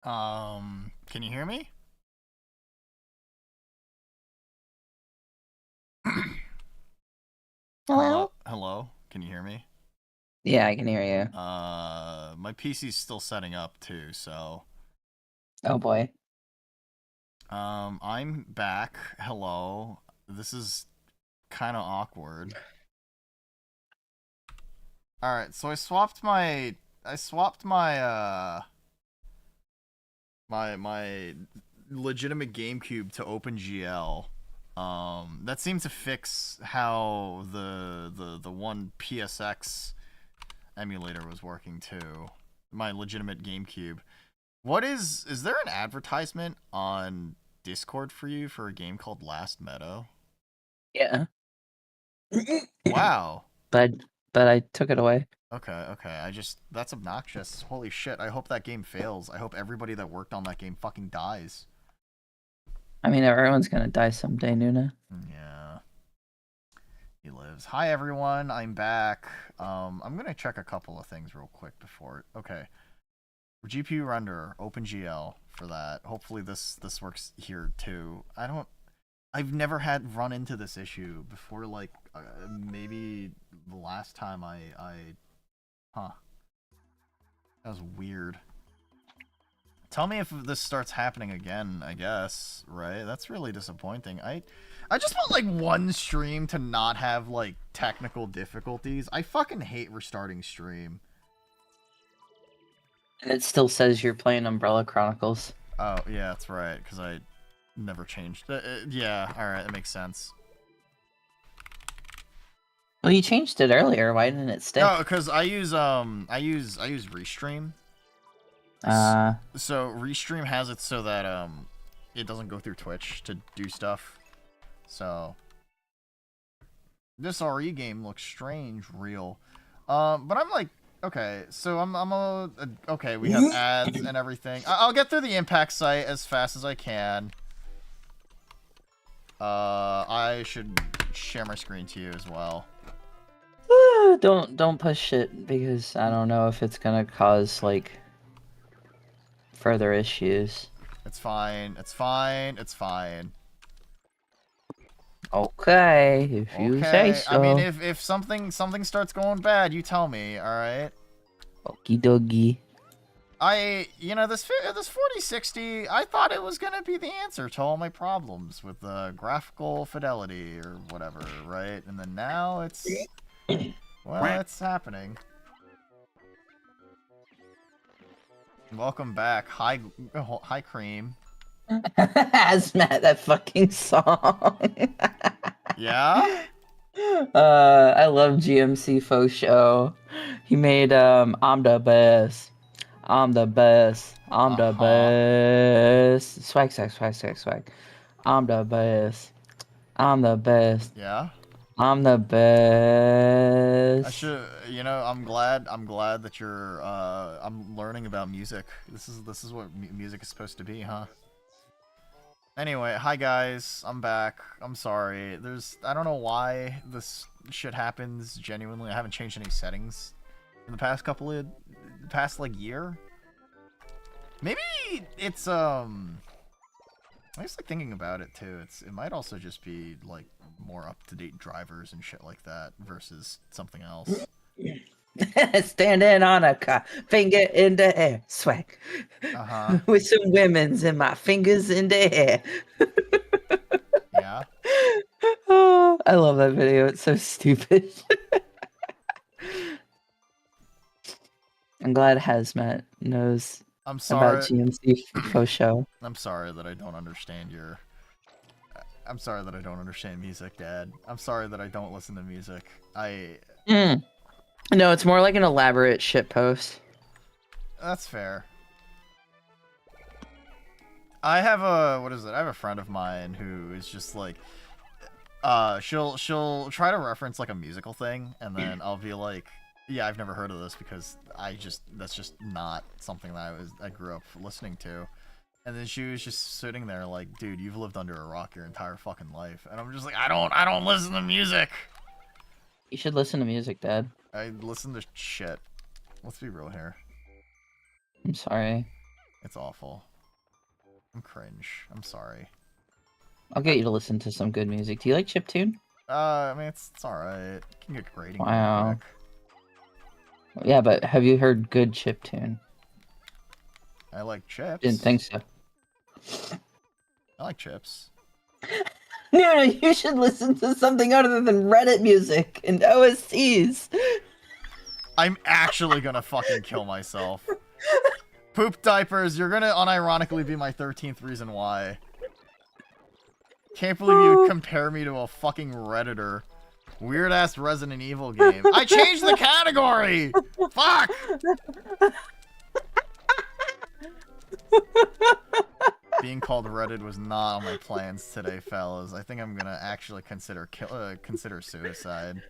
Can you hear me? Hello? Hello? Hello? Can you hear me? Yeah, I can hear you. My PC's still setting up too, so Oh boy. I'm back. Hello. This is kind of awkward. All right, so I swapped my legitimate GameCube to OpenGL. That seemed to fix how the one PSX emulator was working too. My legitimate GameCube. Is there an advertisement on Discord for you for a game called Last Meadow? Yeah. Wow. but but I took it away. Okay. That's obnoxious. Holy shit. I hope that game fails. I hope everybody that worked on that game fucking dies. I mean, everyone's gonna die someday, Noona. Yeah. He lives. Hi everyone, I'm back. I'm gonna check a couple of things real quick before. Okay. GPU render, OpenGL for that. Hopefully this works here too. I've never had run into this issue before. Like maybe the last time huh. That was weird. Tell me if this starts happening again, I guess, right? That's really disappointing. I just want like one stream to not have like technical difficulties. I fucking hate restarting stream. And it still says you're playing Umbrella Chronicles. Oh, yeah, that's right, because I never changed. Yeah, alright, that makes sense. Well, you changed it earlier. Why didn't it stick? No, because I use Restream. So Restream has it so that it doesn't go through Twitch to do stuff. So this RE game looks strange, real. But I'm like, okay, so okay, we have ads and everything. I'll get through the impact site as fast as I can. I should share my screen to you as well. Don't push it because I don't know if it's gonna cause like further issues. It's fine. It's fine. It's fine. Okay, if you say Okay. so. I mean, if something starts going bad, you tell me. All right. Okie dokie. This 4060, I thought it was gonna be the answer to all my problems with graphical fidelity or whatever, right? And then now it's, well, it's happening. Welcome back, hi Cream. Hazmat, that fucking song. Yeah. I love GMC Faux Show. He made I'm the best. I'm the best. I'm the best. Swag, swag, swag, swag, swag. I'm the best. I'm the best. Yeah. I'm the best. I should, I'm glad that you're I'm learning about music. This is what music is supposed to be, huh? Anyway, hi guys, I'm back. I'm sorry. I don't know why this shit happens genuinely. I haven't changed any settings in the past like year. Maybe it's I was like thinking about it too. It might also just be like more up-to-date drivers and shit like that versus something else. Standing on a car, finger in the air, swag. With some women's and my fingers in the air. Yeah. Oh, I love that video. It's so stupid. I'm glad Hazmat knows about GMC Faux Show. I'm sorry that I don't understand I'm sorry that I don't understand music, Dad. I'm sorry that I don't listen to music. No, it's more like an elaborate shit post. That's fair. I have a friend of mine who is just like she'll try to reference like a musical thing and then I'll be like, yeah, I've never heard of this because that's just not something that I grew up listening to. And then she was just sitting there like, dude, you've lived under a rock your entire fucking life. And I'm just like, I don't listen to music. You should listen to music, Dad. I listen to shit. Let's be real here. I'm sorry. It's awful. I'm cringe. I'm sorry. I'll get you to listen to some good music. Do you like chiptune? I mean, it's alright. You can get grading real Wow. quick. Yeah, but have you heard good chiptune? I like chips. Didn't think so. I like chips. No, you should listen to something other than Reddit music and OSTs. I'm actually gonna fucking kill myself. Poop diapers, you're gonna unironically be my 13th reason why. Can't believe you would compare me to a fucking Redditor. Weird ass Resident Evil game. I changed the category! Fuck! Being called Reddit was not on my plans today, fellas. I think I'm gonna actually consider suicide.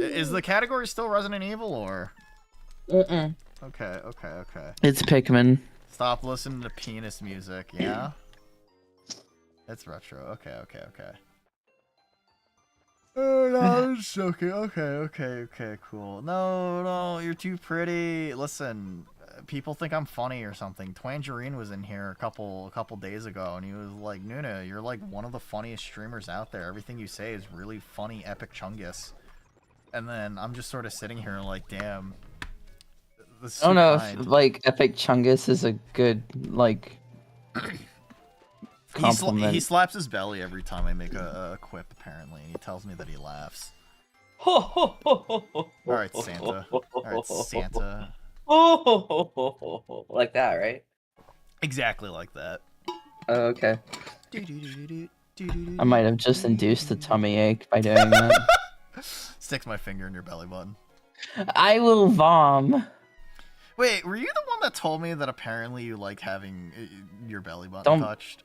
Is the category still Resident Evil, or? Mm-mm. Okay. It's Pikmin. Stop listening to penis music, yeah? It's retro. Okay. Oh, no, it's okay. Okay, cool. No, you're too pretty. Listen, people think I'm funny or something. Twangerine was in here a couple days ago, and he was like, Noona, you're like one of the funniest streamers out there. Everything you say is really funny, epic chungus. And then I'm just sort of sitting here like, damn. I don't know if, like, Epic Chungus is a good, like, compliment. He slaps his belly every time I make a quip, apparently, and he tells me that he laughs. Alright, Santa. Alright, Santa. Like that, right? Exactly like that. Oh, okay. I might have just induced a tummy ache by doing that. Sticks my finger in your belly button. I will vom. Wait, were you the one that told me that apparently you like having your belly button touched?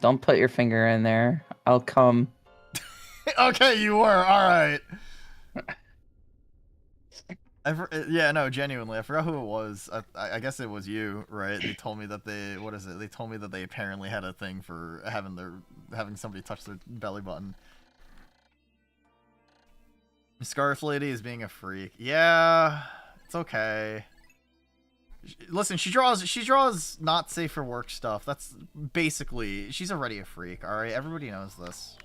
Don't put your finger in there. I'll come. Okay, you were. Alright. Yeah, no, genuinely. I forgot who it was. I guess it was you, right? They told me that they... What is it? They told me that they apparently had a thing for having somebody touch their belly button. Scarf Lady is being a freak. Yeah, it's okay. Listen, she draws not safe for work stuff. That's basically, she's already a freak, alright? Everybody knows this.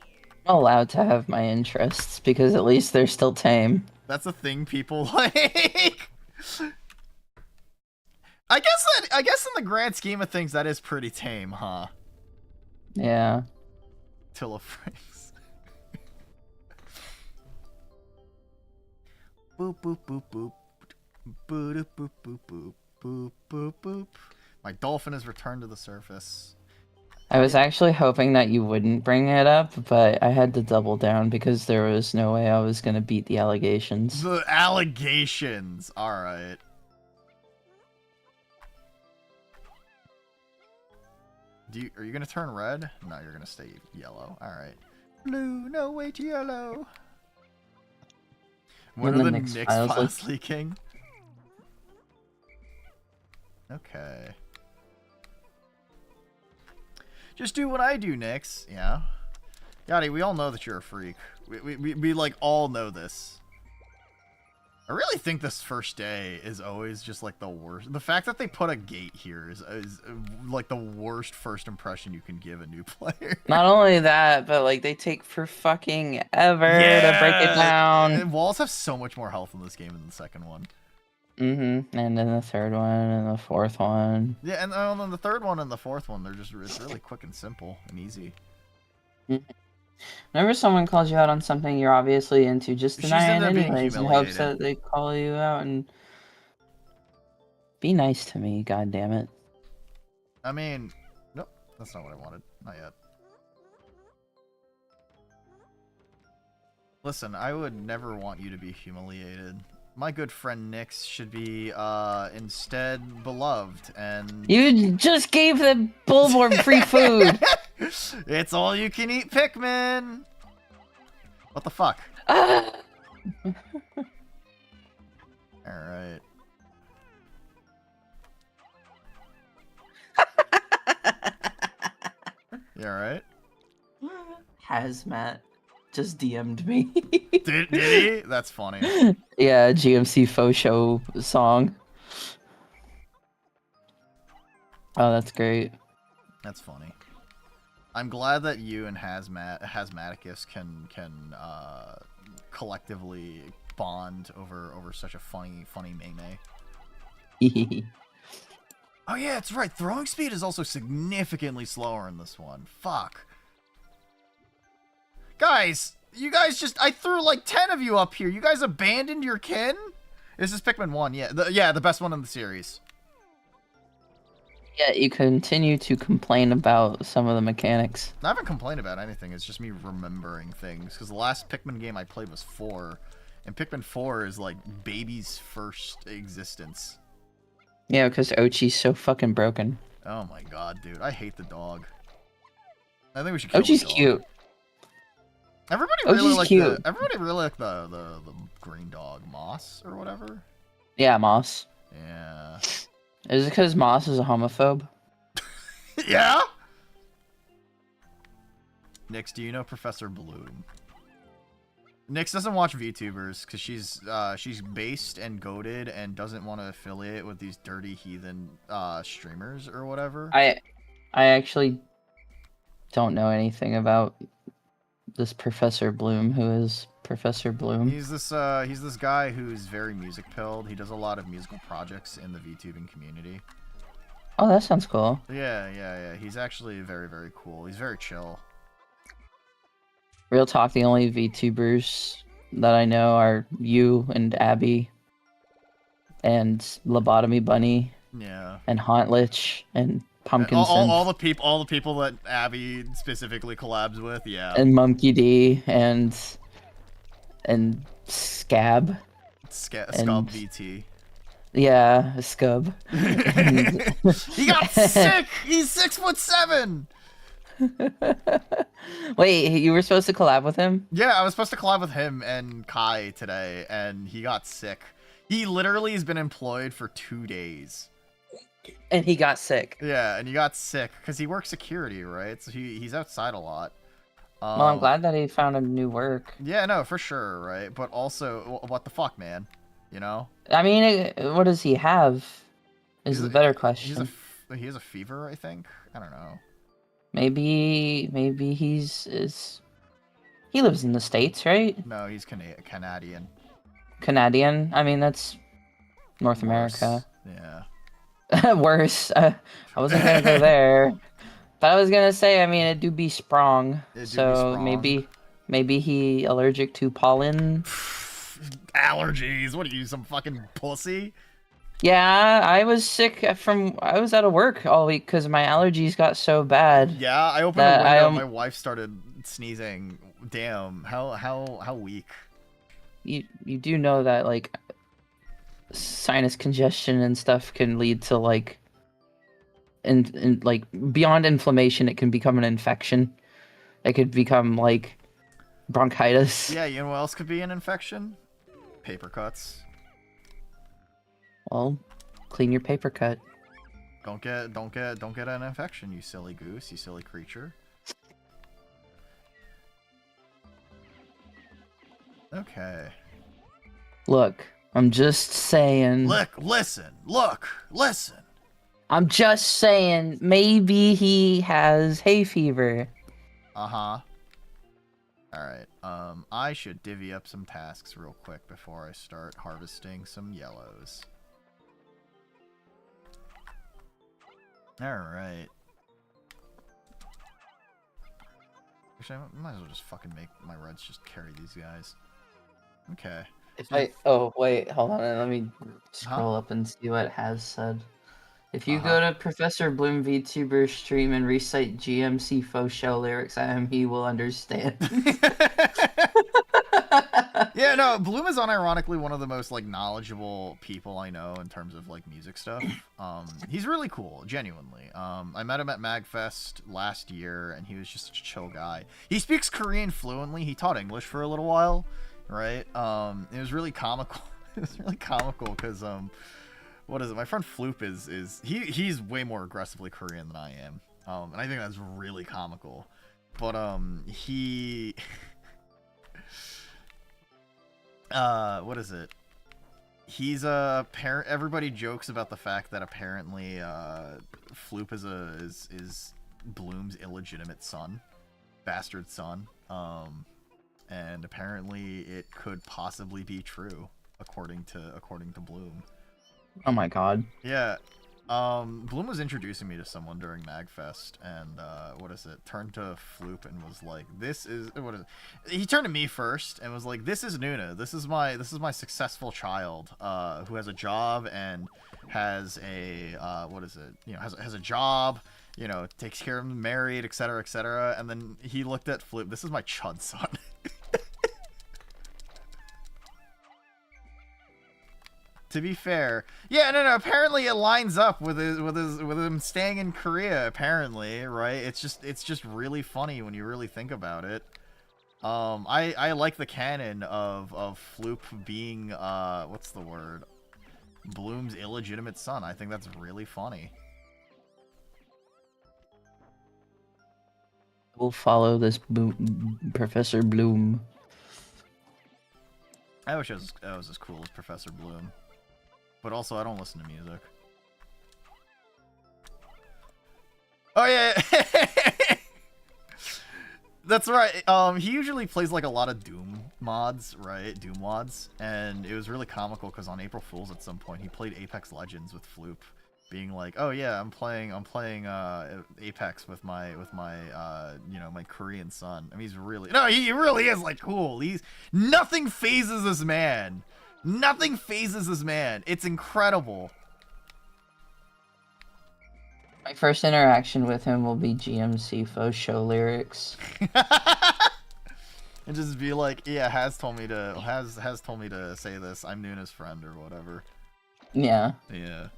I'm allowed to have my interests because at least they're still tame. That's a thing people like. I guess in the grand scheme of things that is pretty tame, huh? Yeah. Tilla freaks. Boop boop boop boop. Boop boop boop boop. Boop, boop, boop. My dolphin has returned to the surface. I was actually hoping that you wouldn't bring it up, but I had to double down because there was no way I was going to beat the allegations. The allegations! Alright. Are you going to turn red? No, you're going to stay yellow. Alright. Blue, no, wait, yellow. When are the Nix files leaking? Okay. Just do what I do, Nix. Yeah. Yachty, we all know that you're a freak. We like all know this. I really think this first day is always just like the worst. The fact that they put a gate here is like the worst first impression you can give a new player. Not only that, but like they take for fucking ever to break it down. Walls have so much more health in this game than the second one. Mm-hmm. And then the third one and the fourth one. Yeah, and then the third one and the fourth one, it's really quick and simple and easy. Whenever someone calls you out on something you're obviously into, just deny it anyways in hopes that they call you out and be nice to me, god damn it. I mean, nope, that's not what I wanted. Not yet. Listen, I would never want you to be humiliated. My good friend Nix should be instead beloved, and you just gave the Bullborn free food. It's all you can eat Pikmin. What the fuck? All right. You all right? Hazmat just DM'd me. Did he? That's funny. Yeah, GMC faux show song. Oh, that's great. That's funny. I'm glad that you and Hazmaticus can collectively bond over such a funny meme. Oh yeah, it's right. Throwing speed is also significantly slower in this one. Fuck. Guys, you guys I threw like 10 of you up here. You guys abandoned your kin? This is Pikmin 1, yeah. The best one in the series. Yeah, you continue to complain about some of the mechanics. I haven't complained about anything. It's just me remembering things. Because the last Pikmin game I played was 4. And Pikmin 4 is like baby's first existence. Yeah, because Ochi's so fucking broken. Oh my god, dude. I hate the dog. I think we should kill Ochi's the dog. cute. Everybody really like the green dog, Moss or whatever. Yeah, Moss. Yeah. Is it because Moss is a homophobe? Yeah? Nix, do you know Professor Bloom? Nix doesn't watch VTubers because she's based and goated and doesn't want to affiliate with these dirty heathen streamers or whatever. I actually don't know anything about this Professor Bloom. Who is Professor Bloom? He's this guy who's very music pilled. He does a lot of musical projects in the VTubing community. Oh, that sounds cool. Yeah. He's actually very, very cool. He's very chill. Real talk, the only VTubers that I know are you and Abby and Lobotomy Bunny. Yeah. And Hauntlitch and Pumpkin all the people that Abby specifically collabs with, yeah. And Monkey D and Scab. Scub VT. Yeah, Scub. He got sick! He's 6'7". Wait, you were supposed to collab with him? Yeah, I was supposed to collab with him and Kai today, and he got sick. He literally has been employed for 2 days. And he got sick. Yeah, and he got sick because he works security, right? So he's outside a lot. Well, I'm glad that he found a new work. Yeah, no, for sure, right? But also, what the fuck, man? You know? I mean, what does he have? Is the better question. He has a fever, I think. I don't know. Maybe he lives in the States, right? No, he's Canadian. Canadian? I mean, that's North America. Yeah. Worse. I wasn't gonna go there, but I was gonna say. I mean, it do be sprung. So maybe he allergic to pollen. Allergies? What are you, some fucking pussy? Yeah, I was sick I was out of work all week because my allergies got so bad. Yeah, I opened a window and my wife started sneezing. Damn, how weak. You do know that, like, sinus congestion and stuff can lead to, like, and like, beyond inflammation, it can become an infection. It could become, like, bronchitis. Yeah, you know what else could be an infection? Paper cuts. Well, clean your paper cut. Don't get an infection, you silly goose, you silly creature. Okay. Look, I'm just saying. Listen. I'm just saying, maybe he has hay fever. Uh-huh. Alright, I should divvy up some tasks real quick before I start harvesting some yellows. Alright. Actually, I might as well just fucking make my reds just carry these guys. Okay. Oh, wait, hold on, let me scroll up and see what it has said. If you go to Professor Bloom VTuber stream and recite GMC faux show lyrics, he will understand. Yeah, no, Bloom is unironically one of the most, like, knowledgeable people I know in terms of, like, music stuff. He's really cool, genuinely. I met him at MagFest last year, and he was just such a chill guy. He speaks Korean fluently. He taught English for a little while, right? It was really comical. It was really comical, because, what is it? My friend Floop he's way more aggressively Korean than I am. And I think that's really comical. But, what is it? He's a parent. Everybody jokes about the fact that apparently Floop is Bloom's illegitimate son, bastard son. And apparently it could possibly be true, according to Bloom. Oh my god. Yeah. Bloom was introducing me to someone during MagFest, and turned to Floop and was like, "This is what is it?" He turned to me first and was like, "This is Noona. This is my successful child, who has a job and has a has a job, takes care of him, married, etc., etc." And then he looked at Floop. "This is my chud son." To be fair, yeah, no. Apparently, it lines up with him staying in Korea. Apparently, right? It's just really funny when you really think about it. I like the canon of Floop being what's the word? Bloom's illegitimate son. I think that's really funny. We'll follow this Professor Bloom. I wish I was as cool as Professor Bloom. But also, I don't listen to music. Oh, yeah. That's right. He usually plays, like, a lot of Doom mods, right? Doom mods. And it was really comical, because on April Fool's at some point, he played Apex Legends with Floop. Being like, "Oh, yeah, I'm playing Apex with my my Korean son." I mean, he really is, like, cool. Nothing phases this man. Nothing phases this man. It's incredible. My first interaction with him will be GMC faux show lyrics. And just be like, "Yeah, has told me to say this. I'm Noona's friend," or whatever. Yeah. Yeah.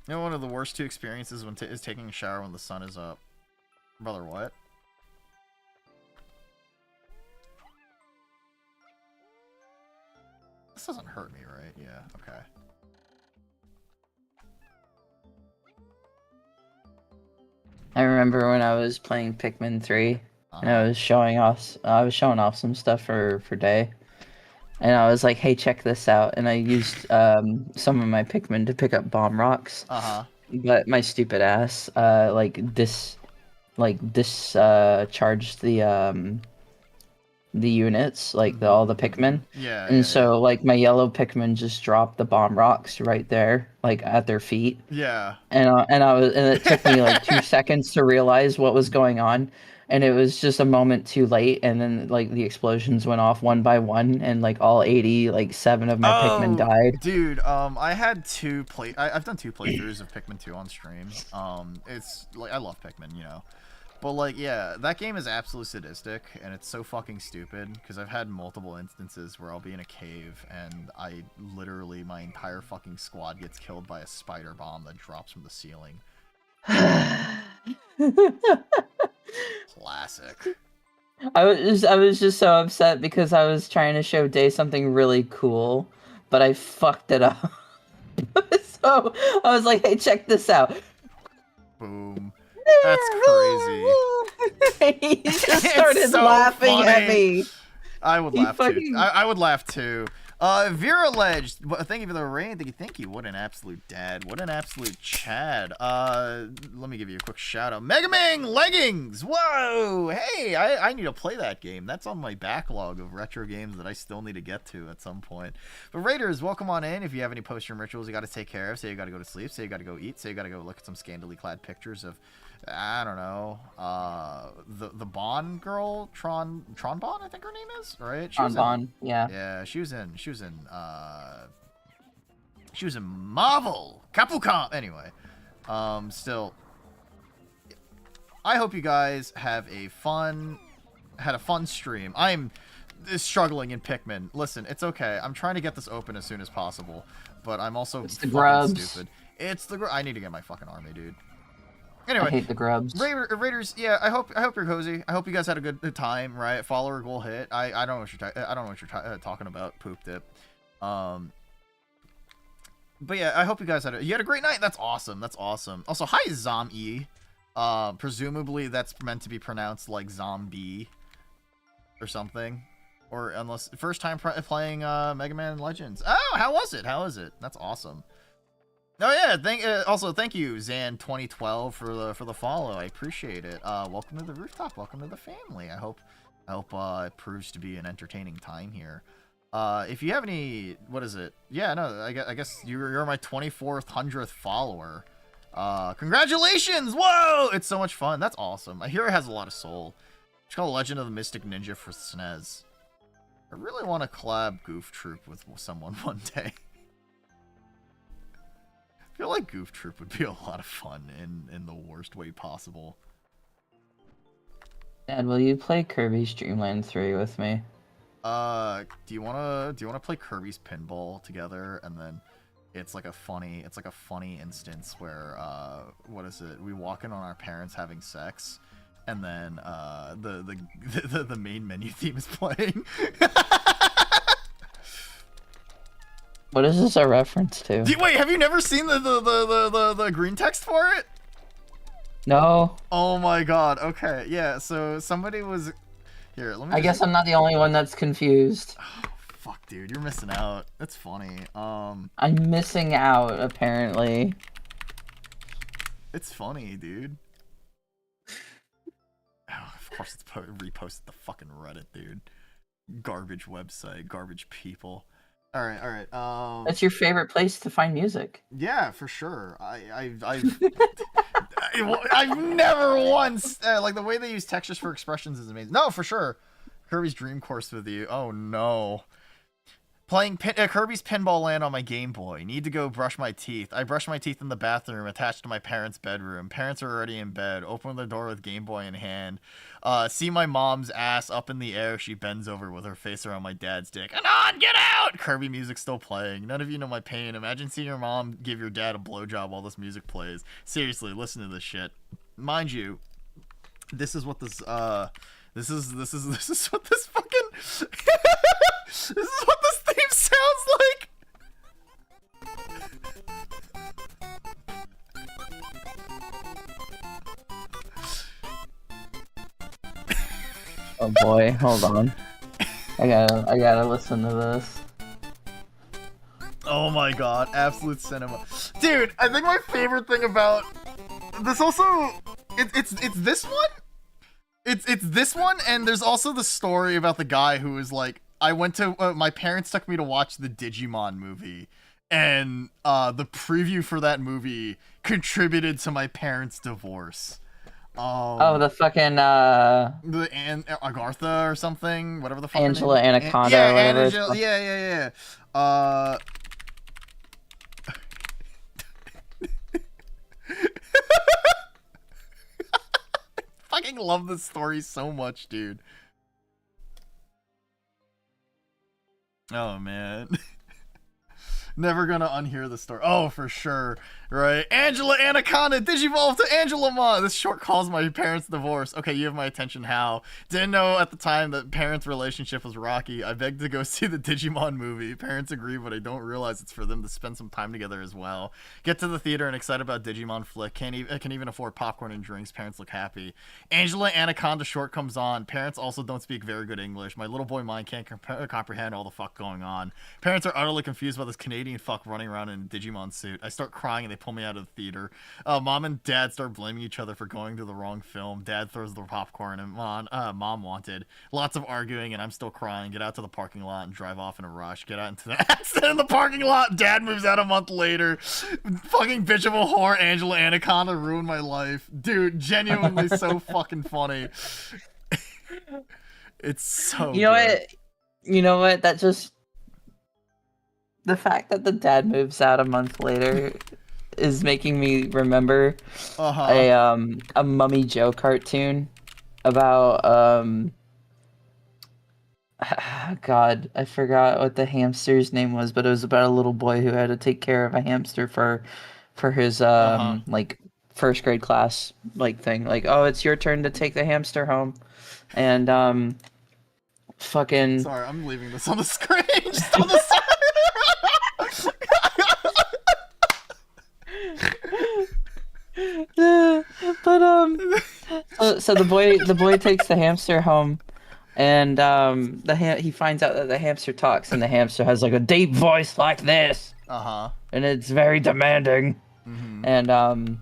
You know, one of the worst two experiences is taking a shower when the sun is up. Brother, what? This doesn't hurt me, right? Yeah, okay. I remember when I was playing Pikmin 3, and I was showing off some stuff for Day. And I was like, "Hey, check this out." And I used some of my Pikmin to pick up bomb rocks. But my stupid ass discharged the units, like all the Pikmin. Yeah. And so like my yellow Pikmin just dropped the bomb rocks right there, like at their feet. Yeah. And it took me like 2 seconds to realize what was going on. And it was just a moment too late, and then like the explosions went off one by one, and like all 87 of my Pikmin died. Dude, I've done 2 playthroughs of Pikmin 2 on stream. It's like, I love Pikmin, but like, yeah, that game is absolutely sadistic, and it's so fucking stupid, because I've had multiple instances where I'll be in a cave, and my entire fucking squad gets killed by a spider bomb that drops from the ceiling. Classic. I was just so upset because I was trying to show Day something really cool, but I fucked it up. So I was like, "Hey, check this out." Boom. That's crazy. He just started so laughing funny. at me. I would laugh too. I would laugh too. Vera Ledge, thank you for the rain. Thank you. What an absolute dad. What an absolute Chad. Let me give you a quick shout out. Mega Man Leggings. Whoa. Hey, I need to play that game. That's on my backlog of retro games that I still need to get to at some point. But Raiders, welcome on in. If you have any post-stream rituals you got to take care of, say you got to go to sleep, say you got to go eat, say you got to go look at some scantily clad pictures of, I don't know, the Bond girl, Tron Bond, I think her name is, right? Tron Bond, yeah. Yeah, she was in Marvel, Capcom. Anyway, still, I hope you guys had a fun stream. I'm struggling in Pikmin. Listen, it's okay. I'm trying to get this open as soon as possible, but I'm also fucking stupid. I need to get my fucking army, dude. Anyway, I hate the grubs. Raiders, yeah. I hope you're cozy. I hope you guys had a good time, right? Follower goal hit. I don't know what you're talking about. Poop dip. But yeah, I hope you guys had a great night. That's awesome. That's awesome. Also, hi Zom-E. Presumably that's meant to be pronounced like zombie or something. Or unless first time playing Mega Man Legends. Oh, how was it? How was it? That's awesome. Oh yeah, also thank you Zan2012 for the follow. I appreciate it. Welcome to the rooftop. Welcome to the family. I hope it proves to be an entertaining time here. If you have any, what is it? Yeah, no, I guess you're my 24th 100th follower. Congratulations! Whoa, it's so much fun. That's awesome. I hear it has a lot of soul. It's called Legend of the Mystic Ninja for SNES. I really want to collab Goof Troop with someone one day. I feel like Goof Troop would be a lot of fun in the worst way possible. Dad, will you play Kirby's Dream Land 3 with me? Do you wanna play Kirby's Pinball together, and then it's like a funny instance where what is it? We walk in on our parents having sex, and then the main menu theme is playing. What is this a reference to? Wait, have you never seen the green text for it? No. Oh my god. Okay, yeah. So somebody was here. Let me. I guess I'm not the only one that's confused. Oh, fuck, dude, you're missing out. That's funny. I'm missing out apparently. It's funny, dude. Oh, of course, it's reposted the fucking Reddit, dude. Garbage website, garbage people. All right. That's your favorite place to find music. Yeah, for sure. I've never once like the way they use textures for expressions is amazing. No, for sure. Kirby's Dream Course with you. Oh no. Playing Kirby's Pinball Land on my Game Boy. Need to go brush my teeth. I brush my teeth in the bathroom attached to my parents' bedroom. Parents are already in bed. Open the door with Game Boy in hand. See my mom's ass up in the air. She bends over with her face around my dad's dick. Anon, get out! Kirby music still playing. None of you know my pain. Imagine seeing your mom give your dad a blowjob while this music plays. Seriously, listen to this shit. Mind you, this is what this this is what this fucking this is what this theme sounds like. Oh boy, hold on. I gotta listen to this. Oh my god, absolute cinema. Dude, I think my favorite thing about this also it's this one? It's this one, and there's also the story about the guy who was like, I went to my parents took me to watch the Digimon movie, and the preview for that movie contributed to my parents' divorce. Oh, the fucking the Agartha or something, whatever the fuck. Angela Anaconda or whatever. Yeah. Fucking love this story so much, dude. Oh man. Never gonna unhear the story. Oh, for sure. Right. Angela Anaconda Digivolve to Angelamon. This short calls my parents' divorce. Okay, you have my attention. How? Didn't know at the time that parents' relationship was rocky. I begged to go see the Digimon movie. Parents agree, but I don't realize it's for them to spend some time together as well. Get to the theater and excited about Digimon flick. Can even afford popcorn and drinks. Parents look happy. Angela Anaconda short comes on. Parents also don't speak very good English. My little boy mind can't comprehend all the fuck going on. Parents are utterly confused by this Canadian fuck running around in a Digimon suit. I start crying and they pull me out of the theater. Mom and dad start blaming each other for going to the wrong film. Dad throws the popcorn and mom wanted. Lots of arguing and I'm still crying. Get out to the parking lot and drive off in a rush. Get out into the accident in the parking lot. Dad moves out a month later. Fucking bitch of a whore, Angela Anaconda ruined my life. Dude, genuinely so fucking funny. It's so You know good. what? You know what? That just... The fact that the dad moves out a month later is making me remember a Mummy Joe cartoon about God, I forgot what the hamster's name was, but it was about a little boy who had to take care of a hamster for his like first grade class like thing. Like, oh, it's your turn to take the hamster home. And fucking Sorry, I'm leaving this on the screen. Just on the side. But so the boy takes the hamster home, And he finds out that the hamster talks, and the hamster has like a deep voice like this, and it's very demanding. Mm-hmm.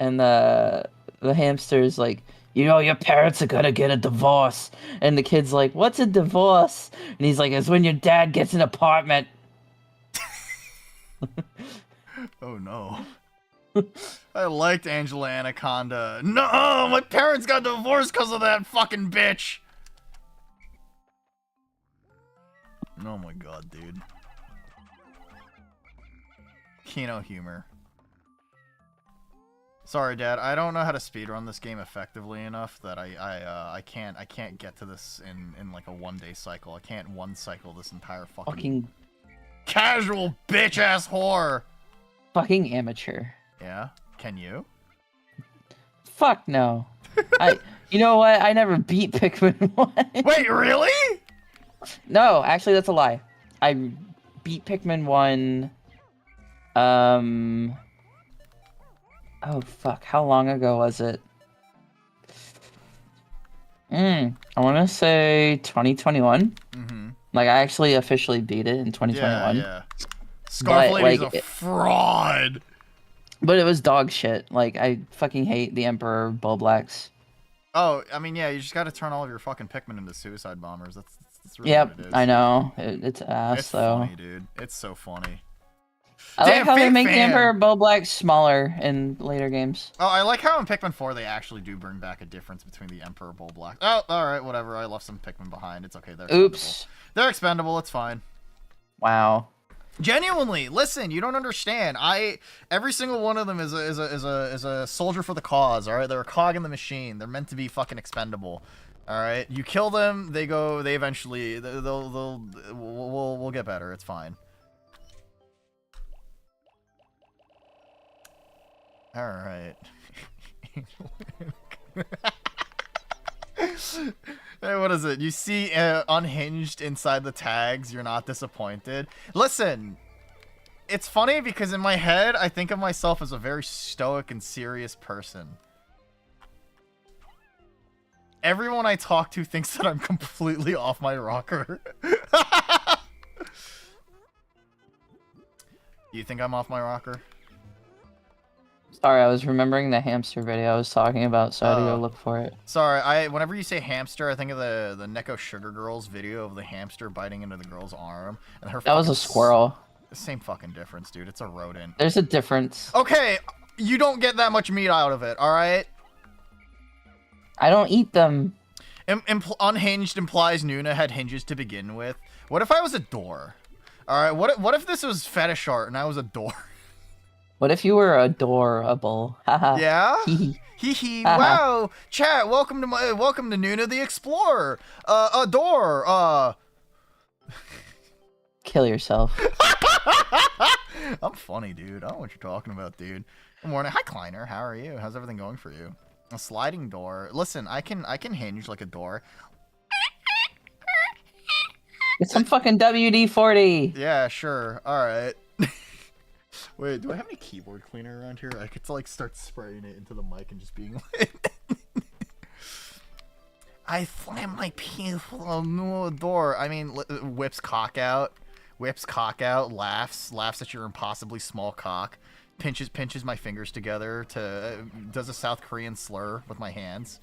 And the hamster's like, you know, your parents are gonna get a divorce. And the kid's like, what's a divorce? And he's like, it's when your dad gets an apartment. Oh no. I liked Angela Anaconda. No, my parents got divorced because of that fucking bitch. Oh my god, dude. Kino humor. Sorry, Dad. I don't know how to speedrun this game effectively enough that I can't get to this in like a 1-day cycle. I can't one cycle this entire fucking casual bitch ass whore. Fucking amateur. Yeah. Can you? Fuck no. You know what? I never beat Pikmin 1. Wait, really? No, actually that's a lie. I beat Pikmin 1 oh fuck, how long ago was it? I want to say 2021. Mm-hmm. Like I actually officially beat it in 2021. Yeah. Scarflady's like, a fraud. But it was dog shit. Like I fucking hate the Emperor Bulblax. Oh, I mean, yeah, you just got to turn all of your fucking Pikmin into suicide bombers. That's really Yep, what it is. I know. It's ass it's though. Funny, dude. It's so funny. I Damn, like how they make fan. the Emperor Bulblax smaller in later games. Oh, I like how in Pikmin 4 they actually do bring back a difference between the Emperor Bulblax. Oh, alright, whatever. I left some Pikmin behind. It's okay. They're expendable. Oops. They're expendable. It's fine. Wow. Genuinely, listen, you don't understand. Every single one of them is a soldier for the cause, alright? They're a cog in the machine. They're meant to be fucking expendable. Alright? You kill them, they eventually we'll get better. It's fine. Alright. Hey, what is it? You see unhinged inside the tags, you're not disappointed. Listen, it's funny because in my head, I think of myself as a very stoic and serious person. Everyone I talk to thinks that I'm completely off my rocker. You think I'm off my rocker? Sorry, I was remembering the hamster video I was talking about, so I had to go look for it. Sorry, whenever you say hamster, I think of the Neko Sugar Girls video of the hamster biting into the girl's arm. And her that was a squirrel. Same fucking difference, dude. It's a rodent. There's a difference. Okay, you don't get that much meat out of it, alright? I don't eat them. Unhinged implies Noona had hinges to begin with. What if I was a door? Alright, what if this was fetish art and I was a door? What if you were adorable? Yeah? Hee wow! Chat, welcome to Noona the Explorer! Adore! Kill yourself. I'm funny, dude. I don't know what you're talking about, dude. Good morning. Hi, Kleiner. How are you? How's everything going for you? A sliding door. Listen, I can hinge like a door. It's some fucking WD-40. Yeah, sure. Alright. Wait, do I have any keyboard cleaner around here? I could like start spraying it into the mic and just being like... I slam my peaceful no door. I mean, whips cock out, laughs at your impossibly small cock, pinches my fingers together does a South Korean slur with my hands.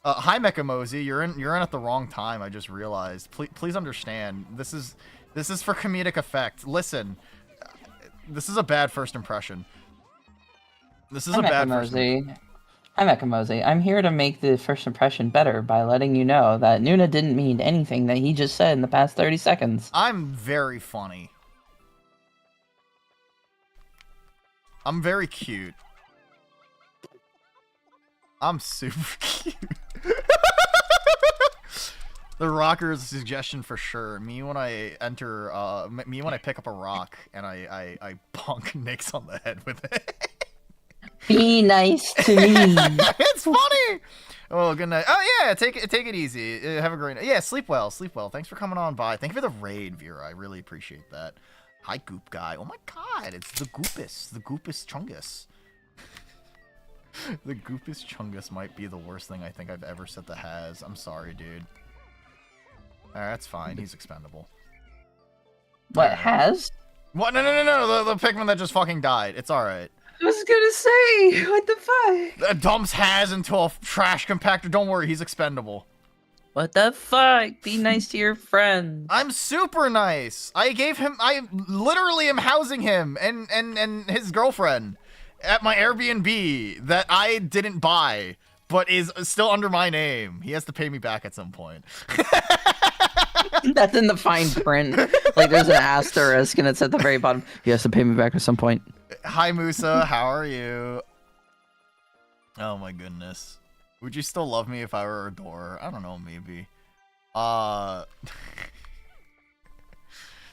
Hi Mekamozy, you're in at the wrong time. I just realized. Please understand. This is for comedic effect. Listen, this is a bad first impression. This is a bad first impression. I'm Mekamozy. I'm here to make the first impression better by letting you know that Noona didn't mean anything that he just said in the past 30 seconds. I'm very funny. I'm very cute. I'm super cute. The rocker is a suggestion for sure. Me when I pick up a rock and I bonk Nyx on the head with it. Be nice to me. It's funny. Oh, good night. Oh yeah, take it easy. Have a great night. Yeah, sleep well. Thanks for coming on by. Thank you for the raid, Vera. I really appreciate that. Hi, Goop Guy. Oh my God, it's the Goopus Chungus. The Goopus Chungus might be the worst thing I think I've ever said to Has. I'm sorry, dude. Alright, that's fine. He's expendable. What, Alright. has? What? No. The Pikmin that just fucking died. It's alright. I was gonna say, what the fuck? Dumps has into a trash compactor. Don't worry, he's expendable. What the fuck? Be nice to your friend. I'm super nice. I literally am housing him and his girlfriend at my Airbnb that I didn't buy, but is still under my name. He has to pay me back at some point. That's in the fine print. Like, there's an asterisk, and it's at the very bottom. He has to pay me back at some point. Hi, Musa. How are you? Oh, my goodness. Would you still love me if I were a door? I don't know, maybe.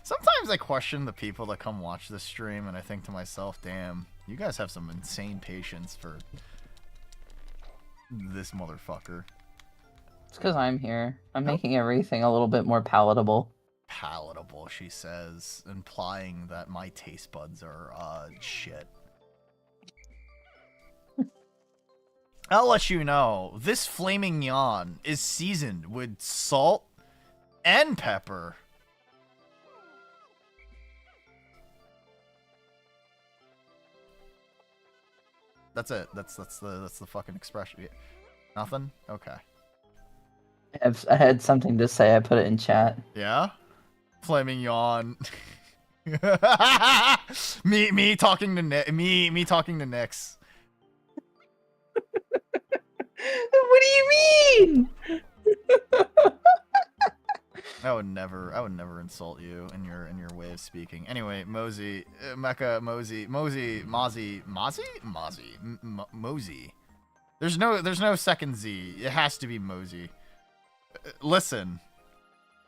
Sometimes I question the people that come watch this stream, and I think to myself, damn, you guys have some insane patience for this motherfucker. It's because I'm here. I'm making everything a little bit more palatable. Palatable, she says, implying that my taste buds are, shit. I'll let you know, this flaming yawn is seasoned with salt and pepper. That's it. That's the fucking expression. Nothing? Okay. I had something to say. I put it in chat. Yeah? Flaming yawn. me talking to me talking to Nyx. What do you mean? I would never insult you in your way of speaking. Anyway, Mosey, Mecha, Mosey. There's no second Z. It has to be Mosey. Listen.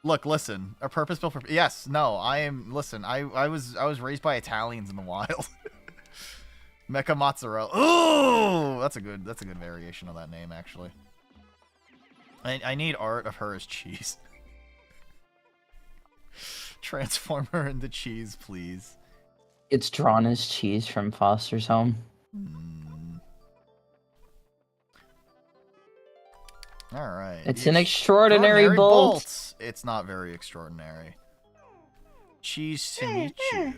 Look, listen. A purpose-built for yes, no, I am listen, I was raised by Italians in the wild. Mecha mozzarella. Ooh, that's a good variation of that name actually. I need art of her as cheese. Transform her into cheese, please. It's drawn as cheese from Foster's Home. Alright. It's an extraordinary bolt. It's not very extraordinary. Cheese to meet you.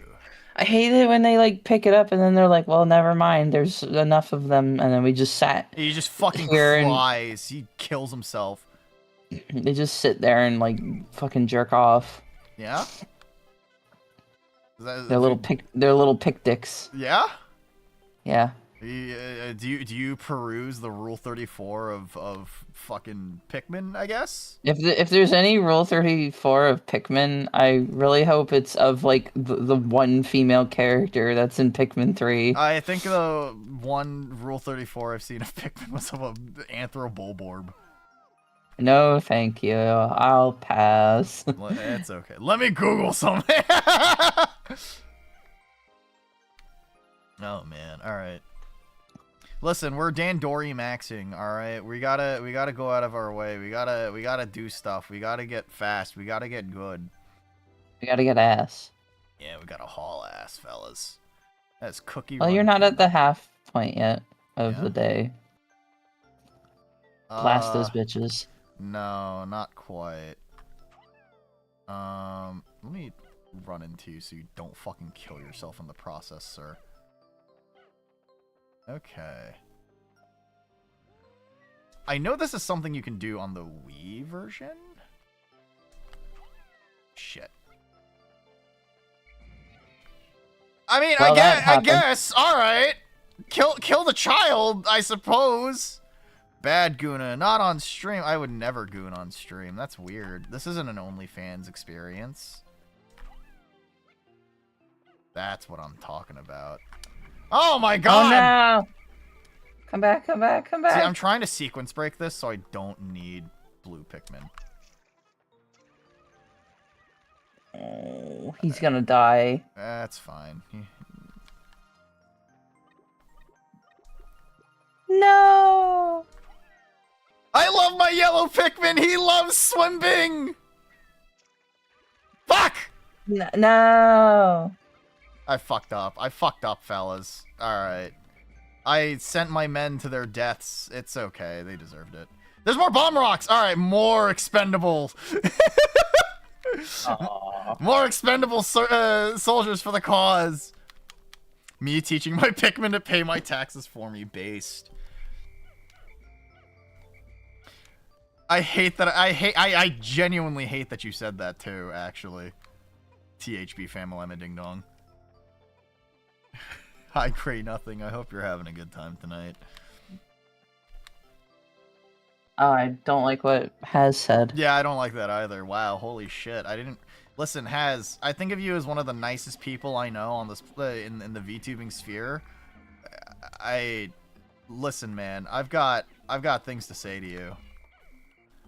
I hate it when they like pick it up and then they're like, well, never mind. There's enough of them. And then we just sat. He just fucking here cries. He kills himself. They just sit there and like fucking jerk off. Yeah? They're little pick dicks. Yeah? Yeah. Do you peruse the Rule 34 of fucking Pikmin, I guess? If there's any Rule 34 of Pikmin, I really hope it's of like the one female character that's in Pikmin 3. I think the one Rule 34 I've seen of Pikmin was of an Anthro-Bulborb. No, thank you. I'll pass. It's okay. Let me Google something. Oh man. All right. Listen, we're Dandori maxing. All right. We gotta go out of our way. We gotta do stuff. We gotta get fast. We gotta get good. We gotta get ass. Yeah, we gotta haul ass, fellas. That's cookie. Well, you're not at the half point yet of the day. Blast those bitches. No, not quite. Let me run into you so you don't fucking kill yourself in the process, sir. Okay. I know this is something you can do on the Wii version. Shit. I mean, well, I guess. All right. Kill the child, I suppose. Bad Goona, not on stream. I would never goon on stream. That's weird. This isn't an OnlyFans experience. That's what I'm talking about. Oh my god! Oh no! Come back, come back, come back! See, I'm trying to sequence break this so I don't need blue Pikmin. Oh, he's gonna die. That's fine. No! I love my yellow Pikmin! He loves swimming! Fuck! No! I fucked up. I fucked up, fellas. Alright. I sent my men to their deaths. It's okay. They deserved it. There's more bomb rocks. All right, more expendable. More expendable soldiers for the cause. Me teaching my Pikmin to pay my taxes for me. Based. I hate that. I genuinely hate that you said that too. Actually, THB Famalama Ding Dong. Hi, Cray Nothing. I hope you're having a good time tonight. Oh, I don't like what Has said. Yeah, I don't like that either. Wow, holy shit. I didn't... Listen, Has, I think of you as one of the nicest people I know on this in the VTubing sphere. Listen, man, I've got things to say to you.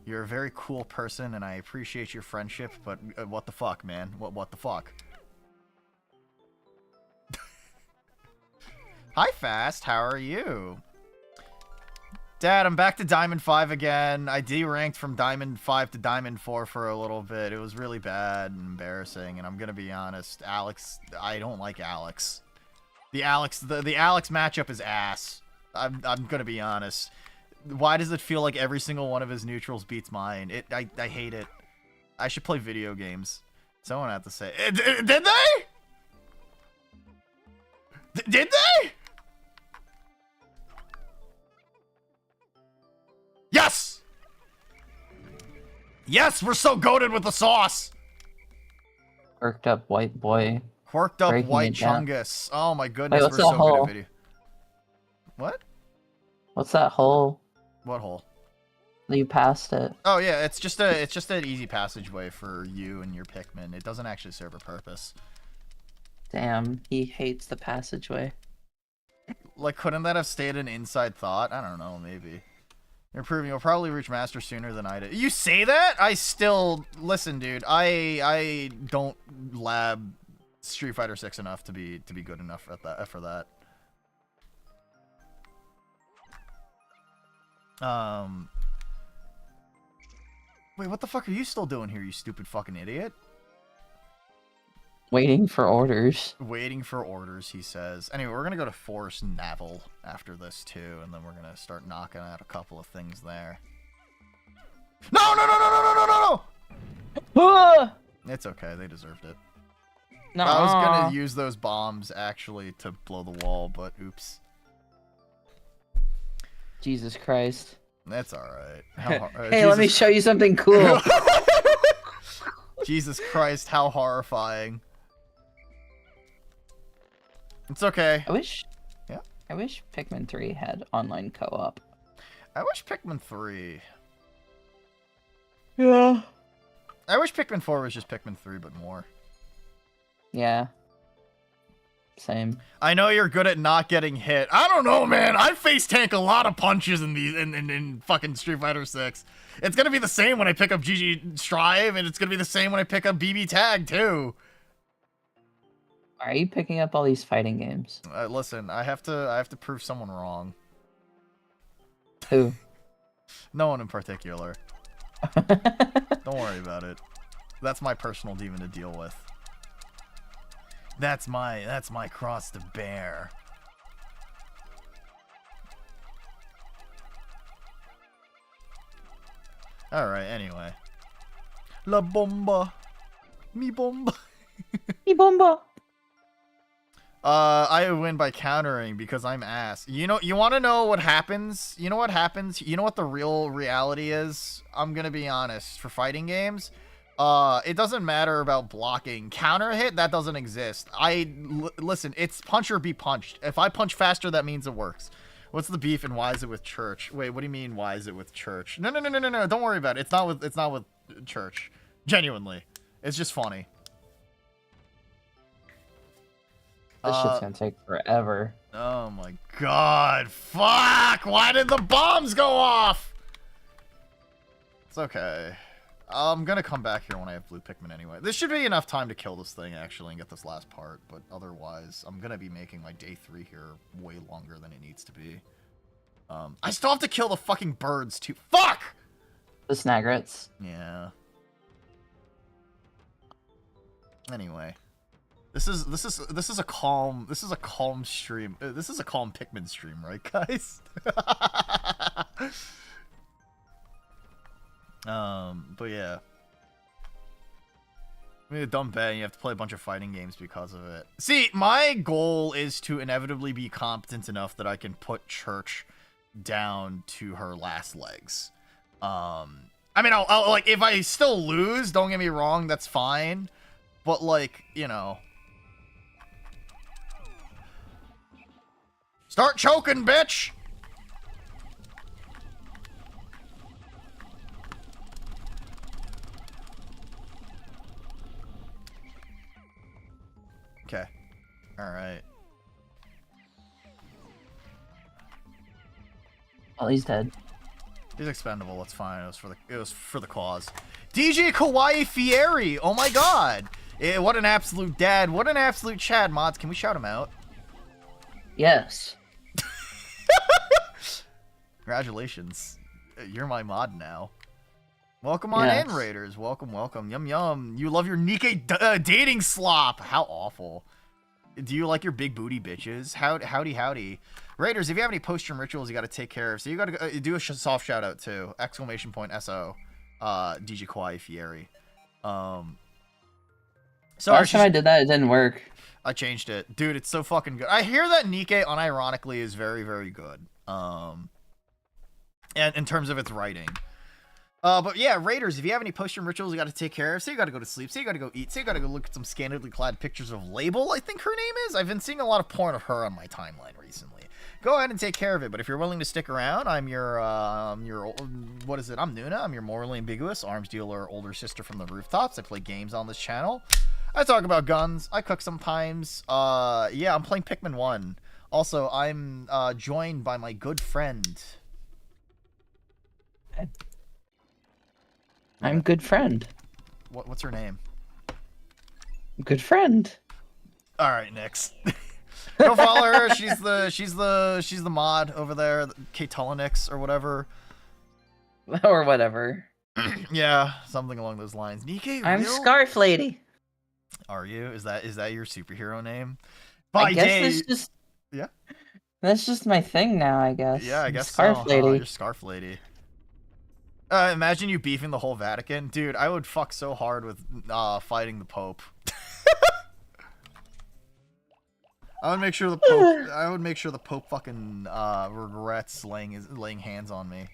You're a very cool person, and I appreciate your friendship, but what the fuck, man? What the fuck? Hi, Fast. How are you? Dad, I'm back to Diamond 5 again. I D-ranked from Diamond 5 to Diamond 4 for a little bit. It was really bad and embarrassing, and I'm gonna be honest. Alex, I don't like Alex. The Alex matchup is ass. I'm gonna be honest. Why does it feel like every single one of his neutrals beats mine? I hate it. I should play video games. Someone had to say, did they? Did they? Yes! Yes, we're so goated with the sauce! Worked up white boy. Quirked up Breaking white it down. chungus. Oh my goodness, Wait, what's we're that so hole? good at video. What? What's that hole? What hole? You passed it. Oh yeah, it's just an easy passageway for you and your Pikmin. It doesn't actually serve a purpose. Damn, he hates the passageway. Like, couldn't that have stayed an inside thought? I don't know, maybe. You're proving you'll probably reach Master sooner than I did. You say that? I still... Listen, dude. I don't lab Street Fighter 6 enough to be good enough at that, for that. Wait, what the fuck are you still doing here, you stupid fucking idiot? Waiting for orders. Waiting for orders, he says. Anyway, we're gonna go to Forest Navel after this too, and then we're gonna start knocking out a couple of things there. No, no, no, no, no, no, no, no! It's okay, they deserved it. No. I was gonna use those bombs actually to blow the wall, but oops. Jesus Christ. That's alright. Hey, let me show you something cool. Jesus Christ, how horrifying. It's okay. I wish Pikmin 3 had online co-op. I wish Pikmin 3... Yeah. I wish Pikmin 4 was just Pikmin 3, but more. Yeah. Same. I know you're good at not getting hit. I don't know, man. I face tank a lot of punches in fucking Street Fighter 6. It's gonna be the same when I pick up GG Strive, and it's gonna be the same when I pick up BB Tag too. Why are you picking up all these fighting games? Listen, I have to prove someone wrong. Who? No one in particular. Don't worry about it. That's my personal demon to deal with. That's my cross to bear. Alright, anyway. La bomba. Mi bomba. Mi bomba. I win by countering because I'm ass. You know, you want to know what happens? You know what happens? You know what the real reality is? I'm gonna be honest. For fighting games, it doesn't matter about blocking. Counter hit, that doesn't exist. Listen, it's punch or be punched. If I punch faster, that means it works. What's the beef and why is it with Church? Wait, what do you mean why is it with Church? No, don't worry about it. It's not with Church. Genuinely. It's just funny. This shit's gonna take forever. Oh my god. Fuck! Why did the bombs go off? It's okay. I'm gonna come back here when I have blue Pikmin anyway. This should be enough time to kill this thing, actually, and get this last part. But otherwise, I'm gonna be making my day 3 here way longer than it needs to be. I still have to kill the fucking birds, too. Fuck! The Snagrets. Yeah. Anyway. This is a calm stream. This is a calm Pikmin stream, right, guys? But yeah. I mean, a dumb bet, and you have to play a bunch of fighting games because of it. See, my goal is to inevitably be competent enough that I can put Church down to her last legs. I mean, I'll like, if I still lose, don't get me wrong, that's fine. But, like, you know. Start choking, bitch! Okay. Alright. Oh, he's dead. He's expendable, that's fine. It was for the cause. DJ Kawaii Fieri! Oh my god! What an absolute dad. What an absolute Chad. Mods, can we shout him out? Yes. Congratulations. You're my mod now. Welcome on in, Raiders. Welcome, welcome. Yum, yum. You love your Nikkei dating slop. How awful. Do you like your big booty bitches? Howdy, howdy. Raiders, if you have any post-stream rituals you got to take care of, so you got to do a soft shout-out, too. Exclamation point SO. DJ Kawaii Fieri. So last time I did that, it didn't work. I changed it. Dude, it's so fucking good. I hear that Nikkei, unironically, is very, very good. And in terms of its writing. But yeah, Raiders, if you have any post-stream rituals you got to take care of, say you got to go to sleep, say you got to go eat, say you got to go look at some scantily clad pictures of Label, I think her name is. I've been seeing a lot of porn of her on my timeline recently. Go ahead and take care of it, but if you're willing to stick around, I'm your, what is it? I'm Noona. I'm your morally ambiguous arms dealer older sister from the rooftops. I play games on this channel. I talk about guns. I cook sometimes. Yeah, I'm playing Pikmin 1. Also, I'm joined by my good friend. I'm good friend. What's her name? Good friend. All right, next. Go follow her. She's the mod over there, Katolinix or whatever. Or whatever. Yeah, something along those lines. Nikkei, I'm Scarf Lady. Are you? Is that your superhero name? I guess that's just That's just my thing now, I guess. Yeah, I guess Scarf Lady. You're Scarf Lady. Imagine you beefing the whole Vatican, dude. I would fuck so hard with fighting the Pope. I would make sure the Pope. I would make sure the Pope fucking regrets laying hands on me.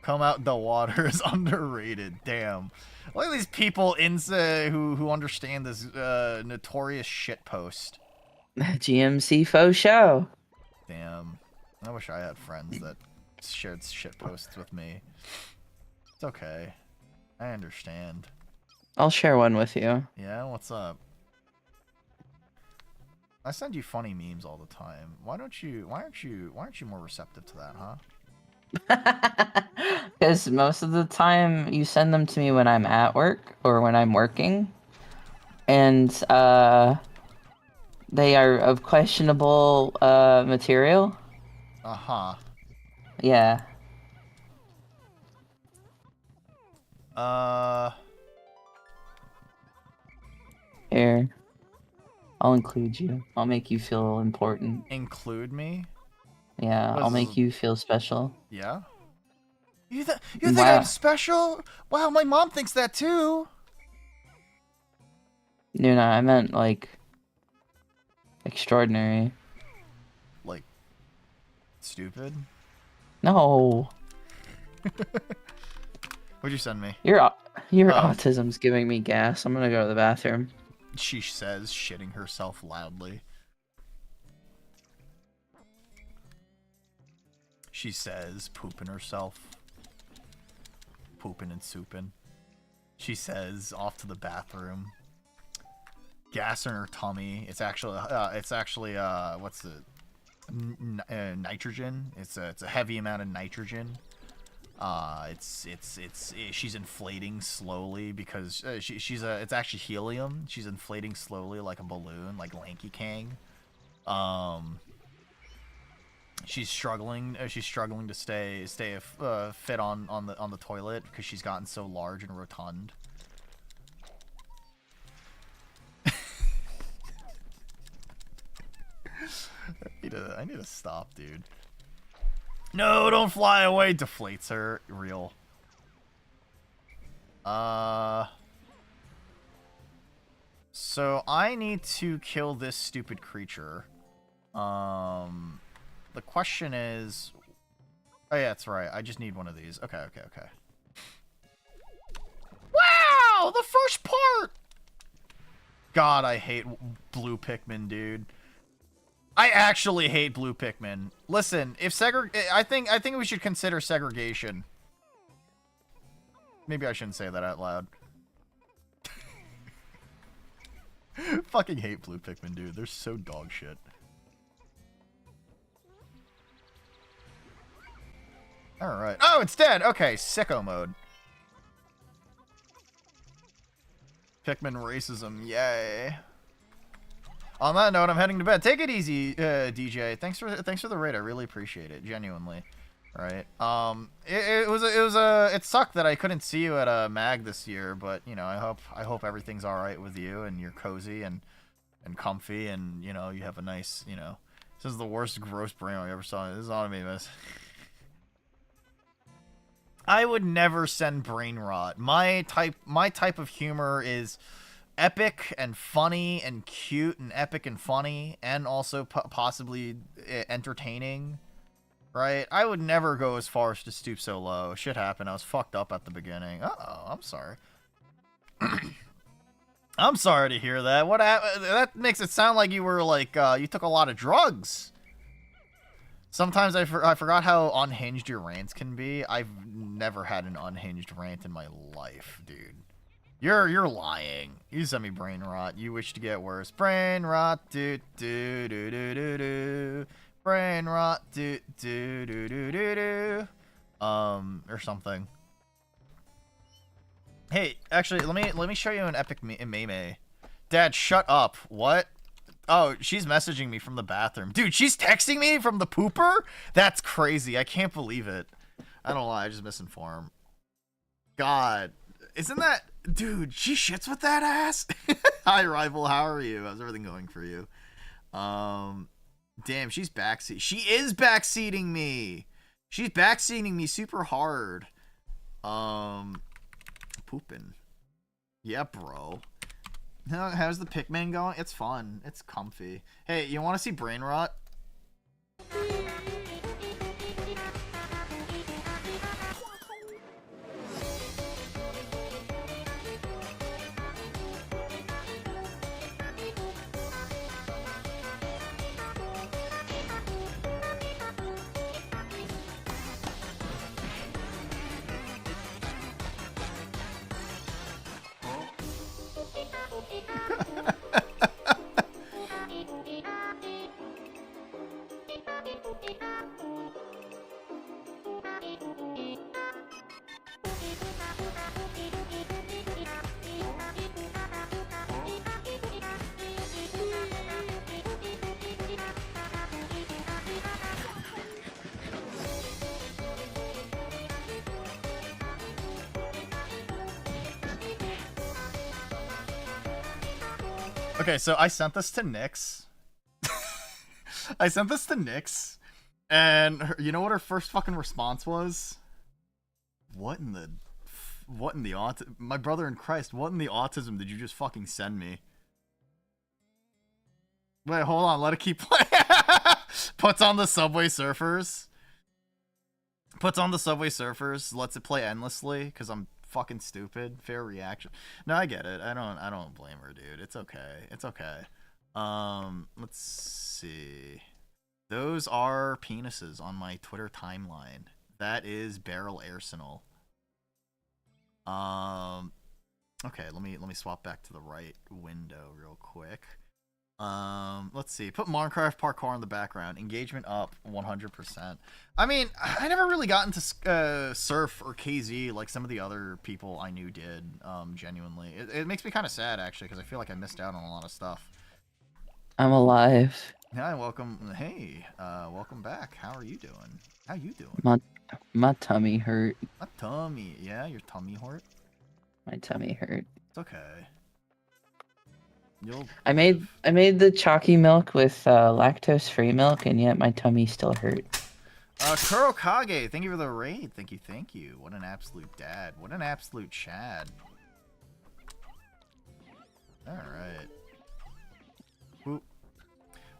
Come out the water is underrated. Damn. Look at these people who understand this notorious shit post. GMC faux show. Damn. I wish I had friends that shared shit posts with me. It's okay. I understand. I'll share one with you. Yeah, what's up? I send you funny memes all the time. Why aren't you more receptive to that, huh? Because most of the time you send them to me when I'm at work or when I'm working. And they are of questionable material. Uh-huh. Yeah. Here. I'll include you. I'll make you feel important. Include me? Yeah, I'll make you feel special. Yeah? You think I'm special? Wow, my mom thinks that too. No, I meant, like, extraordinary. Like, stupid? No. What'd you send me? Your autism's giving me gas. I'm gonna go to the bathroom. She says, shitting herself loudly. She says, pooping herself. Pooping and souping. She says, off to the bathroom. Gas in her tummy. It's actually what's it? Nitrogen. It's a heavy amount of nitrogen. She's inflating slowly because it's actually helium. She's inflating slowly like a balloon, like Lanky Kang. She's struggling. She's struggling to stay fit on the toilet because she's gotten so large and rotund. I need to stop, dude. No, don't fly away. Deflates her. Real. So I need to kill this stupid creature. The question is... Oh yeah, that's right. I just need one of these. Okay. Wow! The first part! God, I hate blue Pikmin, dude. I actually hate blue Pikmin. Listen, if I think we should consider segregation. Maybe I shouldn't say that out loud. Fucking hate blue Pikmin, dude. They're so dog shit. Alright. Oh, it's dead! Okay, sicko mode. Pikmin racism, yay. On that note, I'm heading to bed. Take it easy, DJ. Thanks for the raid. I really appreciate it, genuinely. Right. It sucked that I couldn't see you at MAG this year, but you know, I hope everything's all right with you and you're cozy and comfy and you know you have a nice, you know. This is the worst gross brain I ever saw. This is on me, miss. I would never send brain rot. My type of humor is epic and funny and cute and epic and funny and also possibly entertaining. Right? I would never go as far as to stoop so low. Shit happened. I was fucked up at the beginning. Uh-oh. I'm sorry. I'm sorry to hear that. What happened? That makes it sound like you were like, you took a lot of drugs. Sometimes I forgot how unhinged your rants can be. I've never had an unhinged rant in my life, dude. You're lying. You sent me brain rot. You wish to get worse. Brain rot. Do do do do do do. Brain rot, do do do do do do, or something. Hey, actually, let me show you an epic meme. Dad, shut up. What? Oh, she's messaging me from the bathroom. Dude, she's texting me from the pooper? That's crazy. I can't believe it. I don't lie. I just misinformed. God, isn't that... Dude, she shits with that ass? Hi, Rival. How are you? How's everything going for you? Damn, she's backseat. She is backseating me. She's backseating me super hard. Pooping. Yeah, bro. How's the Pikmin going? It's fun. It's comfy. Hey, you want to see brain rot? Okay, so I sent this to Nyx. I sent this to Nyx, and you know what her first fucking response was? What in the my brother in Christ, what in the autism did you just fucking send me? Wait, hold on, let it keep playing. Puts on the Subway Surfers. Puts on the Subway Surfers, lets it play endlessly, because I'm fucking stupid. Fair reaction. No, I get it. I don't blame her, dude. It's okay. It's okay. Let's see. Those are penises on my Twitter timeline. That is Barrel Arsenal. Okay, let me swap back to the right window real quick. Let's see. Put Minecraft parkour in the background. Engagement up 100%. I mean, I never really got into Surf or KZ like some of the other people I knew did, genuinely. It makes me kind of sad, actually, because I feel like I missed out on a lot of stuff. I'm alive. Hi, welcome. Hey, welcome back. How are you doing? How you doing? My tummy hurt. My tummy. Yeah, your tummy hurt? My tummy hurt. It's okay. I made the chalky milk with lactose-free milk, and yet my tummy still hurt. Kurokage, thank you for the raid. Thank you, thank you. What an absolute dad. What an absolute Chad. Alright.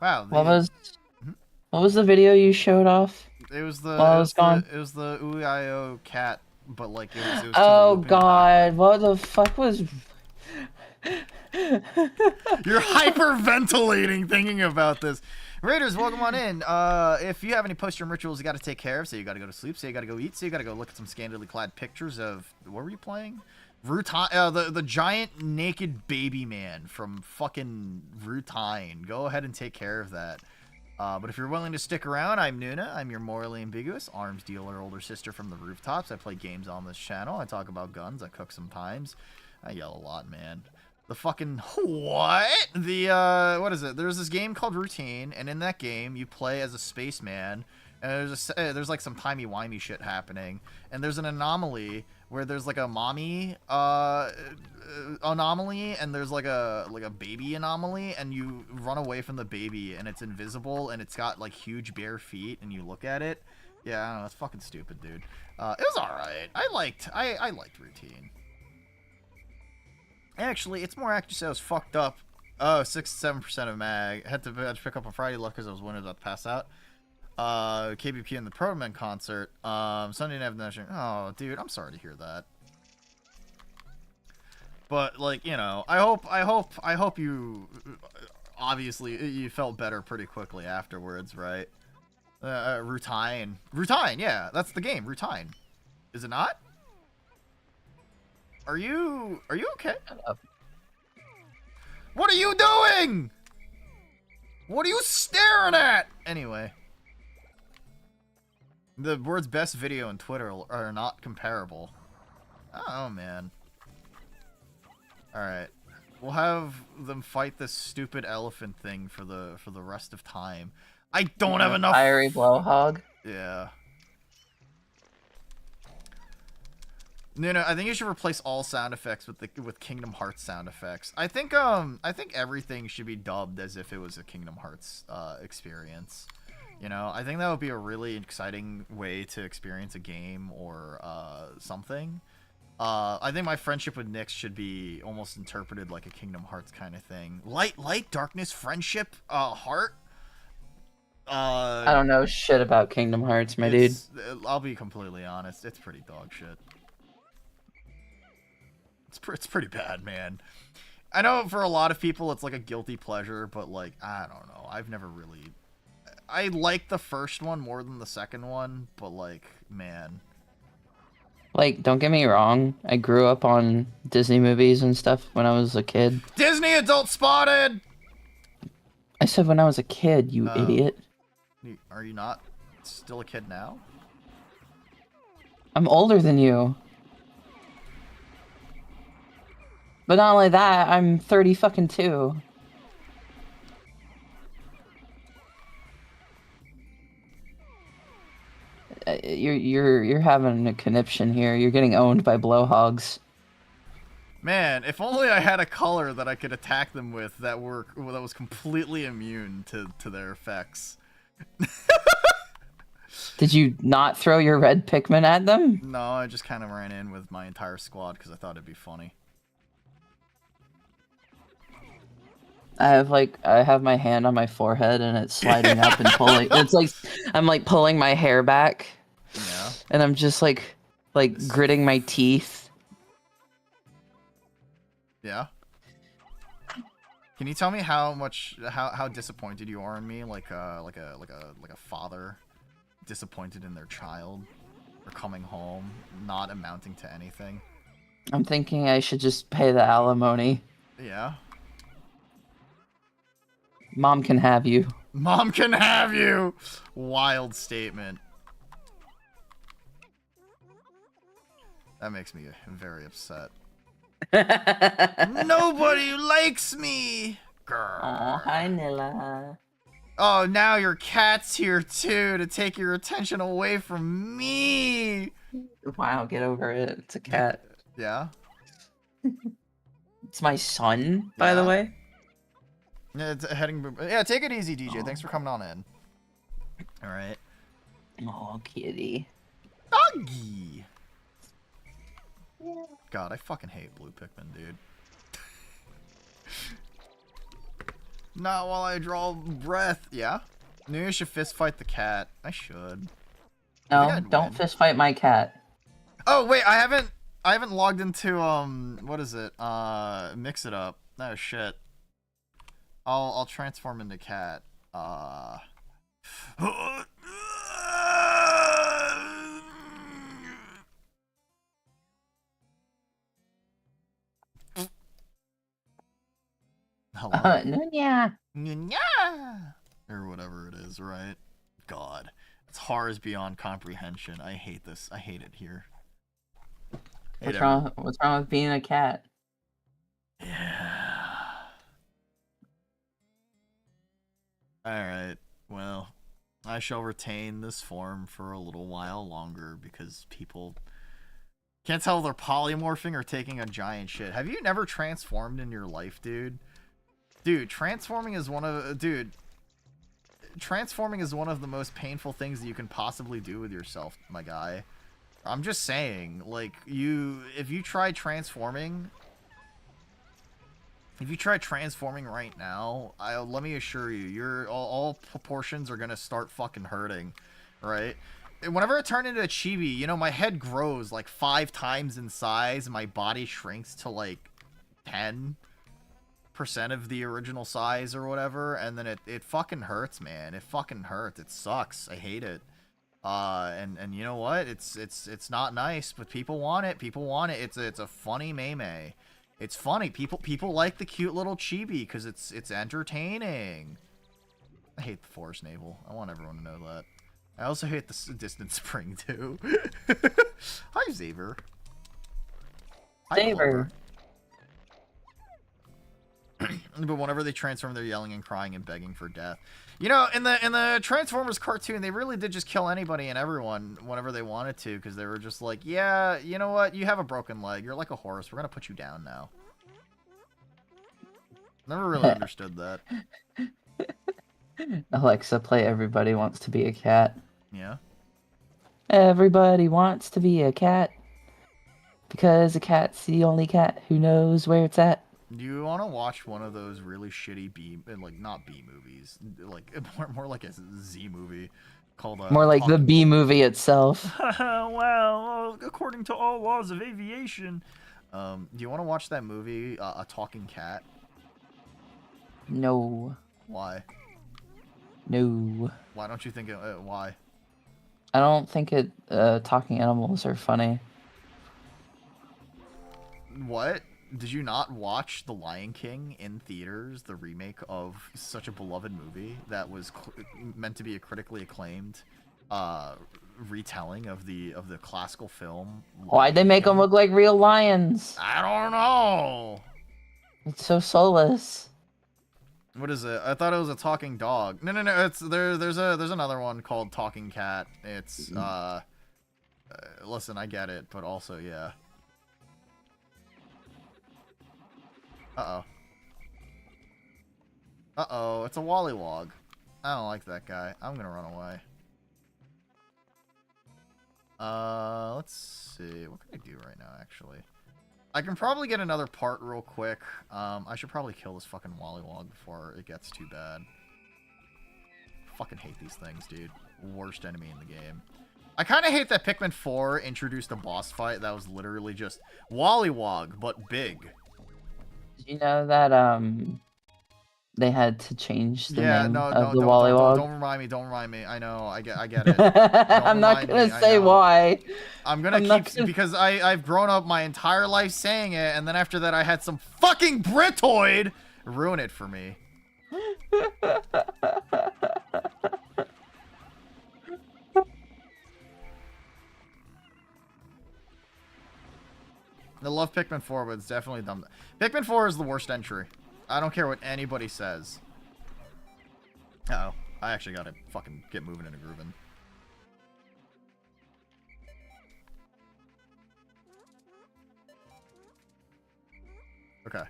Wow. What was the video you showed off? It was the while I was gone? It was the Uio cat, but like it was Oh god, what the fuck was You're hyperventilating thinking about this. Raiders, welcome on in. If you have any post-stream rituals you got to take care of, so you got to go to sleep, so you got to go eat, so you got to go look at some scantily clad pictures of, what were you playing? The giant naked baby man from fucking Rutine. Go ahead and take care of that. But if you're willing to stick around, I'm Noona. I'm your morally ambiguous arms dealer older sister from the rooftops. I play games on this channel. I talk about guns. I cook sometimes. I yell a lot, man. The fucking what? What is it? There's this game called Routine, and in that game you play as a spaceman, and there's like some timey-wimey shit happening, and there's an anomaly where there's like a mommy anomaly, and there's like a baby anomaly, and you run away from the baby, and it's invisible, and it's got like huge bare feet, and you look at it. Yeah, I don't know. It's fucking stupid, dude. It was all right. I liked Routine. Actually, it's more accurate to say I was fucked up. Oh, 6-7% of mag. I had to pick up on Friday luck because I was winning about to pass out. KBP in the Proto Men concert. Sunday night night. Oh, dude, I'm sorry to hear that. But like, you know, I hope you obviously you felt better pretty quickly afterwards, right? Rutine, yeah, that's the game, Rutine. Is it not? Are you okay? What are you doing? What are you staring at? Anyway. The words best video and Twitter are not comparable. Oh, man. Alright. We'll have them fight this stupid elephant thing for the rest of time. I don't have enough... Fiery blowhog? Yeah. No, I think you should replace all sound effects with Kingdom Hearts sound effects. I think everything should be dubbed as if it was a Kingdom Hearts experience. You know, I think that would be a really exciting way to experience a game or something. I think my friendship with Nyx should be almost interpreted like a Kingdom Hearts kind of thing. Light, darkness, friendship, heart. I don't know shit about Kingdom Hearts, my dude. I'll be completely honest. It's pretty dog shit. It's pretty bad, man. I know for a lot of people it's like a guilty pleasure, but like, I don't know. I've never really... I like the first one more than the second one, but like, man. Like, don't get me wrong. I grew up on Disney movies and stuff when I was a kid. Disney adult spotted! I said when I was a kid, you idiot. Are you not still a kid now? I'm older than you. But not only that, I'm 30 fucking 2. You're having a conniption here. You're getting owned by blowhogs. Man, if only I had a color that I could attack them with that was completely immune to their effects. Did you not throw your red Pikmin at them? No, I just kind of ran in with my entire squad because I thought it'd be funny. I have my hand on my forehead and it's sliding up and pulling. It's like I'm like pulling my hair back. Yeah. And I'm just like gritting my teeth. Yeah. Can you tell me how disappointed you are in me, like a father disappointed in their child or coming home not amounting to anything? I'm thinking I should just pay the alimony. Yeah. Mom can have you. Mom can have you! Wild statement. That makes me very upset. Nobody likes me! Grr. Oh, hi, Nilla. Oh, now your cat's here too to take your attention away from me! Wow, get over it. It's a cat. Yeah? It's my son, by the way. Yeah, it's heading. Yeah, take it easy, DJ. Thanks for coming on in. All right. Oh, kitty. Doggy. God, I fucking hate blue Pikmin, dude. Not while I draw breath. Yeah? Maybe I should fist fight the cat. I should. No, don't fist fight my cat. Oh wait, I haven't logged into what is it? Mix it up. No shit. I'll transform into cat. Hello. Noona. Or whatever it is, right? God. It's horrors beyond comprehension. I hate this. I hate it here. What's wrong with being a cat? Yeah. Alright. Well, I shall retain this form for a little while longer because people can't tell if they're polymorphing or taking a giant shit. Have you never transformed in your life, dude? Dude, transforming is one of the most painful things that you can possibly do with yourself, my guy. I'm just saying, like, if you try transforming right now, let me assure you, all proportions are gonna start fucking hurting, right? Whenever I turn into a chibi, you know, my head grows like 5 times in size, and my body shrinks to like 10% of the original size or whatever, and then it fucking hurts, man. It fucking hurts. It sucks. I hate it. And you know what? It's not nice, but people want it. People want it. It's a funny meme. It's funny. People like the cute little chibi because it's entertaining. I hate the forest navel. I want everyone to know that. I also hate the distant spring too. Hi, Xavier. Hi, Saber. But whenever they transform, they're yelling and crying and begging for death. You know, in the Transformers cartoon, they really did just kill anybody and everyone whenever they wanted to, because they were just like, yeah, you know what? You have a broken leg. You're like a horse. We're gonna put you down now. Never really understood that. Alexa, play Everybody Wants to Be a Cat. Yeah. Everybody wants to be a cat. Because a cat's the only cat who knows where it's at. Do you want to watch one of those really shitty not B movies, like more like a Z movie called more like the B movie itself. Well, according to all laws of aviation. Do you want to watch that movie, A Talking Cat? No. Why? No. Why don't you think it? Why? I don't think talking animals are funny. What? Did you not watch The Lion King in theaters, the remake of such a beloved movie that was meant to be a critically acclaimed retelling of the classical film? Why'd they make them look like real lions? I don't know. It's so soulless. What is it? I thought it was a talking dog. No. It's there's another one called Talking Cat. It's listen, I get it, but also yeah. Uh-oh. Uh-oh, it's a Wollywog. I don't like that guy. I'm gonna run away. Let's see. What can I do right now, actually? I can probably get another part real quick. I should probably kill this fucking Wollywog before it gets too bad. Fucking hate these things, dude. Worst enemy in the game. I kind of hate that Pikmin 4 introduced a boss fight that was literally just Wollywog, but big. Did you know that they had to change the name of the Wollywog? Wollywog? Don't remind me. I know. I get it. I'm not gonna say why. I'm gonna because I've grown up my entire life saying it, and then after that I had some fucking Britoid ruin it for me. I love Pikmin 4, but it's definitely dumb. Pikmin 4 is the worst entry. I don't care what anybody says. Uh-oh. I actually gotta fucking get moving and grooving. Okay.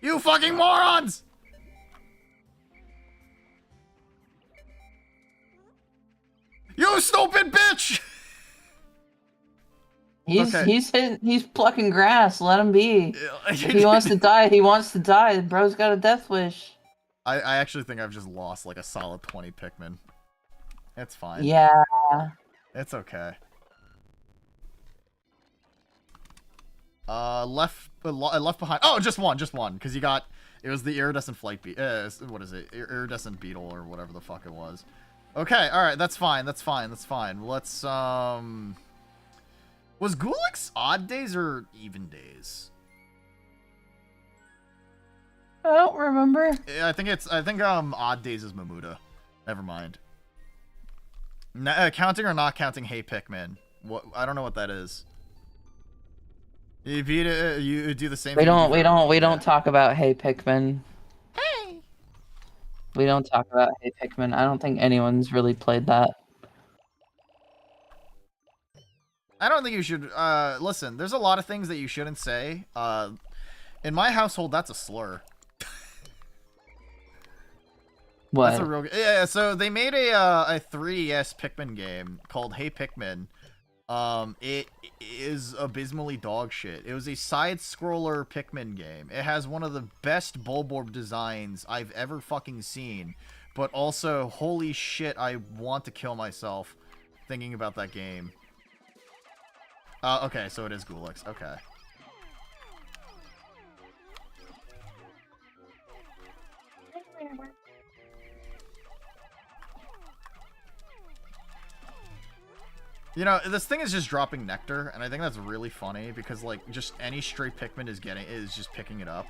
You fucking morons! stupid bitch! He's plucking grass. Let him be. If he wants to die, he wants to die. The bro's got a death wish. I actually think I've just lost like a solid 20 Pikmin. It's fine. Yeah. It's okay. Left behind. Oh, just one, because you got. It was the iridescent flight what is it? Iridescent beetle or whatever the fuck it was. Okay, all right, that's fine. Let's Was Gulix odd days or even days? I don't remember. Yeah, I think odd days is Mamuda. Never mind. Counting or not counting Hey Pikmin? What, I don't know what that is. You do the same. We don't talk about Hey Pikmin. Hey. We don't talk about Hey Pikmin. I don't think anyone's really played that. I don't think you should. Listen, there's a lot of things that you shouldn't say. In my household, that's a slur. What? That's a real. Yeah. So they made a 3DS Pikmin game called Hey Pikmin. It is abysmally dog shit. It was a side-scroller Pikmin game. It has one of the best Bulborb designs I've ever fucking seen. But also, holy shit, I want to kill myself thinking about that game. Okay, so it is Gulix. Okay. You know, this thing is just dropping nectar, and I think that's really funny because, like, just any stray Pikmin is just picking it up.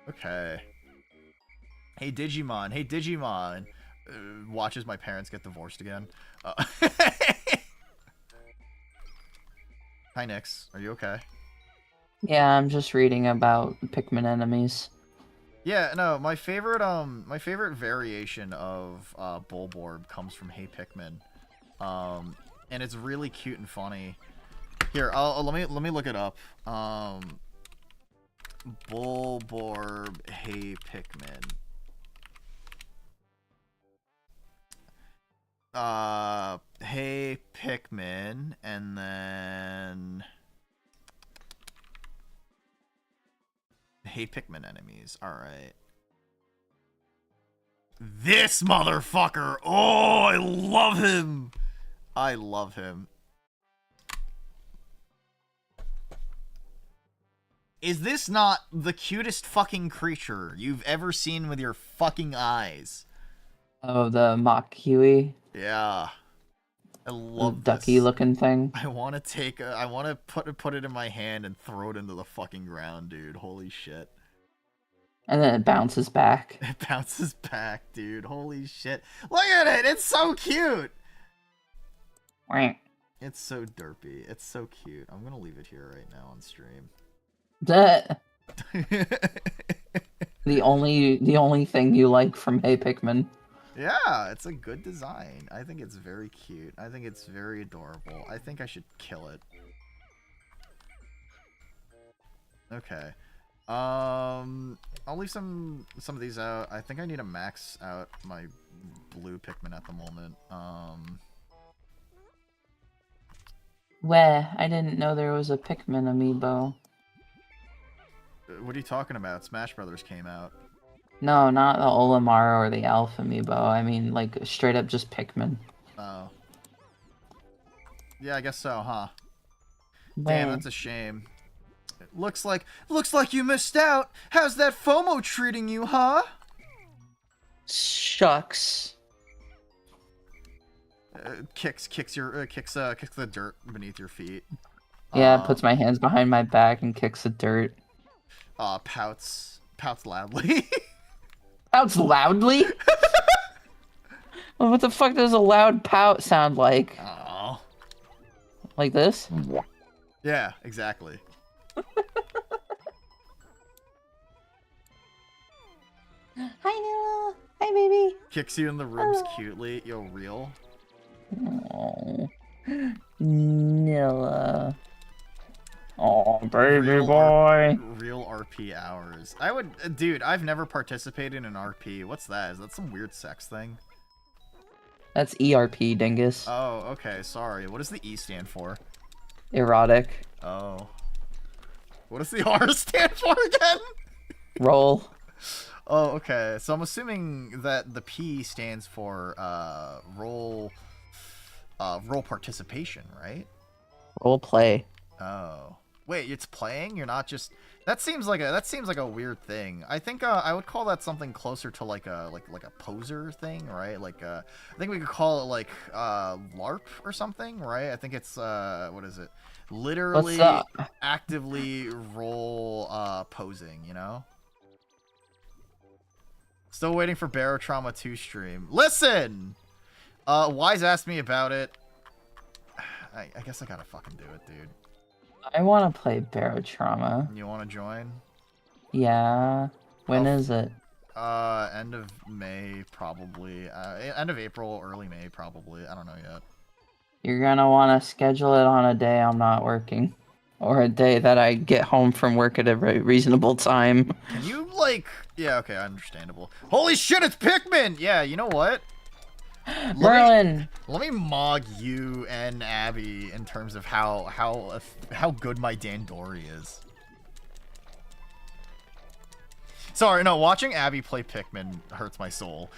Okay. Hey Digimon. Watches my parents get divorced again. Hi, Nix. Are you okay? Yeah, I'm just reading about Pikmin enemies. Yeah, no, my favorite variation of Bulborb comes from Hey Pikmin. And it's really cute and funny. Here, let me look it up. Bulborb Hey Pikmin. Hey Pikmin, and then Hey Pikmin enemies. Alright. This motherfucker! Oh, I love him! I love him. Is this not the cutest fucking creature you've ever seen with your fucking eyes? Oh, the mock Huey. Yeah. I love the ducky looking thing. I want to put it in my hand and throw it into the fucking ground, dude. Holy shit. And then it bounces back. It bounces back, dude. Holy shit. Look at it. It's so cute. It's so derpy. It's so cute. I'm going to leave it here right now on stream. That the only thing you like from Hey Pikmin. Yeah, it's a good design. I think it's very cute. I think it's very adorable. I think I should kill it. Okay. I'll leave some of these out. I think I need to max out my blue Pikmin at the moment. Where? I didn't know there was a Pikmin amiibo. What are you talking about? Smash Brothers came out. No, not the Olimar or the Alpha amiibo. I mean, like, straight up just Pikmin. Oh. Yeah, I guess so, huh? Where? Damn, that's a shame. It looks like you missed out. How's that FOMO treating you, huh? Shucks. Kicks the dirt beneath your feet. Yeah, puts my hands behind my back and kicks the dirt. Pouts loudly. Pouts loudly? Well, what the fuck does a loud pout sound like? Oh. Like this? Yeah, exactly. Hi, Noona. Hi, baby. Kicks you in the ribs cutely. Yo, real. Oh, Nilla. Oh, baby boy. Real RP hours. I would, dude. I've never participated in RP. What's that? Is that some weird sex thing? That's ERP, dingus. Oh, okay. Sorry. What does the E stand for? Erotic. Oh. What does the R stand for again? Roll. Oh, okay. So I'm assuming that the P stands for role participation, right? Role play. Oh. Wait, it's playing? You're not just that seems like a weird thing. I think I would call that something closer to like a poser thing, right? Like I think we could call it like LARP or something, right? I think it's what is it? Literally actively role posing, you know? Still waiting for Barotrauma 2 stream. Listen! Wise asked me about it. I guess I gotta fucking do it, dude. I want to play Barotrauma. You want to join? Yeah. When is it? End of May, probably. End of April, early May, probably. I don't know yet. You're gonna want to schedule it on a day I'm not working. Or a day that I get home from work at a reasonable time. Can you, like... Yeah, okay, understandable. Holy shit, it's Pikmin! Yeah, you know what? Merlin! Let me mog you and Abby in terms of how good my Dandori is. Sorry, no, watching Abby play Pikmin hurts my soul.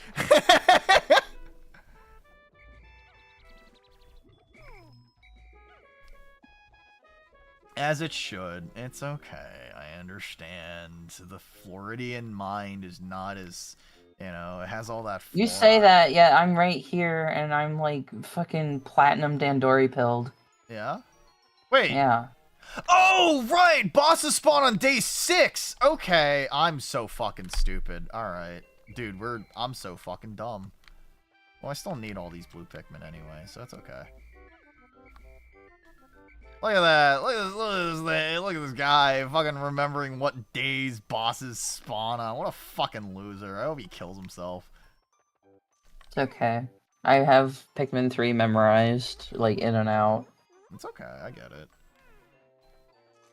As it should. It's okay. I understand. The Floridian mind is not as, you know, it has all that flora. You say that, yet I'm right here, and I'm like fucking platinum Dandori pilled. Yeah? Wait. Yeah. Oh, right! Bosses spawn on day 6! Okay, I'm so fucking stupid. Alright. Dude, I'm so fucking dumb. Well, I still need all these blue Pikmin anyway, so that's okay. Look at that. Look at this guy fucking remembering what days bosses spawn on. What a fucking loser. I hope he kills himself. It's okay. I have Pikmin 3 memorized, like, in and out. It's okay. I get it.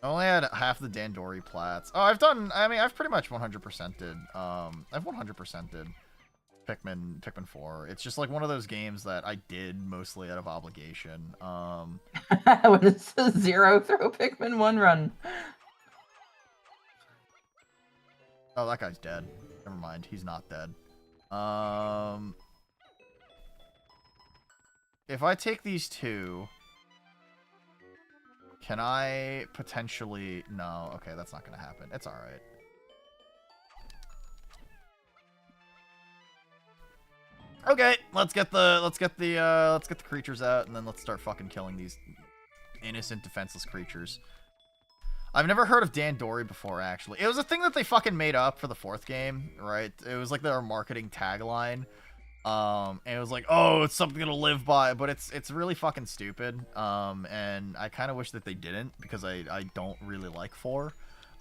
I only had half the Dandori plats. Oh, I've pretty much 100%ed. I've 100%ed Pikmin 4. It's just like one of those games that I did mostly out of obligation. When it says 0 throw Pikmin 1 run. Oh, that guy's dead. Never mind, he's not dead. If I take these two, can I potentially... No, okay, that's not gonna happen. It's alright. Okay, let's get the creatures out, and then let's start fucking killing these innocent, defenseless creatures. I've never heard of Dandori before, actually. It was a thing that they fucking made up for the 4th game, right? It was like their marketing tagline. And it was like, oh, it's something to live by, but it's really fucking stupid. And I kind of wish that they didn't, because I don't really like 4.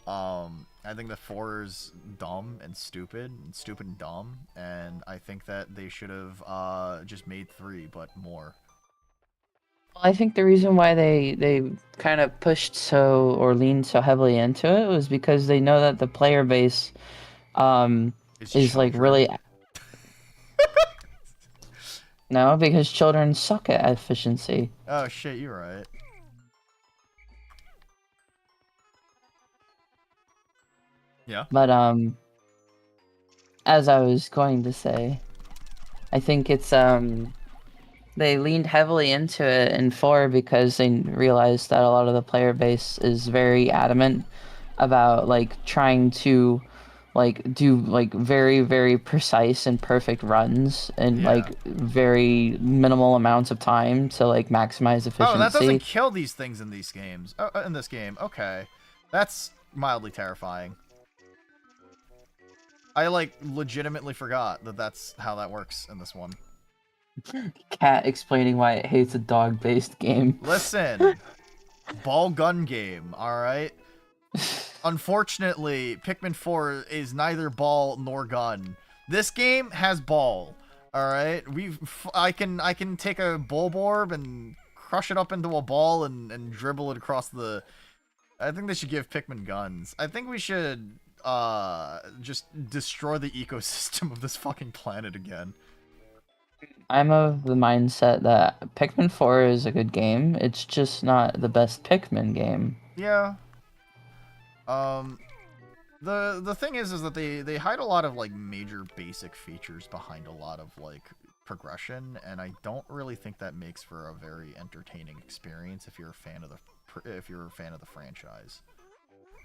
I think that 4 is dumb and stupid and dumb, and I think that they should have just made 3, but more. I think the reason why they kind of pushed or leaned so heavily into it was because they know that the player base is like really... No, because children suck at efficiency. Oh shit, you're right. Yeah. But as I was going to say, I think it's they leaned heavily into it in 4 because they realized that a lot of the player base is very adamant about like trying to like do like very, very precise and perfect runs in like very minimal amounts of time to like maximize efficiency. Oh, that doesn't kill these things in these games. In this game, okay, that's mildly terrifying. I like legitimately forgot that that's how that works in this one. Cat explaining why it hates a dog-based game. Listen, ball gun game, alright? Unfortunately, Pikmin 4 is neither ball nor gun. This game has ball, alright? I can take a Bulborb and crush it up into a ball and dribble it across the I think they should give Pikmin guns. I think we should just destroy the ecosystem of this fucking planet again. I'm of the mindset that Pikmin 4 is a good game. It's just not the best Pikmin game. Yeah. The thing is that they hide a lot of like major basic features behind a lot of like progression, and I don't really think that makes for a very entertaining experience if you're a fan of the franchise.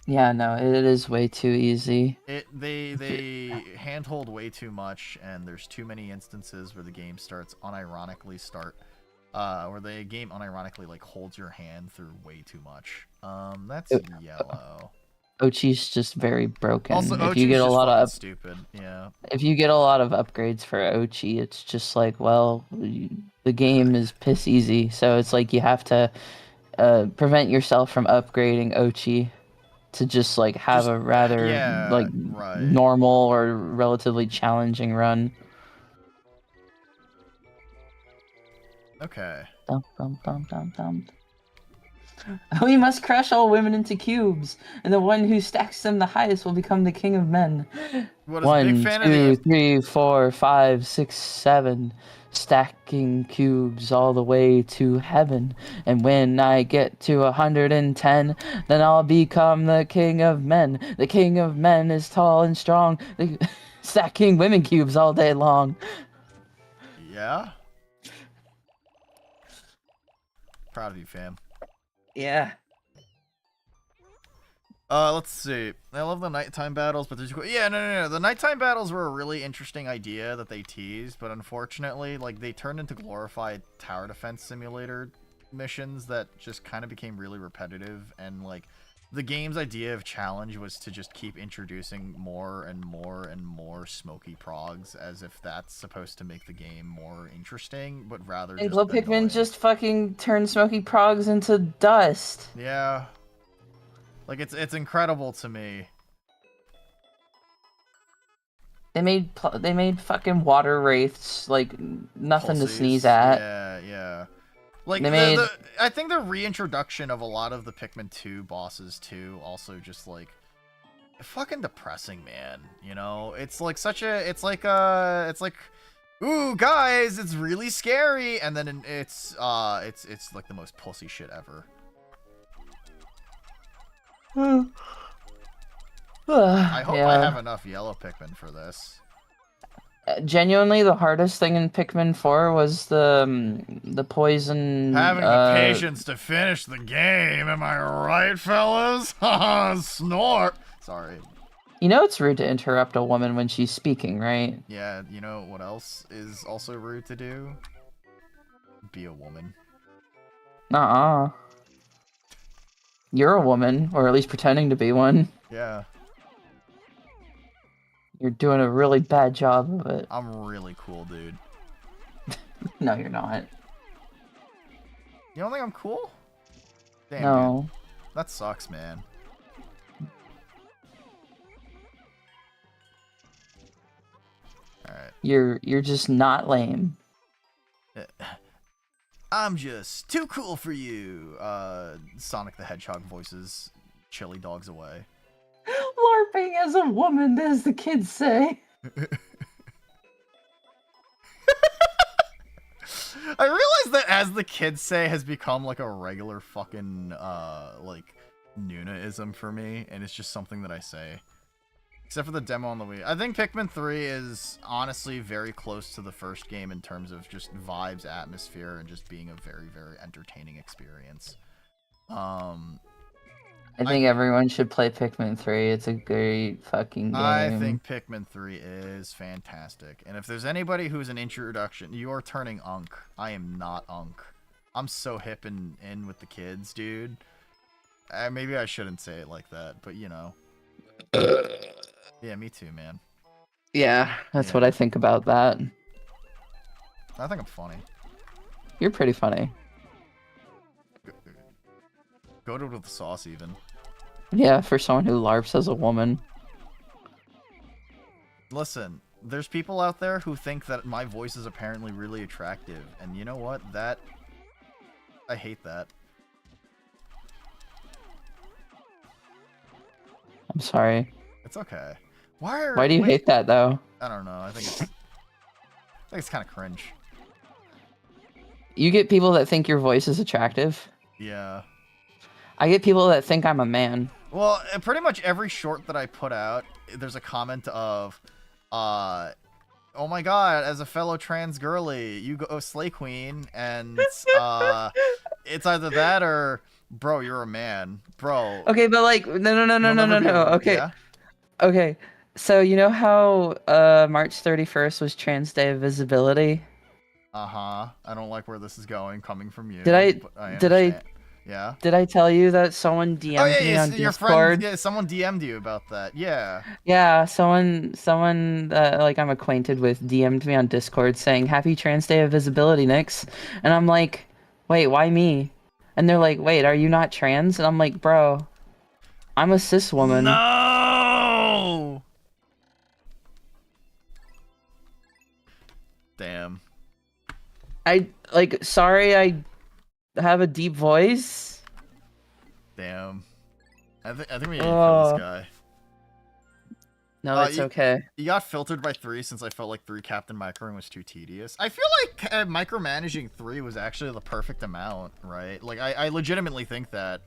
Yeah, no, it is way too easy. They handhold way too much, and there's too many instances where the game where the game unironically like holds your hand through way too much. That's yellow. Ochi's just very broken. Also, if Ochi's you get a just lot fucking of stupid. Yeah. If you get a lot of upgrades for Ochi, it's just like, well, the game is piss easy, so it's like you have to prevent yourself from upgrading Ochi to just like have a rather right. normal or relatively challenging run. Okay. Dum, dum, dum, dum, dum. We must crush all women into cubes, and the one who stacks them the highest will become the king of men. What is 1, big fan 2, of the 3, 4, 5, 6, 7, stacking cubes all the way to heaven. And when I get to 110, then I'll become the king of men. The king of men is tall and strong, stacking women cubes all day long. Yeah. Proud of you, fam. Yeah. Let's see. I love the nighttime battles, but there's no. The nighttime battles were a really interesting idea that they teased, but unfortunately, like they turned into glorified tower defense simulator missions that just kind of became really repetitive, and like the game's idea of challenge was to just keep introducing more and more and more smoky progs, as if that's supposed to make the game more interesting, but rather And just Pikmin annoying. just fucking turned smoky progs into dust. Yeah. Like it's incredible to me. They made fucking water wraiths like nothing Pulses. to sneeze at. Yeah. Like They I think the reintroduction of a lot of the Pikmin 2 bosses too also just like fucking depressing, man. You know, it's like ooh guys, it's really scary, and then it's like the most pussy shit ever. I hope I have enough yellow Pikmin for this. Genuinely, the hardest thing in Pikmin 4 was the poison. Having the patience to finish the game, am I right, fellas? Snort. Sorry. You know it's rude to interrupt a woman when she's speaking, right? Yeah, you know what else is also rude to do? Be a woman. Nuh-uh. You're a woman, or at least pretending to be one. Yeah. You're doing a really bad job of it. I'm really cool, dude. No, you're not. You don't think I'm cool? Damn, No. dude. That sucks, man. Alright. You're just not lame. I'm just too cool for you. Sonic the Hedgehog voices chili dogs away. LARPing as a woman, as the kids say. I realize that as the kids say has become like a regular fucking like Noona-ism for me, and it's just something that I say. Except for the demo on the Wii. I think Pikmin 3 is honestly very close to the first game in terms of just vibes, atmosphere, and just being a very, very entertaining experience. I think everyone should play Pikmin 3. It's a great fucking game. I think Pikmin 3 is fantastic. And if there's anybody who's an introduction, you're turning Unk. I am not Unk. I'm so hip and in with the kids, dude. Maybe I shouldn't say it like that, but you know. Yeah, me too, man. Yeah, that's what I think about that. I think I'm funny. You're pretty funny. Go to it with the sauce, even. Yeah, for someone who LARPs as a woman. Listen, there's people out there who think that my voice is apparently really attractive, and you know what? I hate that. I'm sorry. It's okay. Why do you Wait, hate that though? I don't know. I think it's kind of cringe. You get people that think your voice is attractive. Yeah. I get people that think I'm a man. Well, pretty much every short that I put out, there's a comment of, oh my god, as a fellow trans girly, you go Slay Queen, and it's either that or, bro, you're a man, bro. Okay, but like, no. Okay, Yeah? okay. So you know how March 31st was Trans Day of Visibility? I don't like where this is going, coming from you. Did I But I did I understand. Yeah. did I tell you that someone Oh DM'd yeah, me yeah, on your friend. Discord? Yeah, someone DM'd you about that. Yeah. Yeah, someone that like I'm acquainted with DM'd me on Discord saying Happy Trans Day of Visibility, Nix. And I'm like, wait, why me? And they're like, wait, are you not trans? And I'm like, bro, I'm a cis woman. No. Damn. Sorry, I have a deep voice. Damn. I think we need to kill this guy. No, it's okay. You got filtered by 3 since I felt like 3 Captain Microing was too tedious. I feel like micromanaging 3 was actually the perfect amount, right? Like, I legitimately think that.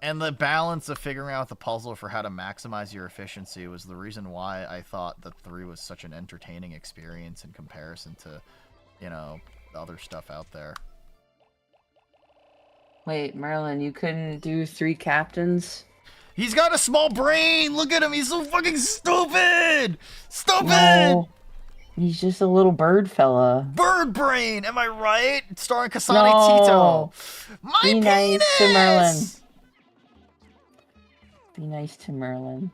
And the balance of figuring out the puzzle for how to maximize your efficiency was the reason why I thought that 3 was such an entertaining experience in comparison to, you know, other stuff out there. Wait, Merlin, you couldn't do 3 captains? He's got a small brain! Look at him! He's so fucking stupid! Stupid! No, he's just a little bird fella. Bird brain! Am I right? Starring Kasane No. Tito. My Be penis! nice to Merlin. Be nice to Merlin.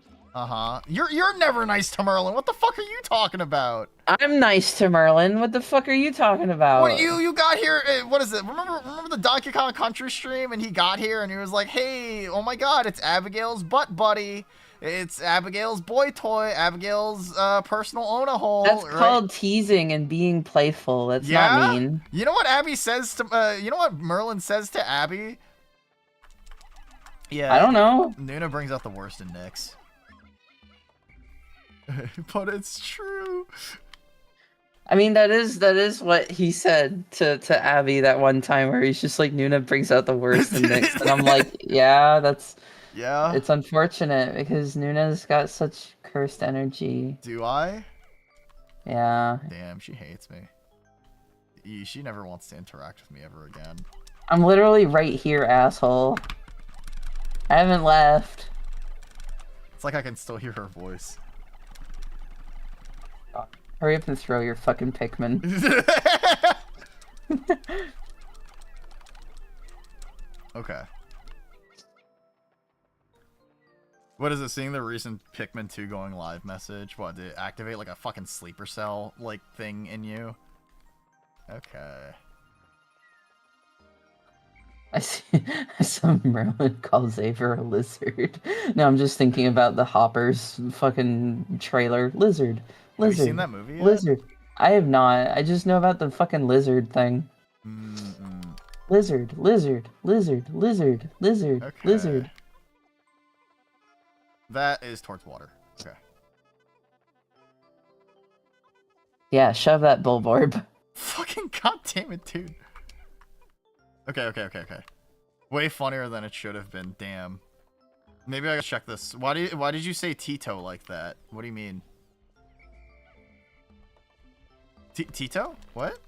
You're never nice to Merlin. What the fuck are you talking about? I'm nice to Merlin. What the fuck are you talking about? What you got here? What is it? Remember the Donkey Kong Country stream, and he got here and he was like, "Hey, oh my God, it's Abigail's butt buddy. It's Abigail's boy toy. Abigail's personal Ona hole." That's right? called teasing and being playful. That's not mean. You know what Abby says to? You know what Merlin says to Abby? Yeah. I don't know. Noona brings out the worst in Nyx. But it's true. I mean, that is what he said to Abby that one time where he's just like, Noona brings out the worst in Nyx. And I'm like, yeah, it's unfortunate because Noona's got such cursed energy. Do I? Yeah. Damn, she hates me. She never wants to interact with me ever again. I'm literally right here, asshole. I haven't left. It's like I can still hear her voice. Hurry up and throw your fucking Pikmin. Okay. What is it? Seeing the recent Pikmin 2 going live message? What, did it activate like a fucking sleeper cell like thing in you? Okay. I saw Merlin call Xavier a lizard. No, I'm just thinking about the Hoppers fucking trailer. Lizard. Have you seen that movie yet? Lizard. I have not. I just know about the fucking lizard thing. Lizard. Okay. Lizard. That is towards water. Okay. Yeah, shove that Bulborb. Fucking goddamn it, dude. Okay. Way funnier than it should have been. Damn. Maybe I gotta check this. Why did you say Tito like that? What do you mean? Tito? What?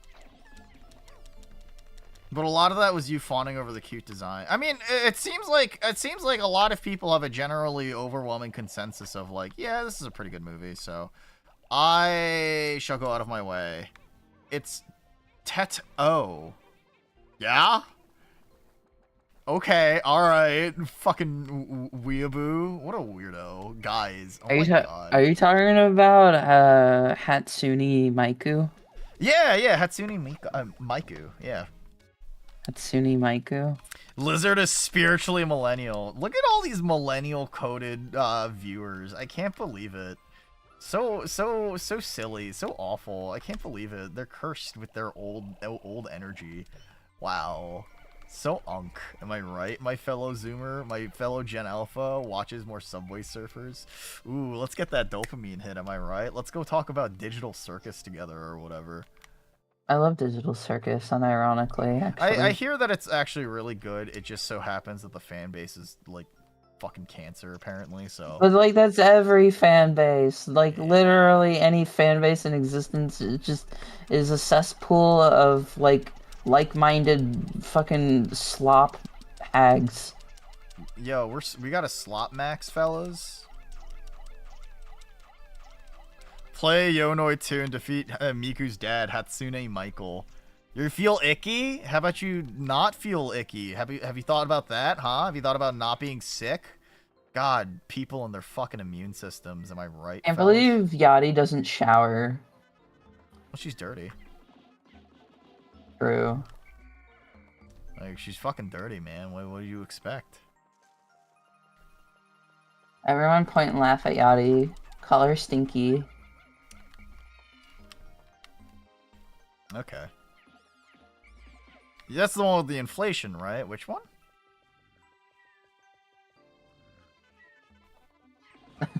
But a lot of that was you fawning over the cute design. I mean, it seems like a lot of people have a generally overwhelming consensus of like, yeah, this is a pretty good movie. So I shall go out of my way. It's Tet-O. Yeah? Okay, alright. Fucking weeaboo. What a weirdo. Guys. Oh my god. Are you talking about Hatsune Miku? Yeah, Hatsune Miku. Yeah. Hatsune Miku. Lizard is spiritually millennial. Look at all these millennial coded viewers. I can't believe it. So silly, so awful. I can't believe it. They're cursed with their old energy. Wow. So unk, am I right? My fellow Zoomer, my fellow Gen Alpha watches more Subway Surfers. Ooh, let's get that dopamine hit, am I right? Let's go talk about Digital Circus together or whatever. I love Digital Circus, unironically, actually. I hear that it's actually really good. It just so happens that the fan base is, like, fucking cancer, apparently, so... But, like, that's every fan base. Like, literally any fan base in existence just is a cesspool of, like-minded fucking slop hags. Yo, we got a slot max, fellas. Play Yonoi 2 and defeat Miku's dad, Hatsune Michael. You feel icky? How about you not feel icky? Have you thought about that, huh? Have you thought about not being sick? God, people and their fucking immune systems, am I right, I fellas? believe Yachty doesn't shower. Well, she's dirty. True. Like, she's fucking dirty, man. What do you expect? Everyone point and laugh at Yachty. Call her stinky. Okay. That's the one with the inflation, right? Which one?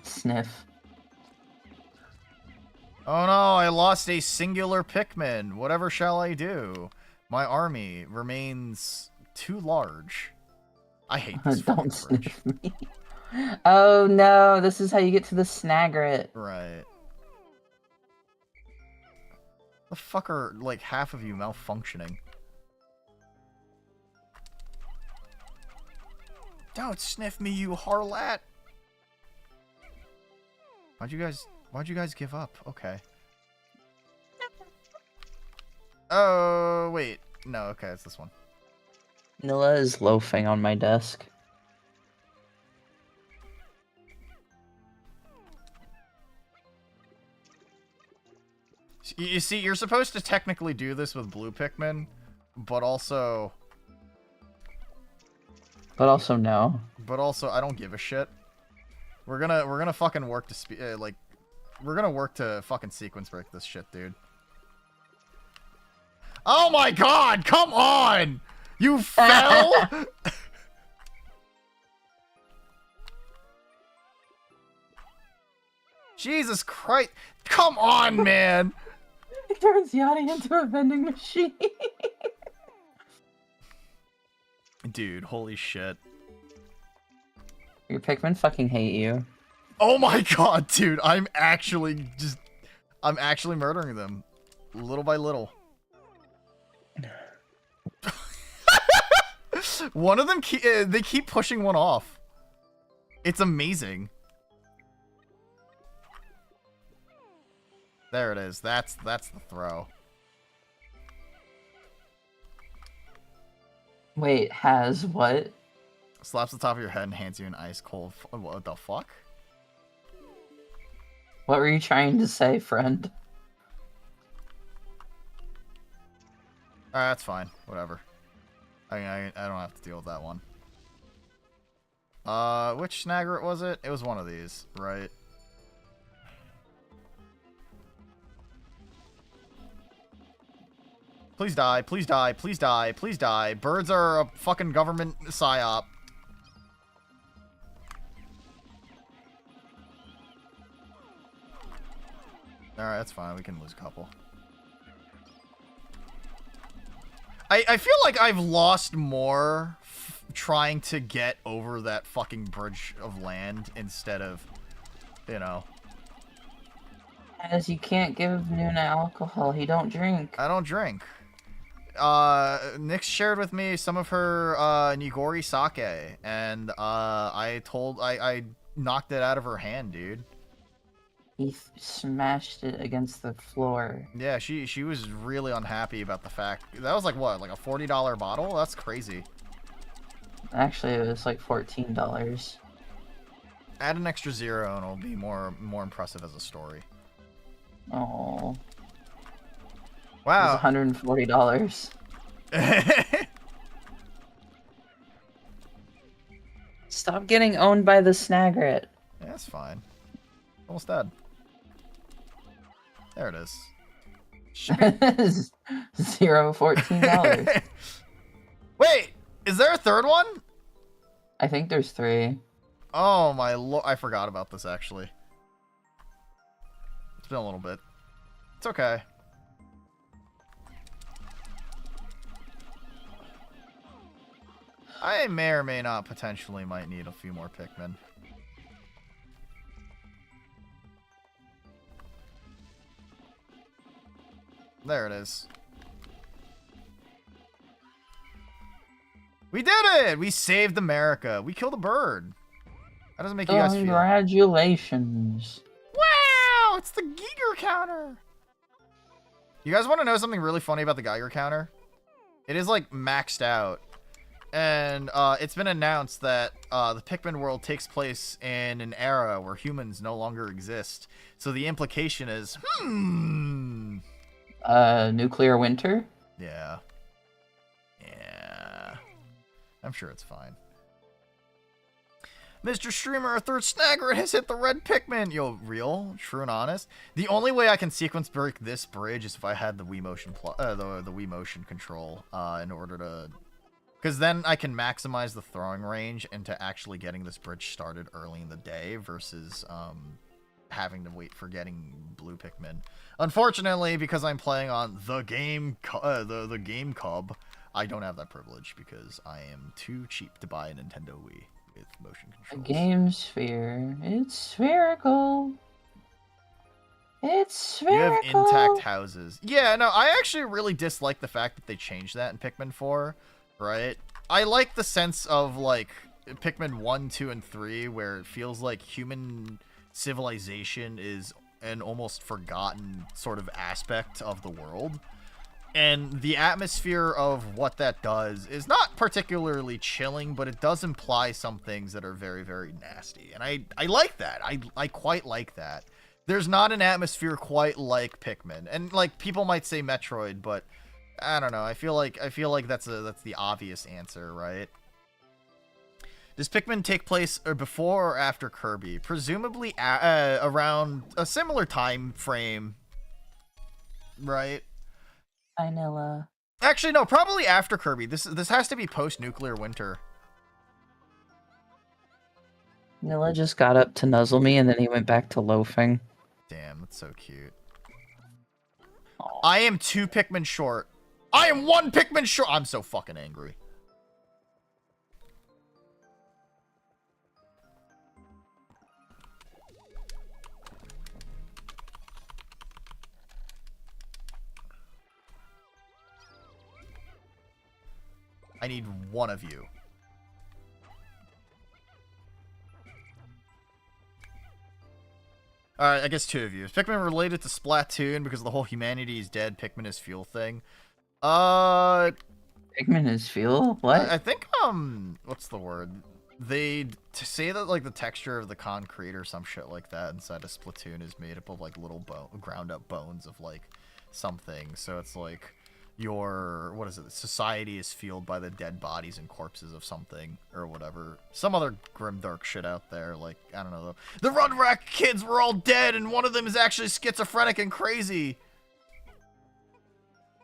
Sniff. Oh no, I lost a singular Pikmin. Whatever shall I do? My army remains too large. I hate this fucking Don't bridge. sniff me. Oh no, this is how you get to the Snagret. Right. The fuck are, like, half of you malfunctioning? Don't sniff me, you harlot! Why'd you guys give up? Okay. Oh, wait. No, okay, it's this one. Nilla is loafing on my desk. You see, you're supposed to technically do this with blue Pikmin, but also... But also no. But also, I don't give a shit. We're gonna fucking work to we're gonna work to fucking sequence break this shit, dude. Oh my god! Come on! You fell! Jesus Christ! Come on, man! He turns Yachty into a vending machine. Dude, holy shit. Your Pikmin fucking hate you. Oh my god, dude! I'm actually murdering them. Little by little. One of them, they keep pushing one off. It's amazing. There it is. That's the throw. Wait, has what? Slaps the top of your head and hands you an ice cold. What the fuck? What were you trying to say, friend? Alright, that's fine. Whatever. I mean, I don't have to deal with that one. Which Snagret was it? It was one of these, right? Please die, please die, please die, please die. Birds are a fucking government psyop. Alright, that's fine. We can lose a couple. I feel like I've lost more trying to get over that fucking bridge of land instead of, you know. As you can't give Noona alcohol, he don't drink. I don't drink. Nyx shared with me some of her Nigori sake, and I knocked it out of her hand, dude. He smashed it against the floor. Yeah, she was really unhappy about the fact that was like what, like a $40 bottle? That's crazy. Actually, it was like $14. Add an extra 0 and it'll be more impressive as a story. Oh. Wow. It was $140. Stop getting owned by the Snagret. Yeah, that's fine. Almost dead. There it is. $0, $14. Wait! Is there a third one? I think there's 3. Oh my lord, I forgot about this actually. It's been a little bit. It's okay. I may or may not potentially might need a few more Pikmin. There it is. We did it! We saved America. We killed a bird. How does it make you guys feel? Congratulations. Wow! It's the Geiger counter! You guys want to know something really funny about the Geiger counter? It is, like, maxed out. And it's been announced that the Pikmin world takes place in an era where humans no longer exist. So the implication is, Nuclear winter? Yeah. Yeah. I'm sure it's fine. Mr. Streamer, a third snagger has hit the red Pikmin. Yo, real? True and honest? The only way I can sequence break this bridge is if I had the Wii Motion the Wii Motion control in order to... Because then I can maximize the throwing range into actually getting this bridge started early in the day versus having to wait for getting blue Pikmin. Unfortunately, because I'm playing on the game Cub, I don't have that privilege because I am too cheap to buy a Nintendo Wii with motion A controls. game sphere. It's spherical. It's spherical. You have intact houses. Yeah, no, I actually really dislike the fact that they changed that in Pikmin 4. Right? I like the sense of, like, Pikmin 1, 2, and 3, where it feels like human civilization is an almost forgotten sort of aspect of the world. And the atmosphere of what that does is not particularly chilling, but it does imply some things that are very, very nasty. And I like that. I quite like that. There's not an atmosphere quite like Pikmin. And, like, people might say Metroid, but... I don't know. I feel like that's the obvious answer, right? Does Pikmin take place before or after Kirby? Presumably around a similar time frame, right? Vanilla. Actually, no, probably after Kirby. This has to be post-nuclear winter. Vanilla just got up to nuzzle me and then he went back to loafing. Damn, that's so cute. Aww. I am 2 Pikmin short. I am 1 Pikmin short. I'm so fucking angry. I need 1 of you. Alright, I guess 2 of you. Is Pikmin related to Splatoon because the whole humanity is dead, Pikmin is fuel thing? Pikmin is fuel? What? I think, what's the word? To say that, like, the texture of the concrete or some shit like that inside of Splatoon is made up of, like, little ground up bones of, like, something. So it's like what is it? Society is fueled by the dead bodies and corpses of something or whatever. Some other grimdark shit out there. Like, I don't know. The Rudrack kids were all dead and one of them is actually schizophrenic and crazy.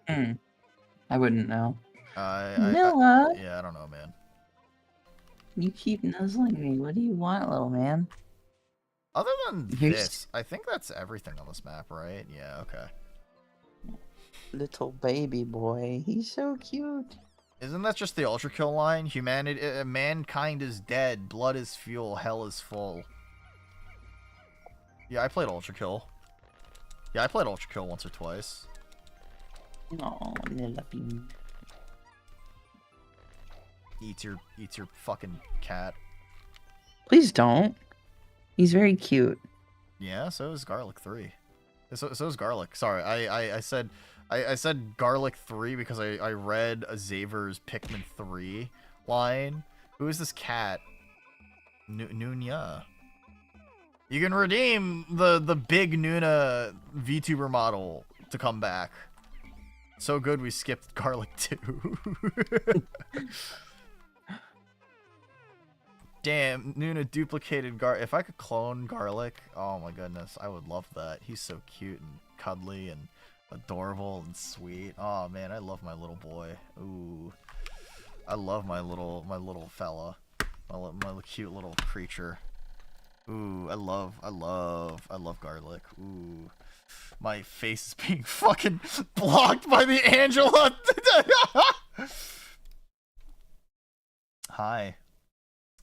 I wouldn't know. Vanilla? Yeah, I don't know, man. You keep nuzzling me. What do you want, little man? Other than this, I think that's everything on this map, right? Yeah, okay. Little baby boy. He's so cute. Isn't that just the Ultra Kill line? Mankind is dead. Blood is fuel. Hell is full. Yeah, I played Ultra Kill. Yeah, I played Ultra Kill once or twice. Oh, little baby. Eats your fucking cat. Please don't. He's very cute. Yeah, so is Garlic 3. So is Garlic. Sorry, I said Garlic 3 because I read a Xaver's Pikmin 3 line. Who is this cat? Noona. You can redeem the big Noona VTuber model to come back. So good we skipped Garlic 2. Damn, Noona duplicated If I could clone Garlic, oh my goodness, I would love that. He's so cute and cuddly and adorable and sweet. Oh man, I love my little boy. Ooh. I love my little fella. My cute little creature. Ooh, I love garlic. Ooh. My face is being fucking blocked by the Angela. Hi.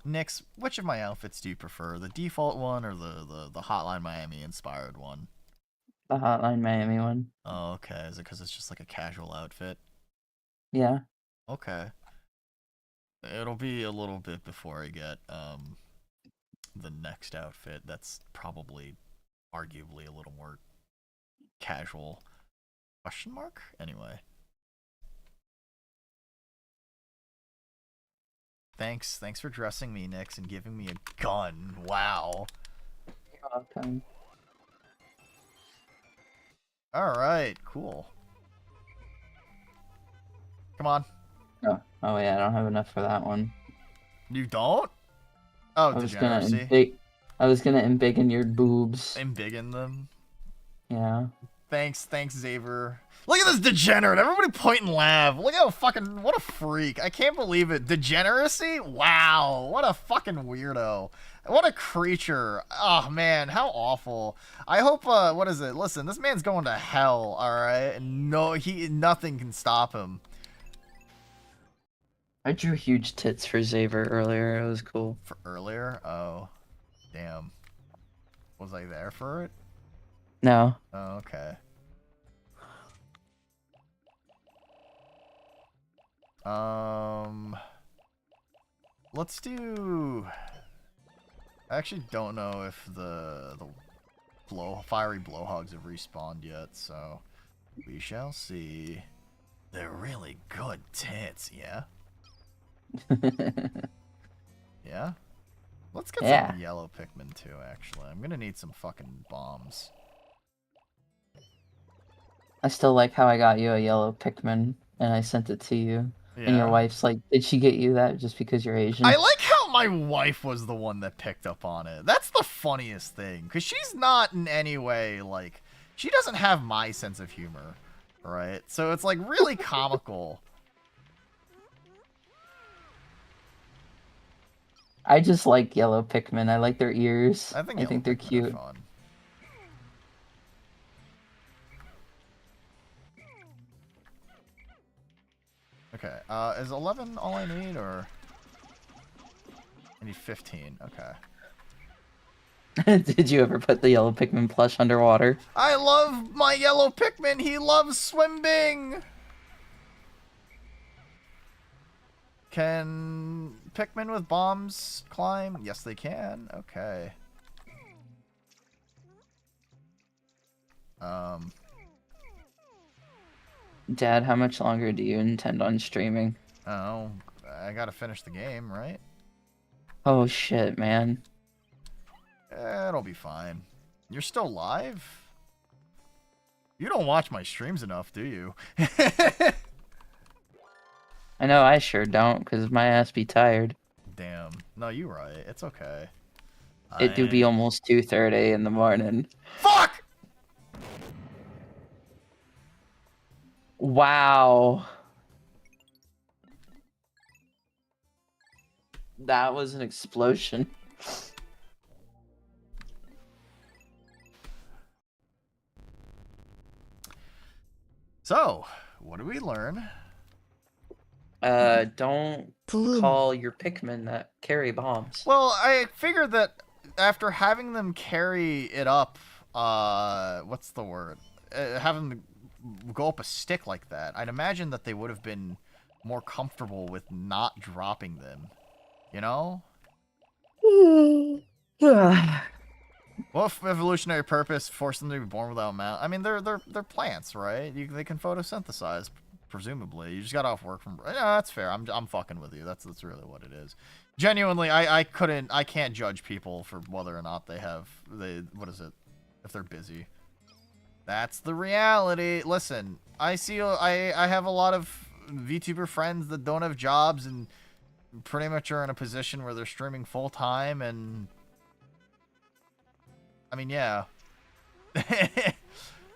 Nix, which of my outfits do you prefer? The default one or the Hotline Miami inspired one? The Hotline Miami one. Oh, okay. Is it because it's just like a casual outfit? Yeah. Okay. It'll be a little bit before I get the next outfit. That's probably arguably a little more casual. Question mark? Anyway. Thanks for dressing me, Nix, and giving me a gun. Wow. You're welcome. Alright, cool. Come on. Oh yeah, I don't have enough for that one. You don't? Oh, degeneracy. I was gonna embiggen your boobs. Embiggen them? Yeah. Thanks, Xavier. Look at this degenerate. Everybody point and laugh. Look how fucking, what a freak. I can't believe it. Degeneracy? Wow. What a fucking weirdo. What a creature. Oh, man. How awful. I hope, what is it? Listen, this man's going to hell, alright? No, nothing can stop him. I drew huge tits for Xavier earlier. It was cool. For earlier? Oh. Damn. Was I there for it? No. Oh, okay. Let's do... I actually don't know if the fiery blowhogs have respawned yet, so we shall see. They're really good tits, yeah? Yeah? Let's get some yellow Pikmin too, actually. I'm gonna need some fucking bombs. I still like how I got you a yellow Pikmin and I sent it to you. Yeah. And your wife's like, did she get you that just because you're Asian? I like how my wife was the one that picked up on it. That's the funniest thing. Because she's not in any way, like... She doesn't have my sense of humor, right? So it's, like, really comical. I just like yellow Pikmin. I like their ears. I think they're cute. Fun. Okay, is 11 all I need, or... I need 15, okay. Did you ever put the yellow Pikmin plush underwater? I love my yellow Pikmin! He loves swimming! Can Pikmin with bombs climb? Yes, they can. Okay. Dad, how much longer do you intend on streaming? Oh, I gotta finish the game, right? Oh shit, man. It'll be fine. You're still live? You don't watch my streams enough, do you? I know I sure don't, because my ass be tired. Damn. No, you're right. It's okay. It do be almost 2:30 in the morning. Fuck! Wow. That was an explosion. So, what do we learn? Don't call your Pikmin that carry bombs. Well, I figured that after having them carry it up, what's the word? Having them go up a stick like that, I'd imagine that they would have been more comfortable with not dropping them. You know? Well, if evolutionary purpose forced them to be born without mouth. I mean, they're plants, right? They can photosynthesize, presumably. You just got off work from. No, that's fair. I'm fucking with you. That's really what it is. Genuinely, I can't judge people for whether or not what is it? If they're busy. That's the reality. Listen, I have a lot of VTuber friends that don't have jobs and pretty much are in a position where they're streaming full time, and I mean, yeah.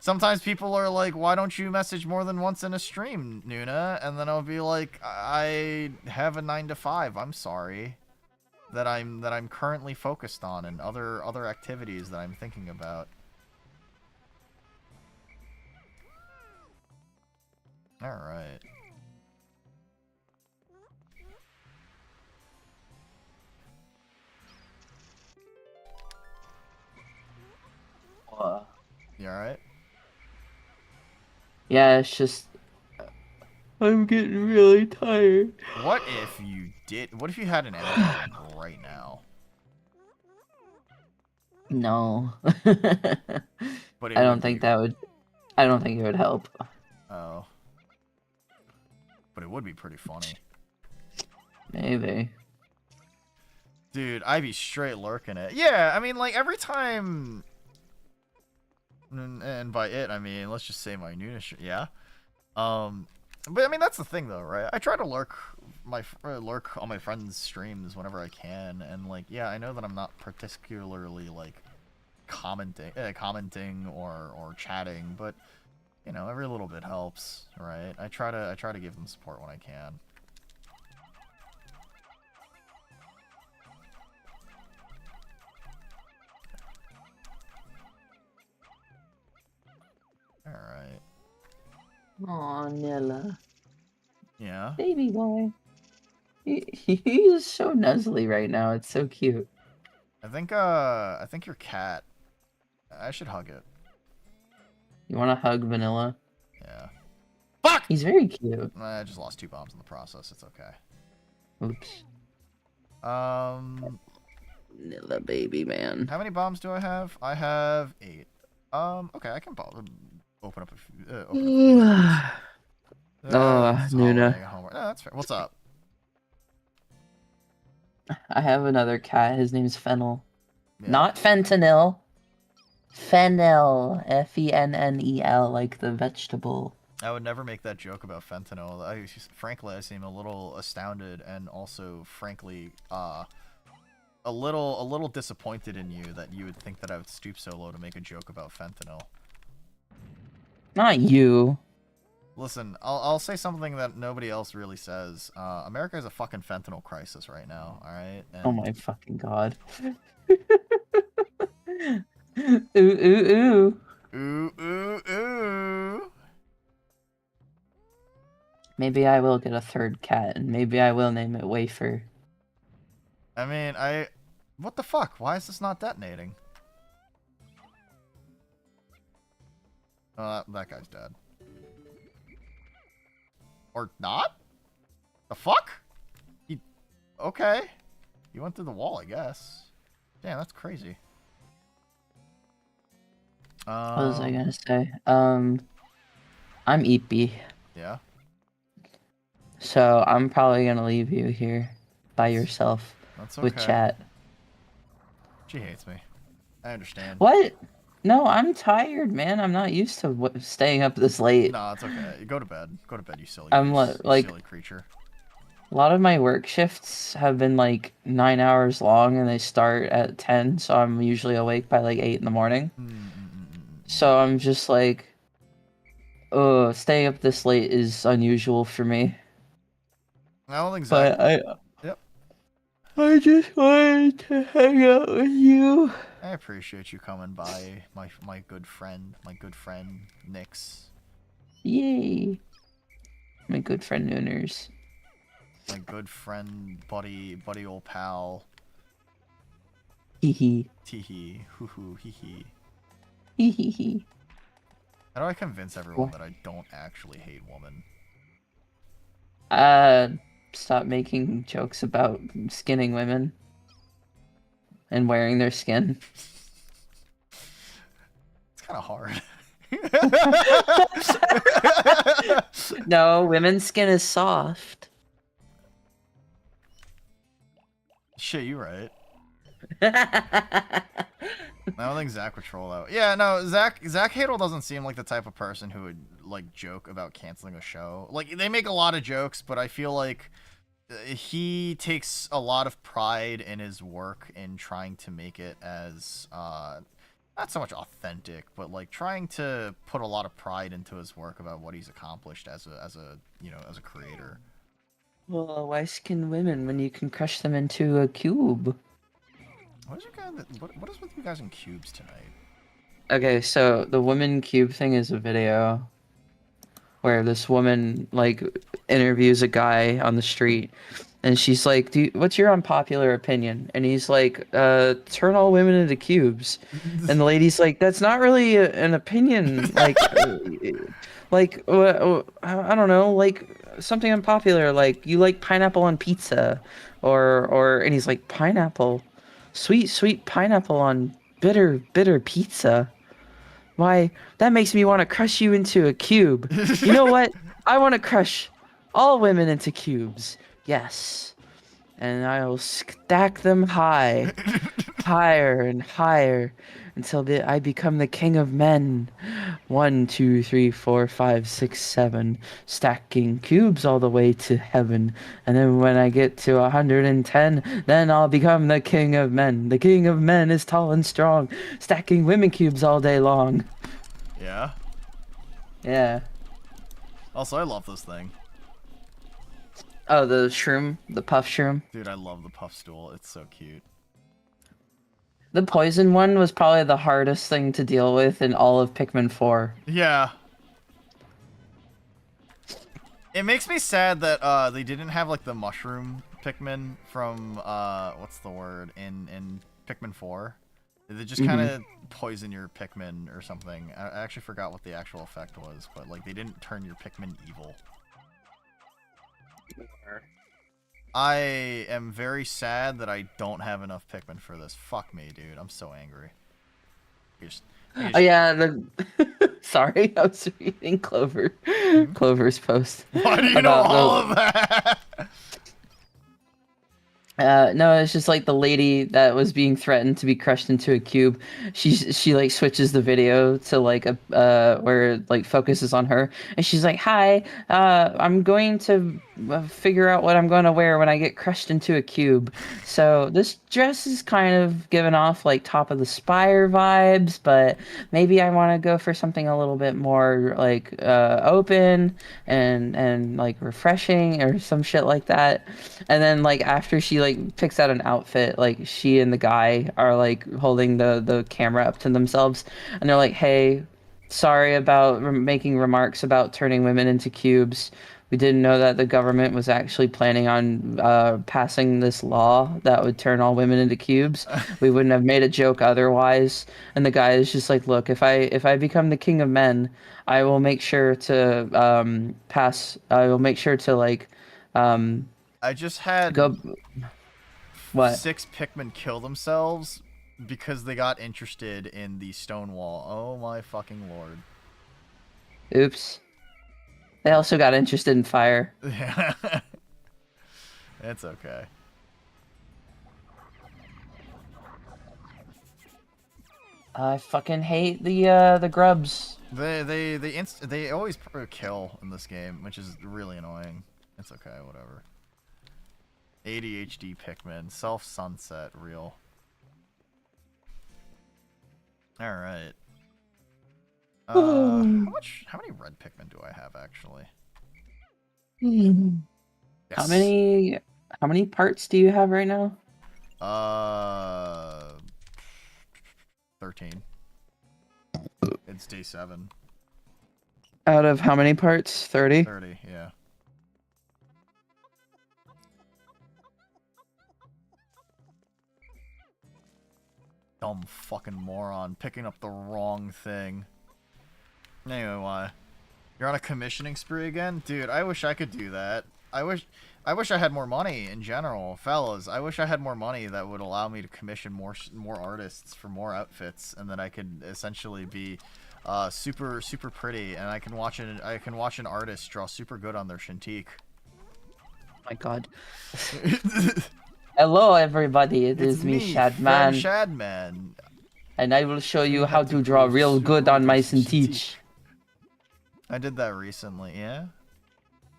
Sometimes people are like, why don't you message more than once in a stream, Noona? And then I'll be like, I have a 9 to 5. I'm sorry. That I'm currently focused on and other activities that I'm thinking about. All right. You all right? Yeah, it's just I'm getting really tired. What if you did? What if you had an energy drink right now? No. But it I don't would be. think that would. I don't think it would help. Oh. But it would be pretty funny. Maybe. Dude, I'd be straight lurking it. Yeah, I mean, like, every time... And by it, I mean, let's just say my Noona yeah? But, I mean, that's the thing, though, right? I try to lurk on my friends' streams whenever I can, and, like, yeah, I know that I'm not particularly, like, commenting or chatting, but, you know, every little bit helps, right? I try to give them support when I can. Alright. Aw, Nilla. Yeah? Baby boy. He's so nuzzly right now. It's so cute. I think your cat, I should hug it. You want to hug Vanilla? Yeah. Fuck! He's very cute. I just lost 2 bombs in the process. It's okay. Oops. How Nilla baby man. many bombs do I have? I have 8. Okay, I can open up a few. Oh, Noona. Homework. No, that's fair. What's up? I have another cat. His name's Fennel. Yeah. Not fentanyl. Fennel. Fennel, like the vegetable. I would never make that joke about fentanyl. Frankly, I seem a little astounded and also, frankly, a little disappointed in you that you would think that I would stoop so low to make a joke about fentanyl. Not you. Listen, I'll say something that nobody else really says. America has a fucking fentanyl crisis right now, alright? Oh my fucking god. Ooh, ooh, ooh. Ooh, ooh, ooh. Maybe I will get a third cat, and maybe I will name it Wafer. I mean, what the fuck? Why is this not detonating? Oh, that guy's dead. Or not? The fuck? Okay. He went through the wall, I guess. Damn, that's crazy. What was I gonna say? I'm Eepy. Yeah? So I'm probably gonna leave you here by yourself That's okay. with chat. She hates me. I understand. What? No, I'm tired, man. I'm not used to staying up this late. No, it's okay. Go to bed. Go to bed, you silly, silly creature. A lot of my work shifts have been like 9 hours long, and they start at 10, so I'm usually awake by like 8 in the morning. So I'm just like, staying up this late is unusual for me. I don't think Zach... But I just wanted to hang out with you. I appreciate you coming by, my good friend, Nix. Yay. My good friend Nooners. My good friend, buddy old pal. Hee hee. Tee hee, hoo hoo, hee hee. Hee hee hee. How do I convince everyone that I don't actually hate women? Stop making jokes about skinning women and wearing their skin. It's kind of hard. No, women's skin is soft. Shit, you right. I don't think Zach would troll out. Yeah, no, Zach Hadel doesn't seem like the type of person who would like joke about canceling a show. Like they make a lot of jokes, but I feel like he takes a lot of pride in his work in trying to make it as not so much authentic, but like trying to put a lot of pride into his work about what he's accomplished as a you know, as a creator. Well, why skin women when you can crush them into a cube? What is with you guys in cubes tonight? Okay, so the woman cube thing is a video where this woman like interviews a guy on the street, and she's like, "What's your unpopular opinion?" And he's like, "Turn all women into cubes." And the lady's like, "That's not really an opinion. I don't know, like something unpopular, like you like pineapple on pizza, or." And he's like, "Pineapple, sweet pineapple on bitter pizza. Why, that makes me want to crush you into a cube. You know what? I want to crush all women into cubes. Yes. And I will stack them higher and higher, until I become the king of men. 1, 2, 3, 4, 5, 6, 7, stacking cubes all the way to heaven. And then when I get to 110, then I'll become the king of men. The king of men is tall and strong, stacking women cubes all day long." Yeah. Yeah. Also, I love this thing. Oh, the shroom, the puff shroom. Dude, I love the puff stool. It's so cute. The poison one was probably the hardest thing to deal with in all of Pikmin 4. Yeah. It makes me sad that they didn't have like the mushroom Pikmin from what's the word in Pikmin 4. They just kind of poison your Pikmin or something. I actually forgot what the actual effect was, but like they didn't turn your Pikmin evil. I am very sad that I don't have enough Pikmin for this. Fuck me, dude. I'm so angry. Oh yeah, sorry, I was reading Clover's post Why do you know about all of that? No, it's just like the lady that was being threatened to be crushed into a cube. She like switches the video to like a where it, like focuses on her, and she's like, "Hi, I'm going to figure out what I'm going to wear when I get crushed into a cube. So this dress is kind of giving off like Top of the Spire vibes, but maybe I want to go for something a little bit more like open and like refreshing or some shit like that." And then like after she like picks out an outfit, like she and the guy are like holding the camera up to themselves, and they're like, "Hey, sorry about making remarks about turning women into cubes. We didn't know that the government was actually planning on passing this law that would turn all women into cubes. We wouldn't have made a joke otherwise." And the guy is just like, "Look, if I become the king of men, I will make sure to I will make sure to like I just had go what? 6 Pikmin kill themselves because they got interested in the stone wall. Oh my fucking lord. Oops. They also got interested in fire. Yeah. It's okay. I fucking hate the grubs. They always kill in this game, which is really annoying. It's okay, whatever. ADHD Pikmin, self-sunset, real. Alright. How many red Pikmin do I have, actually? Yes. Yes. How many parts do you have right now? 13. It's day 7. Out of how many parts? 30? 30, yeah. Dumb fucking moron, picking up the wrong thing. Anyway, why? You're on a commissioning spree again? Dude, I wish I could do that. I wish I had more money in general. Fellas, I wish I had more money that would allow me to commission more artists for more outfits, and then I could essentially be super pretty, and I can watch an artist draw super good on their Shintique. Oh my god. Hello everybody, it It's is me, Fred Shadman, Shadman. and I will show you how to draw real good on my Cintiq. I did that recently, yeah?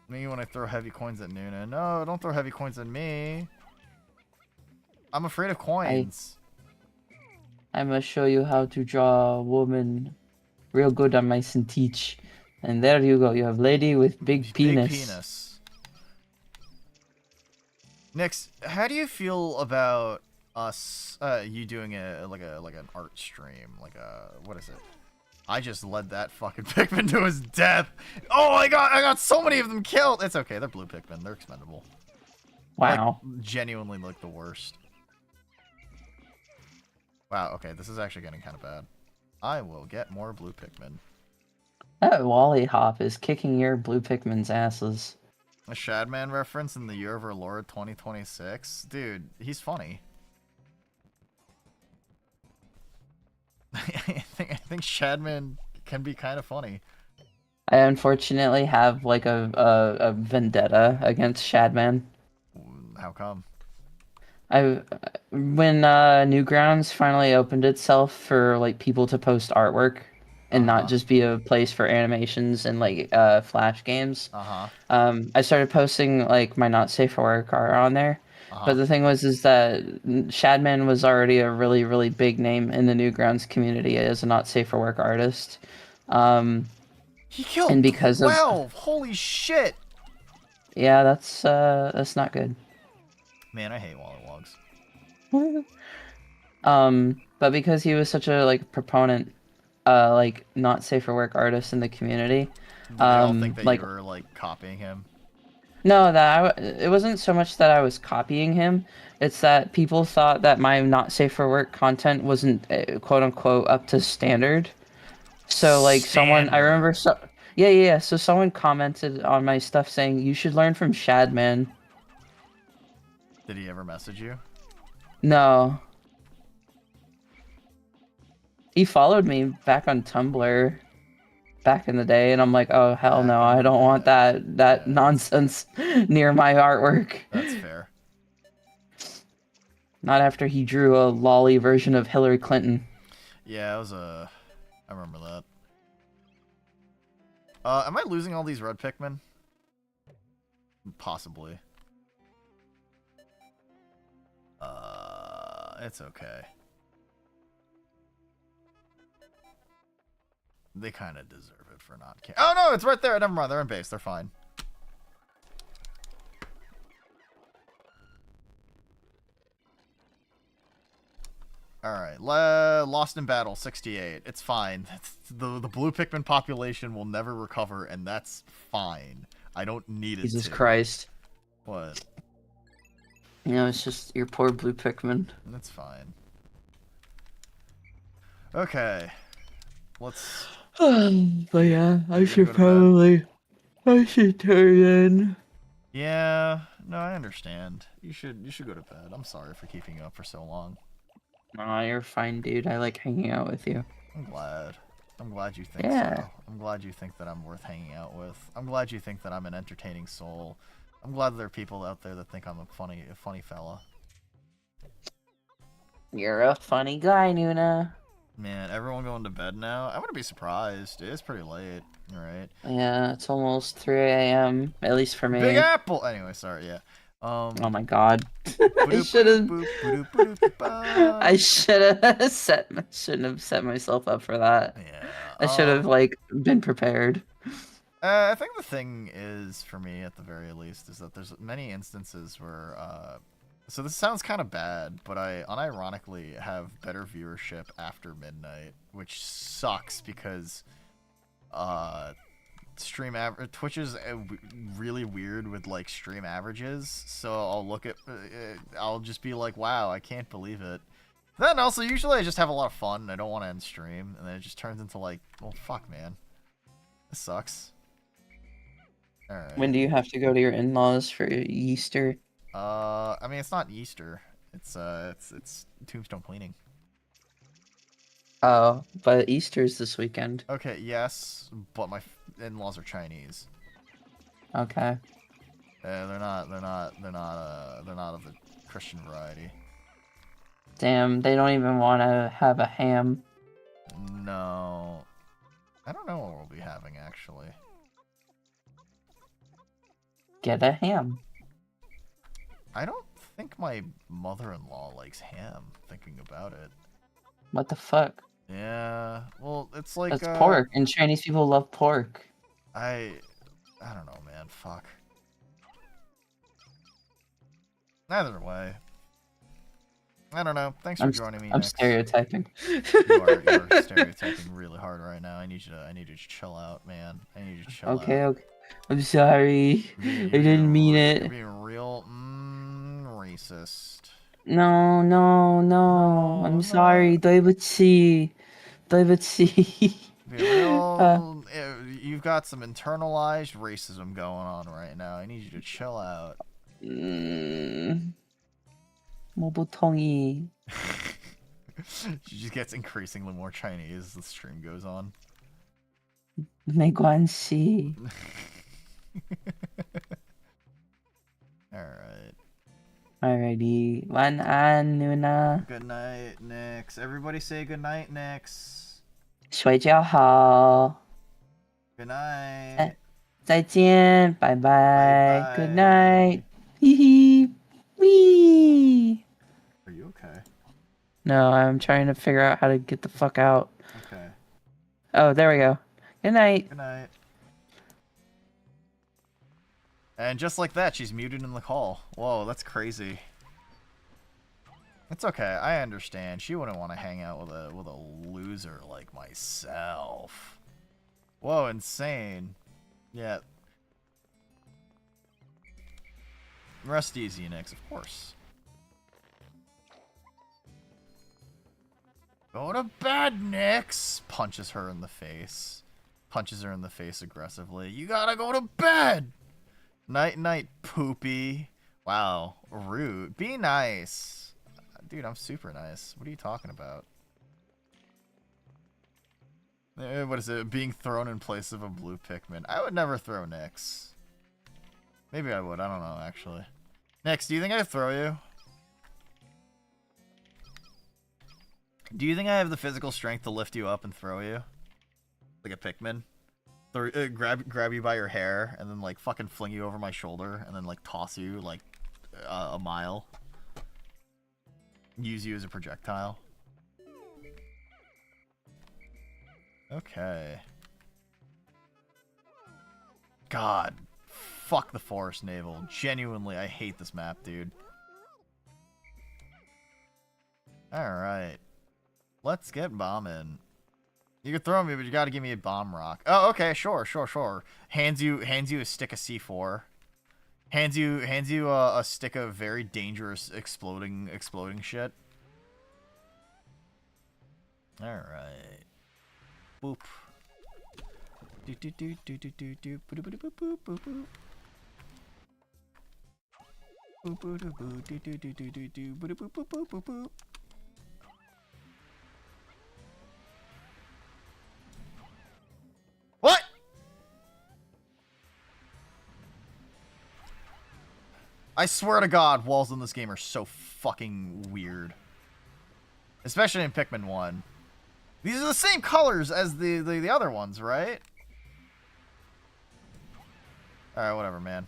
Me when I throw heavy coins at Noona. No, don't throw heavy coins at me. I'm afraid of coins. I must show you how to draw a woman real good on my teach. And there you go. You have lady with big Big penis. penis. Nix, how do you feel about us, you doing like an art stream, what is it? I just led that fucking Pikmin to his death. Oh my god, I got so many of them killed. It's okay, they're blue Pikmin, they're expendable. Wow. Like, genuinely like the worst. Wow, okay, this is actually getting kind of bad. I will get more blue Pikmin. That Wally Hop is kicking your blue Pikmin's asses. A Shadman reference in the Year of Our Lord 2026? Dude, he's funny. I think Shadman can be kind of funny. I unfortunately have like a vendetta against Shadman. How come? When Newgrounds finally opened itself for like people to post artwork and not just be a place for animations and like flash games. I started posting like my not safe for work art on there. But the thing is that Shadman was already a really, really big name in the Newgrounds community as a not safe for work artist. He killed and because 12! Holy shit! Yeah, that's not good. Man, I hate Wallywogs. But because he was such a like proponent, like not safe for work artist in the community, Did they all think that like you were like copying him? no, it wasn't so much that I was copying him. It's that people thought that my not safe for work content wasn't quote unquote up to standard. So like someone, I remember, yeah. So someone commented on my stuff saying you should learn from Shadman. Did he ever message you? No. He followed me back on Tumblr back in the day, and I'm like, oh hell no, I don't want that nonsense near my artwork. That's fair. Not after he drew a lolly version of Hillary Clinton. Yeah, it was I remember that. Am I losing all these red Pikmin? Possibly. It's okay. They kind of deserve it for not caring. Oh no, it's right there. Never mind, they're in base. They're fine. Alright, Lost in Battle, 68. It's fine. The blue Pikmin population will never recover, and that's fine. I don't need it to. Jesus Christ. What? You know, it's just your poor blue Pikmin. That's fine. Okay. Let's... But yeah, I should turn in. Yeah, no, I understand. You should go to bed. I'm sorry for keeping you up for so long. Aw, you're fine, dude. I like hanging out with you. I'm glad. I'm glad you think so. I'm glad you think that I'm worth hanging out with. I'm glad you think that I'm an entertaining soul. I'm glad that there are people out there that think I'm a funny fella. You're a funny guy, Noona. Man, everyone going to bed now? I wouldn't be surprised. It is pretty late, right? Yeah, it's almost 3 a.m. At least for me. Big Apple! Anyway, sorry, yeah. Oh my god. I shouldn't have set myself up for that. Yeah. I should have like been prepared. I think the thing is, for me at the very least, is that there's many instances where so this sounds kind of bad, but I unironically have better viewership after midnight, which sucks because Twitch is really weird with like stream averages, so I'll look at I'll just be like, wow, I can't believe it. Then also usually I just have a lot of fun and I don't want to end stream, and then it just turns into like, well, fuck, man, this sucks. All right. When do you have to go to your in-laws for Easter? I mean, it's not Easter. It's tombstone cleaning. Oh, but Easter's this weekend. Okay, yes, but my in-laws are Chinese. Okay. They're not of the Christian variety. Damn, they don't even want to have a ham. No. I don't know what we'll be having, actually. Get a ham. I don't think my mother-in-law likes ham, thinking about it. What the fuck? Yeah. Well, it's like That's pork, and Chinese people love pork. I don't know, man. Fuck. Either way. I don't know. Thanks for joining me, I'm Nix. stereotyping. You are stereotyping really hard right now. I need you to chill out, man. I need you to chill out. Okay. I'm sorry. I didn't mean it. You're being real racist. No. I'm sorry. 对不起. Be real. You've got some internalized racism going on right now. I need you to chill out. 我不同意. She just gets increasingly more Chinese as the stream goes on. 没关系. Alright. Alrighty. 晚安, Noona. Good night, Nix. Everybody say good night, Nix. 睡觉好. Good night. 再见. Bye bye. Bye. Good night. Hee wee. Are you okay? No, I'm trying to figure out how to get the fuck out. Okay. Oh, there we go. Good night. Good night. And just like that, she's muted in the call. Whoa, that's crazy. It's okay. I understand. She wouldn't want to hang out with a loser like myself. Whoa, insane. Yeah. Rest easy, Nix, of course. Go to bed, Nix! Punches her in the face. Punches her in the face aggressively. You gotta go to bed! Night, night, poopy. Wow, rude. Be nice. Dude, I'm super nice. What are you talking about? What is it? Being thrown in place of a blue Pikmin. I would never throw Nix. Maybe I would. I don't know, actually. Nix, do you think I'd throw you? Do you think I have the physical strength to lift you up and throw you? Like a Pikmin? Grab you by your hair and then like fucking fling you over my shoulder and then like toss you like a mile. Use you as a projectile. Okay. God. Fuck the Forest Naval. Genuinely, I hate this map, dude. Alright. Let's get bombing. You can throw me, but you gotta give me a bomb rock. Oh, okay, sure. Hands you a stick of C4. Hands you a stick of very dangerous exploding shit. All right. Boop. Do do do do do do do boop boop boop boop boop boop. Boop boop boop boop do do do do do do boop boop boop boop boop boop. What? I swear to God, walls in this game are so fucking weird. Especially in Pikmin 1. These are the same colors as the other ones, right? Alright, whatever, man.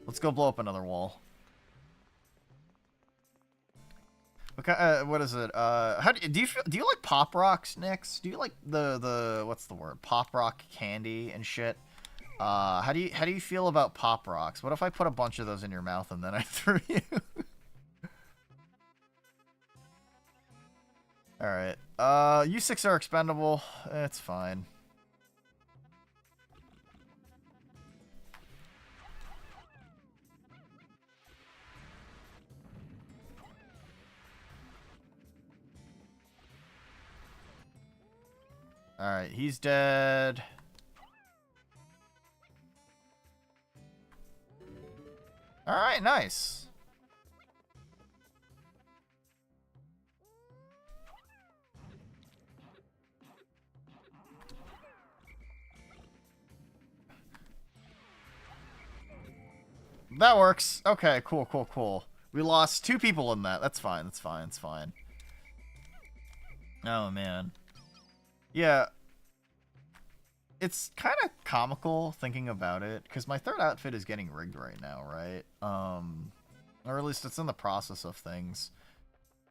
Let's go blow up another wall. What is it? How do you like pop rocks, Nix? Do you like the what's the word? Pop rock candy and shit? How do you feel about pop rocks? What if I put a bunch of those in your mouth and then I threw you? All right. You 6 are expendable. It's fine. Alright, he's dead. Alright, nice. That works. Okay, cool. We lost 2 people in that. That's fine. Oh, man. Yeah, it's kind of comical thinking about it, because my third outfit is getting rigged right now, right? Or at least it's in the process of things.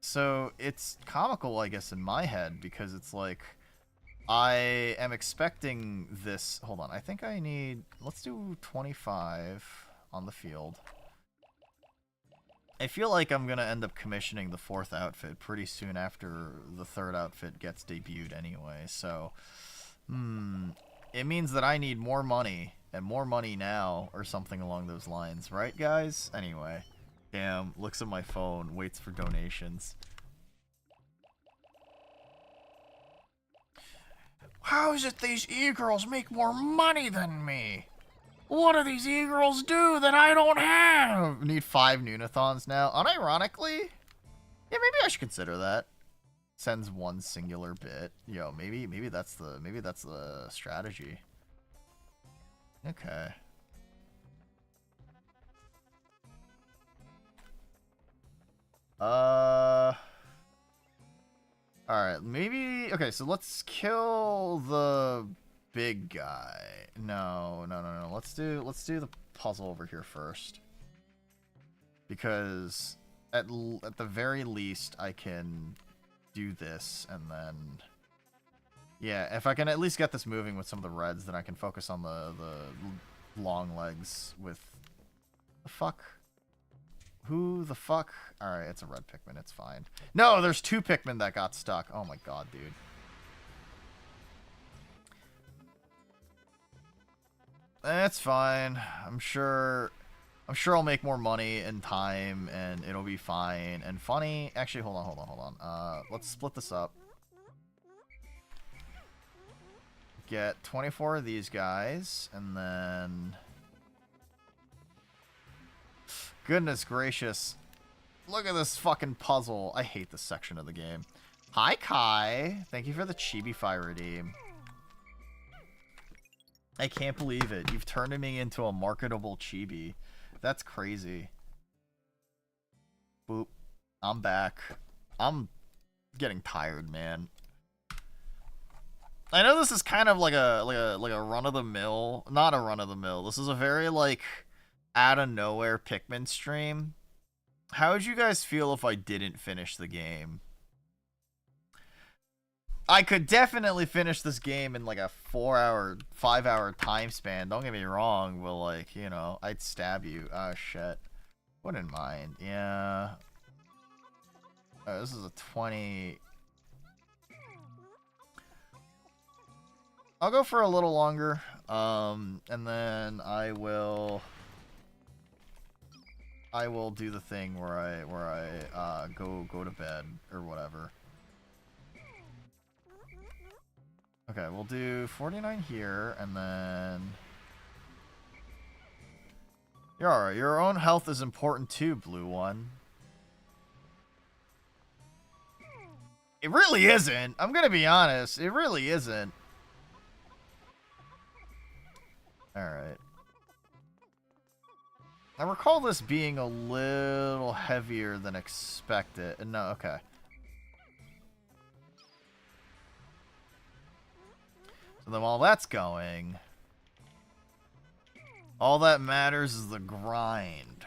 So it's comical, I guess, in my head, because it's like I am expecting this. Hold on, I think I need. Let's do 25 on the field. I feel like I'm gonna end up commissioning the 4th outfit pretty soon after the 3rd outfit gets debuted anyway. So, it means that I need more money, and more money now, or something along those lines, right, guys? Anyway, damn, looks at my phone, waits for donations. How is it these e-girls make more money than me? What do these e-girls do that I don't have? Need 5 Noonathons now. Unironically, yeah, maybe I should consider that. Sends 1 singular bit. Yo, maybe that's the strategy. Okay. Alright, maybe... Okay, so let's kill the big guy. No. Let's do the puzzle over here first. Because at the very least, I can do this, and then... Yeah, if I can at least get this moving with some of the reds, then I can focus on the long legs with... The fuck? Who the fuck? Alright, it's a red Pikmin, it's fine. No, there's 2 Pikmin that got stuck. Oh my god, dude. That's fine. I'm sure I'll make more money in time, and it'll be fine. And funny... Actually, hold on. Let's split this up. Get 24 of these guys, and then... Goodness gracious. Look at this fucking puzzle. I hate this section of the game. Hi, Kai. Thank you for the Chibi-Fi redeem. I can't believe it. You've turned me into a marketable chibi. That's crazy. Boop. I'm back. I'm getting tired, man. I know this is kind of like a run-of-the-mill. Not a run-of-the-mill. This is a very, like... out of nowhere Pikmin stream. How would you guys feel if I didn't finish the game? I could definitely finish this game in like a 4-hour, 5-hour time span. Don't get me wrong, but like, you know, I'd stab you. Oh shit. Wouldn't mind. Yeah. Oh, this is a 20. I'll go for a little longer. And then I will do the thing where I go to bed or whatever. Okay, we'll do 49 here, and then... You're alright. Your own health is important too, blue one. It really isn't. I'm gonna be honest. It really isn't. Alright. I recall this being a little heavier than expected. No, okay. So then while that's going, all that matters is the grind.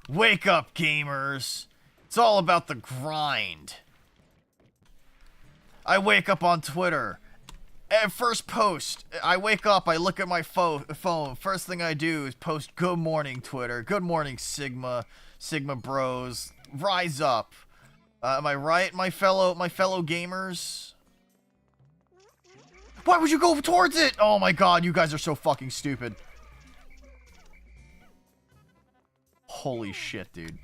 Wake up, gamers! It's all about the grind. I wake up on Twitter. First post, I wake up, I look at my phone. First thing I do is post, good morning, Twitter. Good morning, Sigma bros. Rise up. Am I right, my fellow gamers? Why would you go towards it? Oh my god, you guys are so fucking stupid. Holy shit, dude.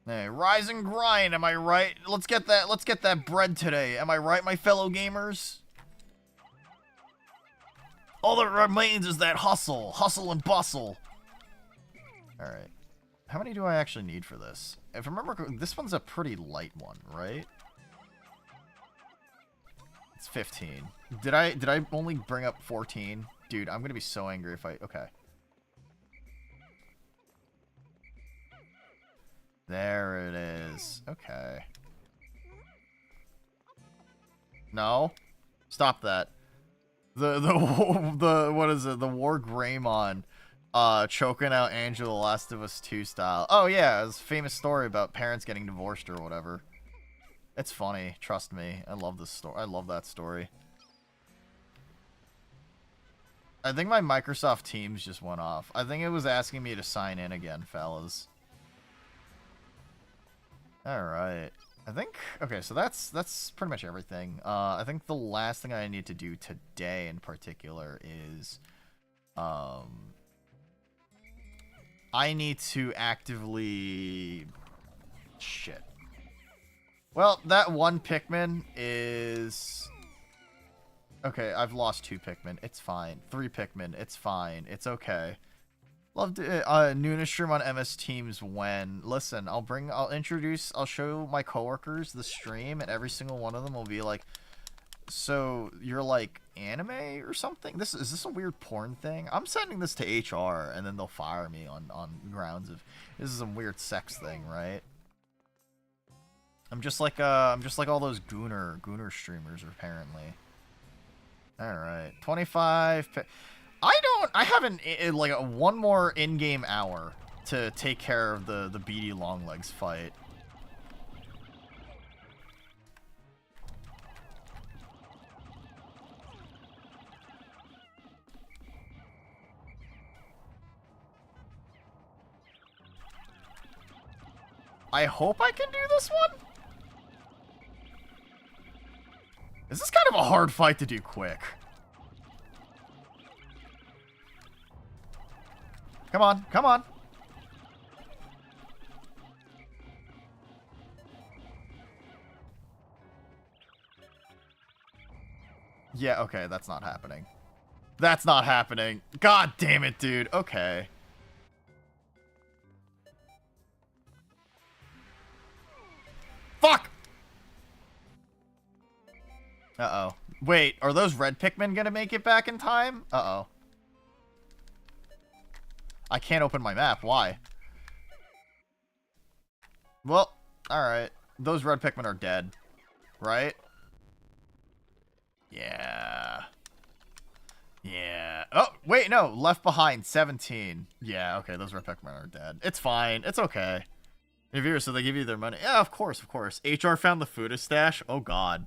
Hey, rise and grind, am I right? Let's get that bread today. Am I right, my fellow gamers? All that remains is that hustle and bustle. Alright. How many do I actually need for this? If I remember, this one's a pretty light one, right? It's 15. Did I only bring up 14? Dude, I'm gonna be so angry if I... Okay. There it is. Okay. No. Stop that. The what is it? The War Greymon, choking out Angela The Last of Us 2 style. Oh yeah, it's a famous story about parents getting divorced or whatever. It's funny, trust me. I love this story. I love that story. I think my Microsoft Teams just went off. I think it was asking me to sign in again, fellas. Alright. I think, okay, so that's pretty much everything. I think the last thing I need to do today in particular is, I need to actively, shit. Well, that one Pikmin is, okay, I've lost 2 Pikmin, it's fine. 3 Pikmin, it's fine, it's okay. Love to, Noona stream on MS Teams when, listen, I'll show my coworkers the stream, and every single one of them will be like, so you're like anime or something? Is this a weird porn thing? I'm sending this to HR, and then they'll fire me on grounds of, this is some weird sex thing, right? I'm just like all those Gooner streamers, apparently. Alright, 25... I haven't, like, one more in-game hour to take care of the beady Longlegs fight. I hope I can do this one? This is kind of a hard fight to do quick. Come on, come on. Yeah, okay, that's not happening. That's not happening. God damn it, dude. Okay. Fuck! Uh-oh. Wait, are those red Pikmin gonna make it back in time? Uh-oh. I can't open my map. Why? Well, alright. Those red Pikmin are dead. Right? Yeah. Yeah. Oh, wait, no. Left behind, 17. Yeah, okay, those red Pikmin are dead. It's fine. It's okay. So they give you their money. Yeah, of course, of course. HR found the food stash. Oh, God.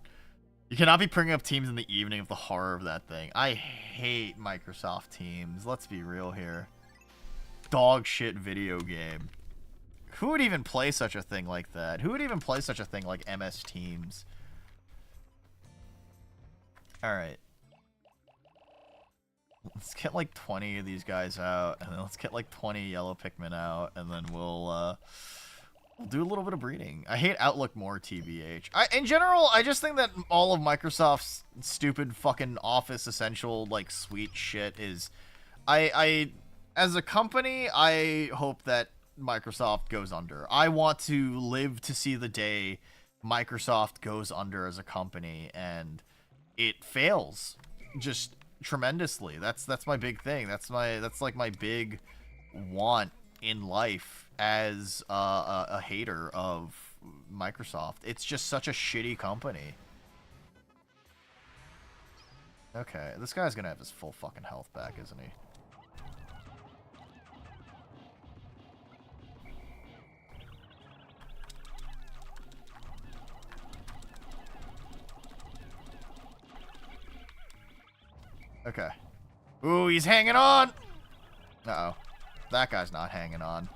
You cannot be bringing up Teams in the evening of the horror of that thing. I hate Microsoft Teams. Let's be real here. Dog shit video game. Who would even play such a thing like that? Who would even play such a thing like MS Teams? Alright. Let's get like 20 of these guys out, and then let's get like 20 yellow Pikmin out, and then we'll do a little bit of breeding. I hate Outlook more, TBH. In general, I just think that all of Microsoft's stupid fucking Office Essential, like, sweet shit is... As a company, I hope that Microsoft goes under. I want to live to see the day Microsoft goes under as a company, and it fails just tremendously. That's my big thing. That's like my big want in life as a hater of Microsoft. It's just such a shitty company. Okay, this guy's gonna have his full fucking health back, isn't he? Okay. Ooh, he's hanging on! Uh-oh. That guy's not hanging on.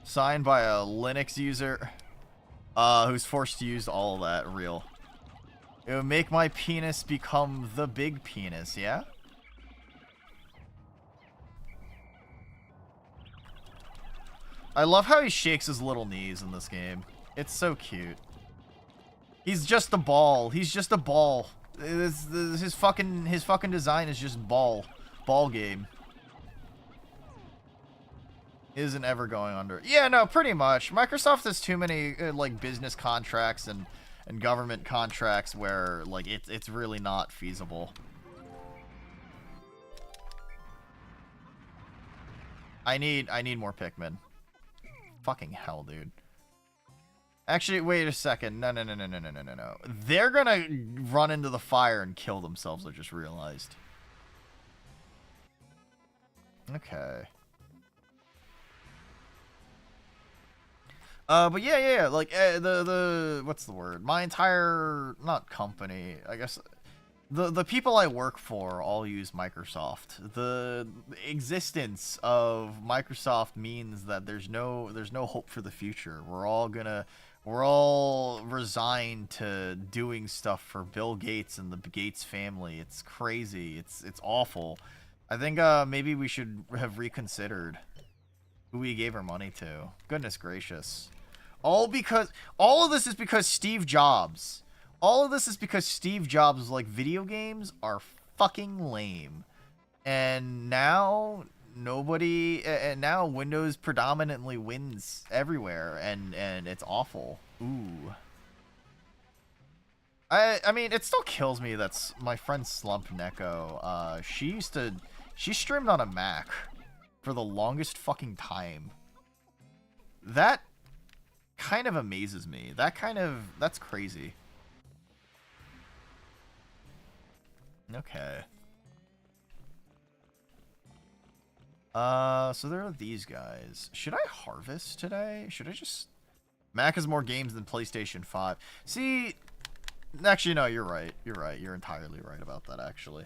Signed by a Linux user who's forced to use all of that. Real. It would make my penis become the big penis, yeah? I love how he shakes his little knees in this game. It's so cute. He's just a ball. He's just a ball. His fucking design is just ball. Ball game. Isn't ever going under. Yeah, no, pretty much. Microsoft has too many like business contracts and government contracts where like it's really not feasible. I need more Pikmin. Fucking hell, dude. Actually, wait a second. No. They're gonna run into the fire and kill themselves, I just realized. Okay. But yeah, like, what's the word? My entire, not company, I guess, the people I work for all use Microsoft. The existence of Microsoft means that there's no hope for the future. We're all resigned to doing stuff for Bill Gates and the Gates family. It's crazy. It's awful. I think maybe we should have reconsidered who we gave our money to. Goodness gracious. All of this is because Steve Jobs. All of this is because Steve Jobs was like, video games are fucking lame. And now now Windows predominantly wins everywhere, and it's awful. Ooh. I mean, it still kills me that's my friend Slump Neko. She streamed on a Mac for the longest fucking time. That kind of amazes me. That's crazy. Okay. So there are these guys. Should I harvest today? Should I just... Mac has more games than PlayStation 5. See... Actually, no, you're right. You're right. You're entirely right about that, actually.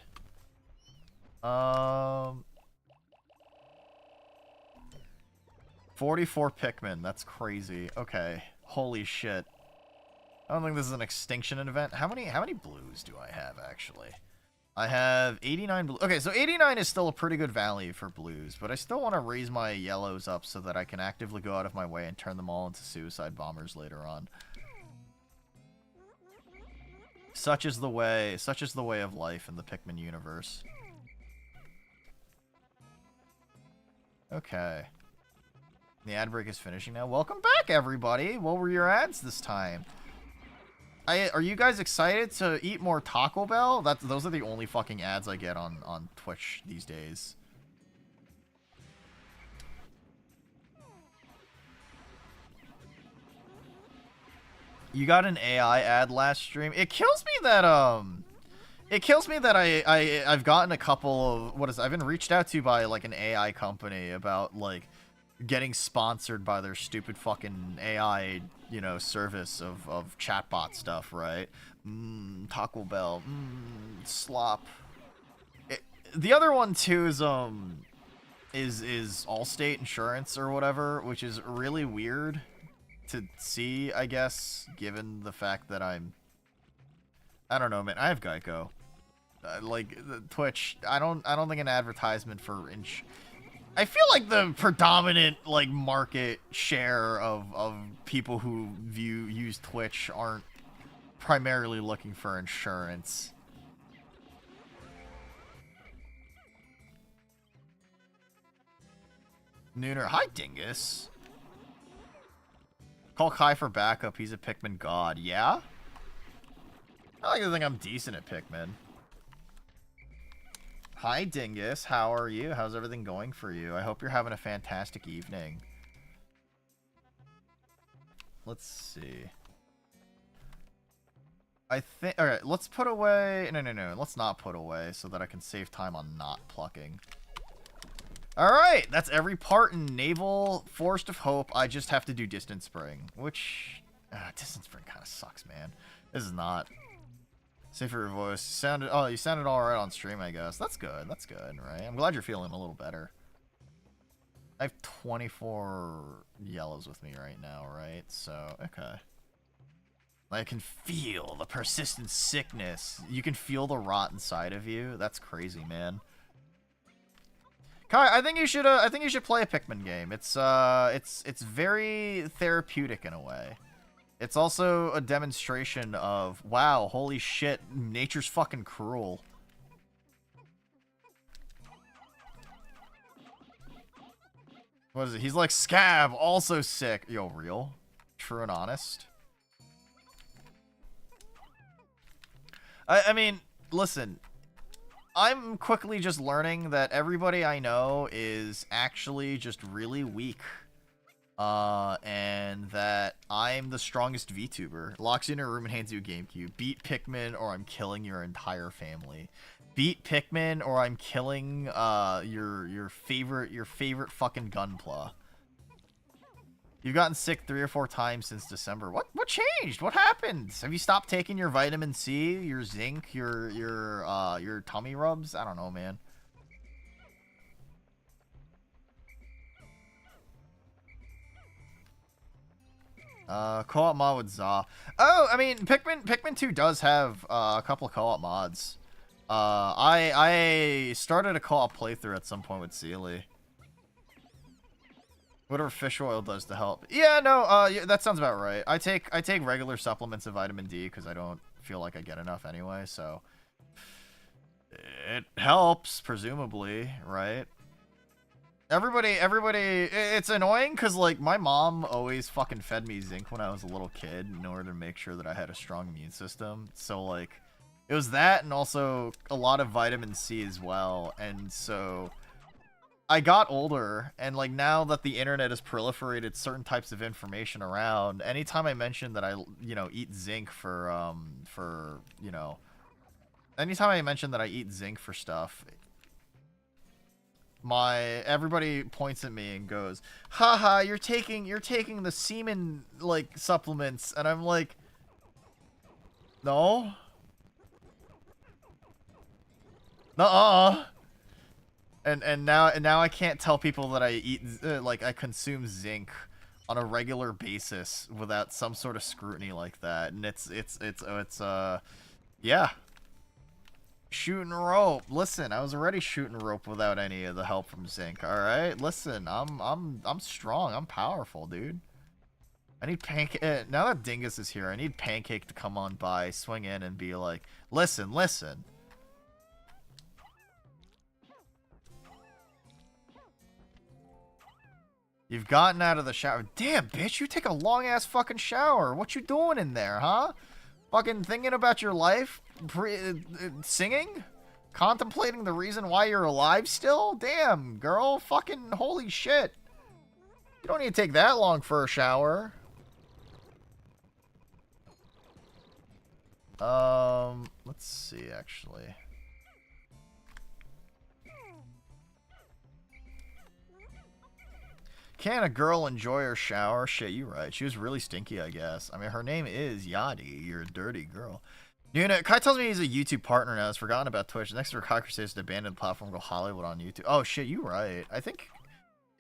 44 Pikmin. That's crazy. Okay. Holy shit. I don't think this is an extinction event. How many blues do I have, actually? I have 89 blue. Okay, so 89 is still a pretty good value for blues, but I still want to raise my yellows up so that I can actively go out of my way and turn them all into suicide bombers later on. Such is the way of life in the Pikmin universe. Okay. The ad break is finishing now. Welcome back, everybody. What were your ads this time? Are you guys excited to eat more Taco Bell? Those are the only fucking ads I get on Twitch these days. You got an AI ad last stream. It kills me that I've gotten a couple of I've been reached out to by like an AI company about like getting sponsored by their stupid fucking AI, you know, service of chatbot stuff, right? Taco Bell, slop. The other one too is Allstate Insurance or whatever, which is really weird to see, I guess, given the fact that I don't know, man. I have Geico. Like Twitch, I don't think an advertisement for I feel like the predominant like market share of people who use Twitch aren't primarily looking for insurance. Nooner, hi Dingus. Call Kai for backup. He's a Pikmin god. Yeah? I like to think I'm decent at Pikmin. Hi, Dingus. How are you? How's everything going for you? I hope you're having a fantastic evening. Let's see. I think... Alright, let's put away... No. Let's not put away so that I can save time on not plucking. Alright, that's every part in Naval Forest of Hope. I just have to do Distant Spring, which... Distant Spring kind of sucks, man. This is not... Save for your voice. You sounded alright on stream, I guess. That's good, right? I'm glad you're feeling a little better. I have 24 yellows with me right now, right? So, okay. I can feel the persistent sickness. You can feel the rot inside of you. That's crazy, man. Kai, I think you should play a Pikmin game. It's very therapeutic in a way. It's also a demonstration of, wow, holy shit, nature's fucking cruel. What is it? He's like, Scab, also sick. Yo, real? True and honest? I mean, listen. I'm quickly just learning that everybody I know is actually just really weak. And that I'm the strongest VTuber. Locks you in a room and hands you a GameCube. Beat Pikmin or I'm killing your entire family. Beat Pikmin or I'm killing your favorite fucking Gunpla. You've gotten sick 3 or 4 times since December. What changed? What happened? Have you stopped taking your vitamin C, your zinc, your tummy rubs? I don't know, man. Co-op mod with Za. Oh, I mean, Pikmin 2 does have a couple of co-op mods. I started a co-op playthrough at some point with Sealy. Whatever fish oil does to help. Yeah, no, yeah, that sounds about right. I take regular supplements of vitamin D because I don't feel like I get enough anyway, so it helps, presumably, right? Everybody, it's annoying because, like, my mom always fucking fed me zinc when I was a little kid in order to make sure that I had a strong immune system. So, like, it was that and also a lot of vitamin C as well. And so I got older, and, like, now that the internet has proliferated certain types of information around, anytime I mention that I, you know, eat zinc for, you know, anytime I mention that I eat zinc for stuff, everybody points at me and goes, haha, you're taking the semen, like, supplements. And I'm like, no. Nuh-uh. And now I can't tell people that I eat, like, I consume zinc on a regular basis without some sort of scrutiny like that. And it's yeah. Shooting rope. Listen, I was already shooting rope without any of the help from zinc. All right, listen, I'm strong. I'm powerful, dude. I need Pancake. Now that Dingus is here, I need Pancake to come on by, swing in, and be like, listen. You've gotten out of the shower. Damn, bitch, you take a long ass fucking shower. What you doing in there, huh? Fucking thinking about your life? Singing? Contemplating the reason why you're alive still? Damn, girl. Fucking holy shit. You don't need to take that long for a shower. Let's see, actually. Can a girl enjoy her shower? Shit, you right. She was really stinky, I guess. I mean, her name is Yadi. You're a dirty girl. Noona, Kai tells me he's a YouTube partner now. He's forgotten about Twitch. Next to Kai says to abandon the platform, go Hollywood on YouTube. Oh, shit, you right. I think...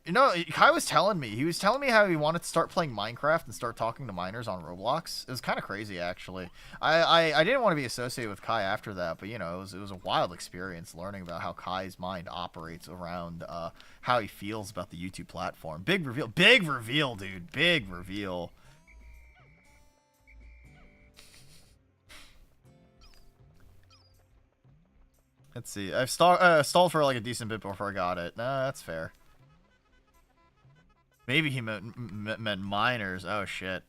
You know, Kai was telling me. He was telling me how he wanted to start playing Minecraft and start talking to miners on Roblox. It was kind of crazy, actually. I didn't want to be associated with Kai after that, but, you know, it was a wild experience learning about how Kai's mind operates around how he feels about the YouTube platform. Big reveal, dude. Big reveal. Let's see. I've stalled for like a decent bit before I got it. Nah, that's fair. Maybe he meant miners. Oh, shit.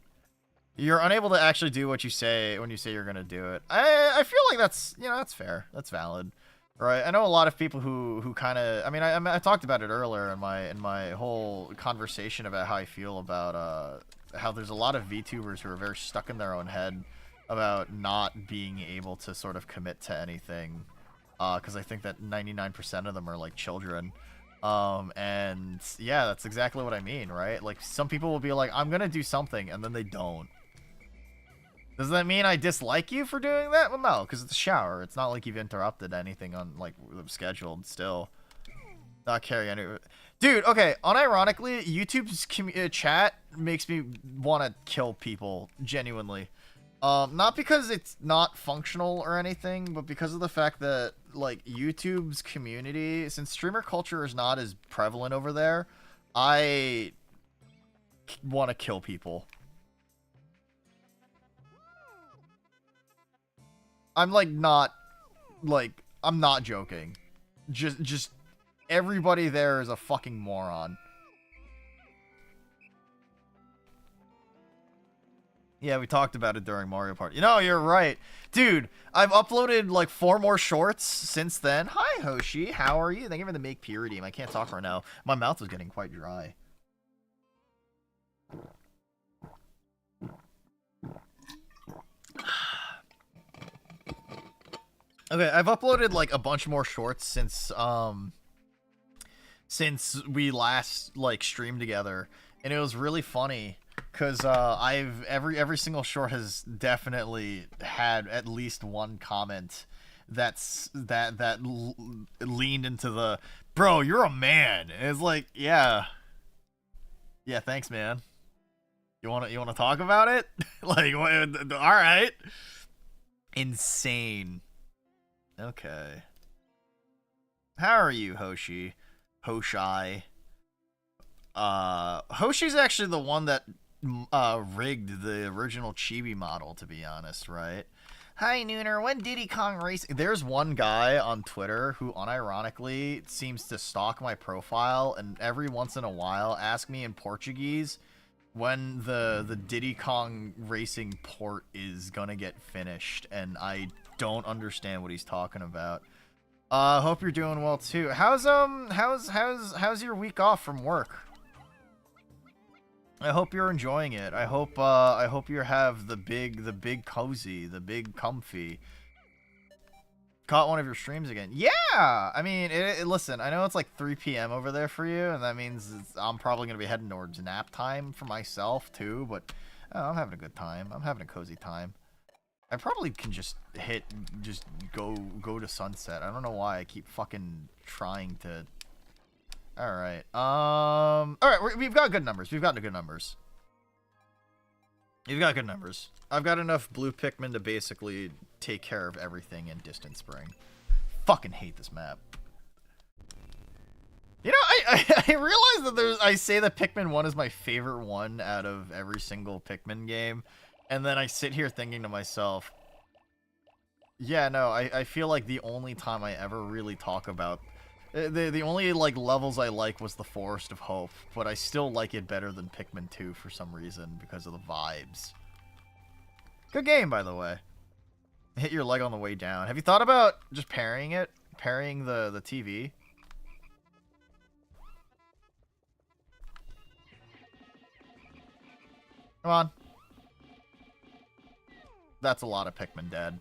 You're unable to actually do what you say when you say you're going to do it. I feel like that's, you know, that's fair. That's valid. Right? I know a lot of people who kind of... I mean, I talked about it earlier in my whole conversation about how I feel about how there's a lot of VTubers who are very stuck in their own head about not being able to sort of commit to anything. Because I think that 99% of them are like children. And yeah, that's exactly what I mean, right? Like, some people will be like, I'm gonna do something, and then they don't. Does that mean I dislike you for doing that? Well, no, because it's a shower. It's not like you've interrupted anything on, like, scheduled still. Not carry any... Dude, okay, unironically, YouTube's chat makes me want to kill people, genuinely. Not because it's not functional or anything, but because of the fact that, like, YouTube's community, since streamer culture is not as prevalent over there, I want to kill people. I'm, like, not, like, I'm not joking. Just everybody there is a fucking moron. Yeah, we talked about it during Mario Party. You know, you're right. Dude, I've uploaded like 4 more shorts since then. Hi, Hoshi. How are you? Thank you for the make pure redeem. I can't talk right now. My mouth was getting quite dry. Okay, I've uploaded like a bunch more shorts since we last like streamed together, and it was really funny because I've every single short has definitely had at least one comment that leaned into the bro, you're a man. And it's like, yeah, thanks, man. You wanna talk about it? Like, all right, insane. Okay. How are you, Hoshi? Hoshai. Hoshi's actually the one that rigged the original Chibi model, to be honest, right? Hi, Nooner. When Diddy Kong Racing? There's one guy on Twitter who unironically seems to stalk my profile and every once in a while ask me in Portuguese when the Diddy Kong Racing port is gonna get finished, and I don't understand what he's talking about. Hope you're doing well too. How's your week off from work? I hope you're enjoying it. I hope you have the big cozy, the big comfy. Caught one of your streams again. Yeah, I mean, listen, I know it's like 3 p.m. over there for you, and that means I'm probably gonna be heading towards nap time for myself too. But I'm having a good time. I'm having a cozy time. I probably can just go to sunset. I don't know why I keep fucking trying to. All right. All right. We've got good numbers. We've got good numbers. You've got good numbers. I've got enough blue Pikmin to basically take care of everything in Distant Spring. Fucking hate this map. You know, I realize that I say that Pikmin 1 is my favorite one out of every single Pikmin game. And then I sit here thinking to myself, yeah, no, I feel like the only time I ever really talk about... The only, like, levels I like was the Forest of Hope, but I still like it better than Pikmin 2 for some reason, because of the vibes. Good game, by the way. Hit your leg on the way down. Have you thought about just parrying it? Parrying the TV? Come on. That's a lot of Pikmin dead.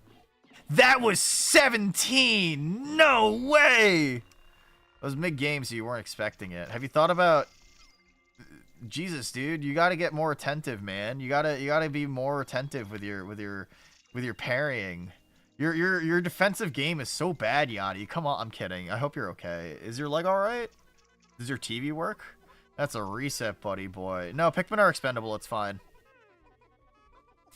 That was 17! No way! It was mid-game, so you weren't expecting it. Have you thought about... Jesus, dude, you gotta get more attentive, man. You gotta be more attentive with your parrying. Your defensive game is so bad, Yachty. Come on, I'm kidding. I hope you're okay. Is your leg alright? Does your TV work? That's a reset, buddy boy. No, Pikmin are expendable, it's fine.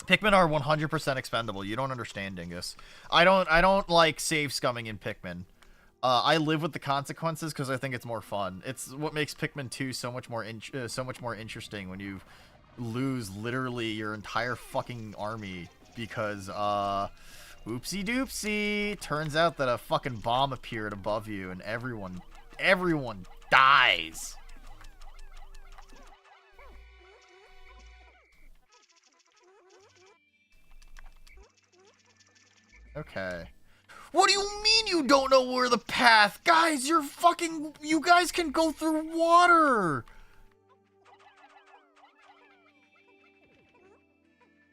Pikmin are 100% expendable. You don't understand, Dingus. I don't like save scumming in Pikmin. I live with the consequences because I think it's more fun. It's what makes Pikmin 2 so much more interesting when you lose literally your entire fucking army because oopsie doopsie. Turns out that a fucking bomb appeared above you and everyone dies. Okay. What do you mean you don't know where the path? Guys, you guys can go through water.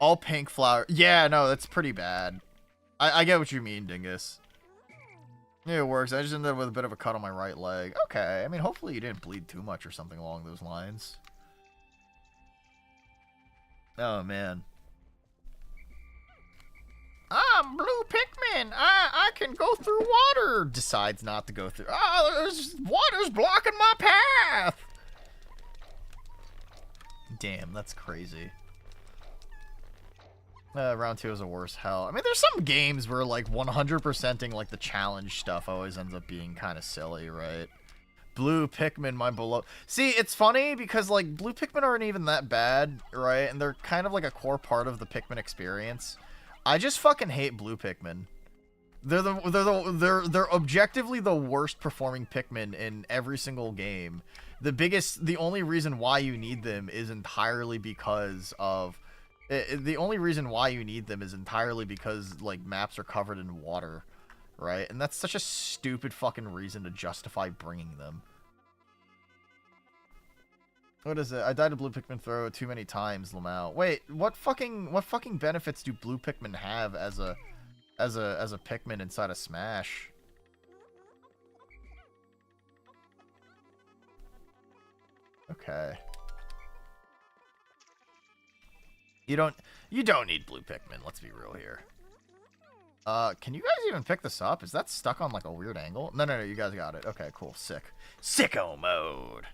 All pink flower. Yeah, no, that's pretty bad. I get what you mean, Dingus. Yeah, it works. I just ended up with a bit of a cut on my right leg. Okay, I mean, hopefully you didn't bleed too much or something along those lines. Oh, man. I'm Blue Pikmin. I can go through water. Decides not to go through. Oh, water's blocking my path. Damn, that's crazy. Round 2 is a worse hell. I mean, there's some games where, like, 100%ing, like, the challenge stuff always ends up being kind of silly, right? Blue Pikmin, my below. See, it's funny because, like, Blue Pikmin aren't even that bad, right? And they're kind of, like, a core part of the Pikmin experience. I just fucking hate blue Pikmin. They're objectively the worst performing Pikmin in every single game. The only reason why you need them is entirely because of like maps are covered in water, right? And that's such a stupid fucking reason to justify bringing them. What is it? I died a blue Pikmin throw too many times, Lamau. Wait, what fucking benefits do blue Pikmin have as a Pikmin inside of Smash? Okay. You don't need blue Pikmin, let's be real here. Can you guys even pick this up? Is that stuck on like a weird angle? No, you guys got it. Okay, cool. Sick. Sicko mode.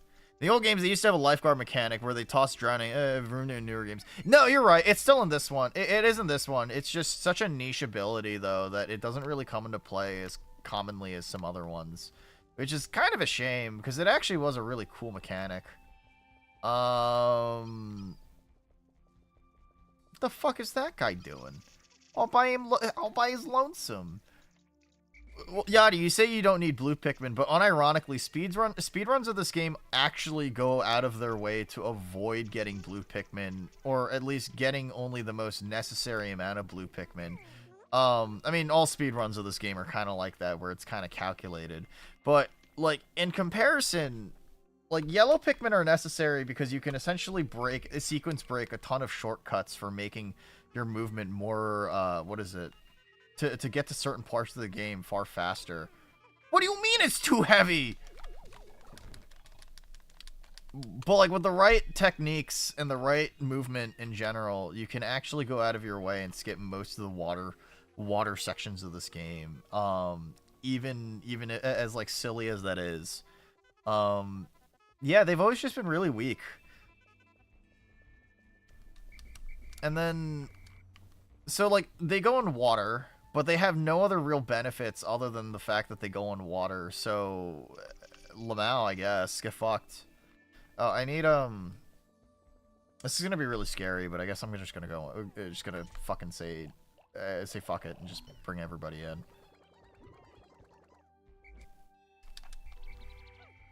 The old games, they used to have a lifeguard mechanic where they toss drowning. Ruined in newer games. No, you're right. It's still in this one. It is in this one. It's just such a niche ability, though, that it doesn't really come into play as commonly as some other ones. Which is kind of a shame, because it actually was a really cool mechanic. What the fuck is that guy doing? All by his lonesome. Well, Yadi, you say you don't need blue Pikmin, but unironically, speedruns of this game actually go out of their way to avoid getting blue Pikmin, or at least getting only the most necessary amount of blue Pikmin. I mean, all speedruns of this game are kind of like that, where it's kind of calculated. But, like, in comparison, like, yellow Pikmin are necessary because you can essentially sequence break a ton of shortcuts for making your movement more, what is it? To get to certain parts of the game far faster. What do you mean it's too heavy? But, like, with the right techniques and the right movement in general, you can actually go out of your way and skip most of the water sections of this game. Even as, like, silly as that is. Yeah, they've always just been really weak. And then... So, like, they go in water, but they have no other real benefits other than the fact that they go in water. So, Lamau, I guess, get fucked. Oh, I need, this is gonna be really scary, but I guess I'm just gonna fucking say fuck it and just bring everybody in.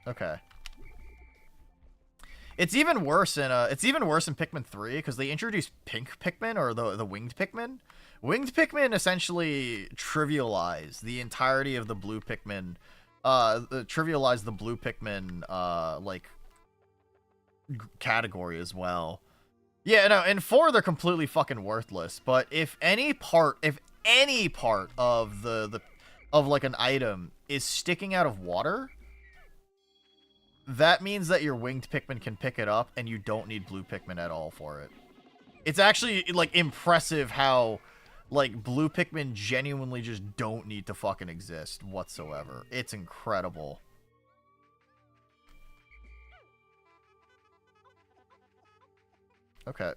Okay. It's even worse in Pikmin 3 because they introduced pink Pikmin, or the winged Pikmin. Winged Pikmin essentially trivialize the entirety of the blue Pikmin, trivialize the blue Pikmin like category as well. Yeah, no, in 4 they're completely fucking worthless, but if any part of of like an item is sticking out of water, that means that your winged Pikmin can pick it up, and you don't need blue Pikmin at all for it. It's actually, like, impressive how, like, blue Pikmin genuinely just don't need to fucking exist whatsoever. It's incredible. Okay.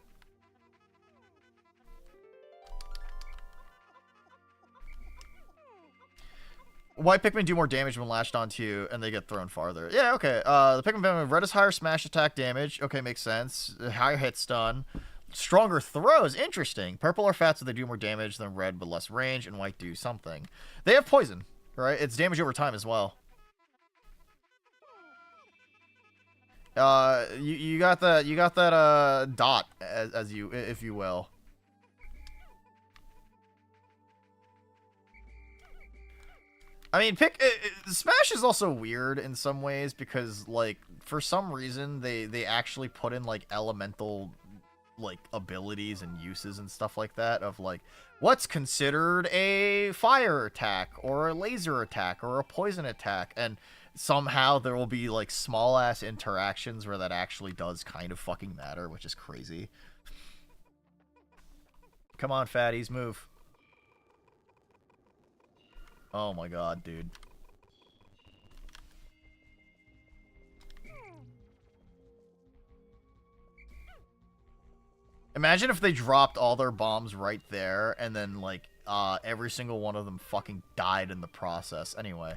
White Pikmin do more damage when lashed onto you, and they get thrown farther. Yeah, okay. The Pikmin with red is higher smash attack damage. Okay, makes sense. Higher hit stun. Stronger throws. Interesting. Purple are fat, so they do more damage than red, but less range, and white do something. They have poison, right? It's damage over time as well. You got that dot as you, if you will. I mean, Smash is also weird in some ways because, like, for some reason they actually put in, like, elemental, like, abilities and uses and stuff like that of, like, what's considered a fire attack or a laser attack or a poison attack, and somehow there will be, like, small ass interactions where that actually does kind of fucking matter, which is crazy. Come on, fatties, move. Oh my god, dude. Imagine if they dropped all their bombs right there, and then, like, every single one of them fucking died in the process. Anyway.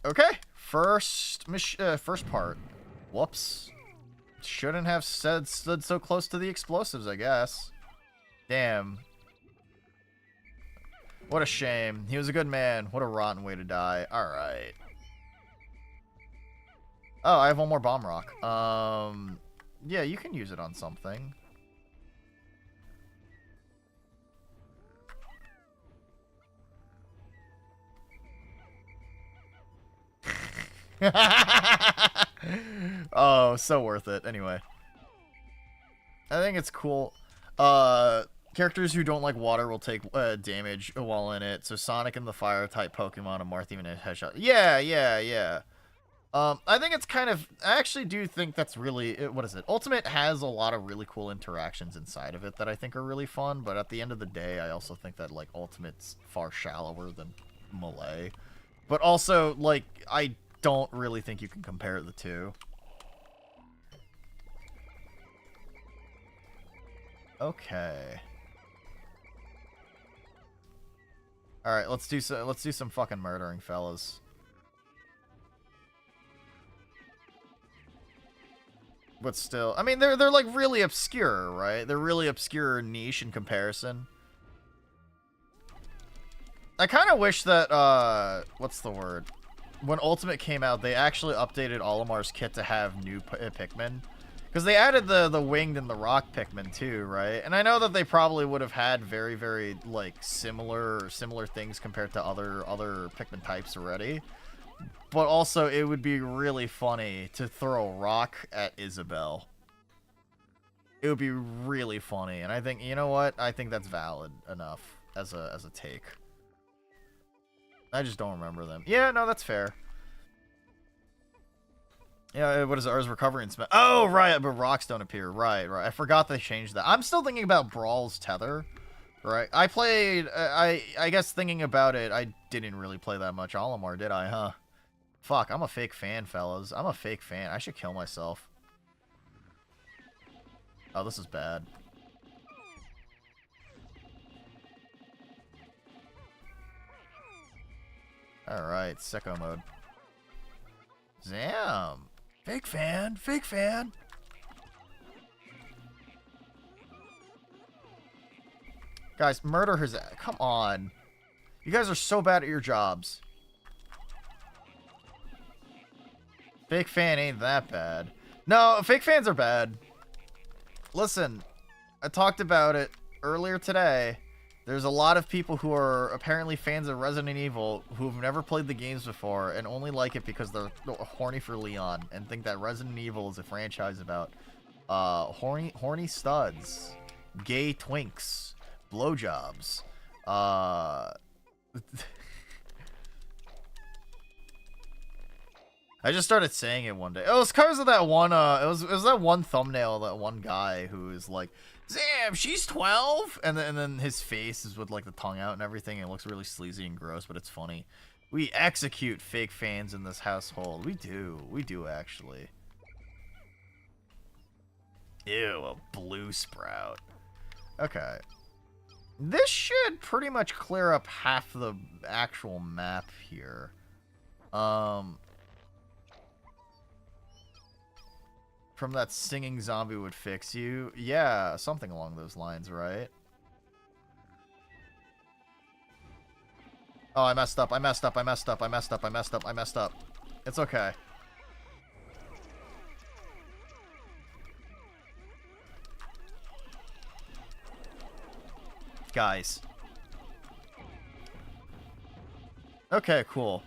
Okay. First part. Whoops. Shouldn't have stood so close to the explosives, I guess. Damn. What a shame. He was a good man. What a rotten way to die. Alright. Oh, I have one more bomb rock. Yeah, you can use it on something. Oh, so worth it. Anyway. I think it's cool. Characters who don't like water will take damage while in it. So Sonic and the fire type Pokemon and Marth even a headshot. Yeah. I think it's kind of... I actually do think that's really... What is it? Ultimate has a lot of really cool interactions inside of it that I think are really fun. But at the end of the day, I also think that, like, Ultimate's far shallower than Melee. But also, like, I don't really think you can compare the two. Okay. All right, let's do some fucking murdering, fellas. But still, I mean, they're like really obscure, right? They're really obscure niche in comparison. I kind of wish that what's the word? When Ultimate came out, they actually updated Olimar's kit to have new Pikmin. Because they added the winged and the rock Pikmin too, right? And I know that they probably would have had very, very, like, similar things compared to other Pikmin types already. But also, it would be really funny to throw a rock at Isabelle. It would be really funny. And I think, you know what? I think that's valid enough as a take. I just don't remember them. Yeah, no, that's fair. Yeah, what is ours? Recovery and smash. Oh, right, but rocks don't appear. Right. I forgot they changed that. I'm still thinking about Brawl's Tether. Right. I played, I guess thinking about it, I didn't really play that much Olimar, did I, huh? Fuck, I'm a fake fan, fellas. I'm a fake fan. I should kill myself. Oh, this is bad. Alright, sicko mode. Damn. Fake fan. Fake fan. Guys, murder his... Come on. You guys are so bad at your jobs. Fake fan ain't that bad. No, fake fans are bad. Listen, I talked about it earlier today. There's a lot of people who are apparently fans of Resident Evil who've never played the games before and only like it because they're horny for Leon and think that Resident Evil is a franchise about horny studs, gay twinks, blowjobs. I just started saying it one day. Oh, it's because of that one. It was that one thumbnail, that one guy who is like, "Damn, she's 12," and then his face is with like the tongue out and everything. It looks really sleazy and gross, but it's funny. We execute fake fans in this household. We do actually. Ew, a blue sprout. Okay, this should pretty much clear up half the actual map here. From that singing zombie would fix you. Yeah, something along those lines, right? Oh, I messed up. It's okay. Guys. Okay, cool.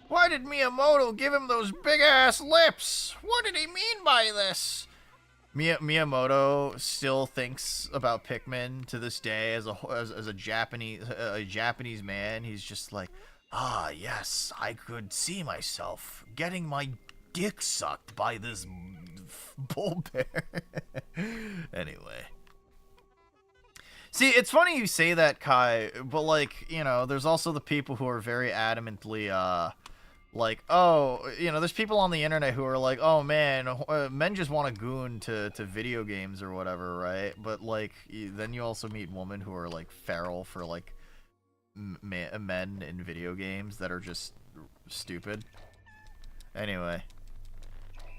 Why did Miyamoto give him those big-ass lips? What did he mean by this? Miyamoto still thinks about Pikmin to this day as a Japanese man. He's just like, ah, yes, I could see myself getting my dick sucked by this bull bear. Anyway. See, it's funny you say that, Kai, but, like, you know, there's also the people who are very adamantly, like, oh, you know, there's people on the internet who are like, oh, man, men just want to goon to video games or whatever, right? But, like, then you also meet women who are, like, feral for, like, men in video games that are just stupid. Anyway.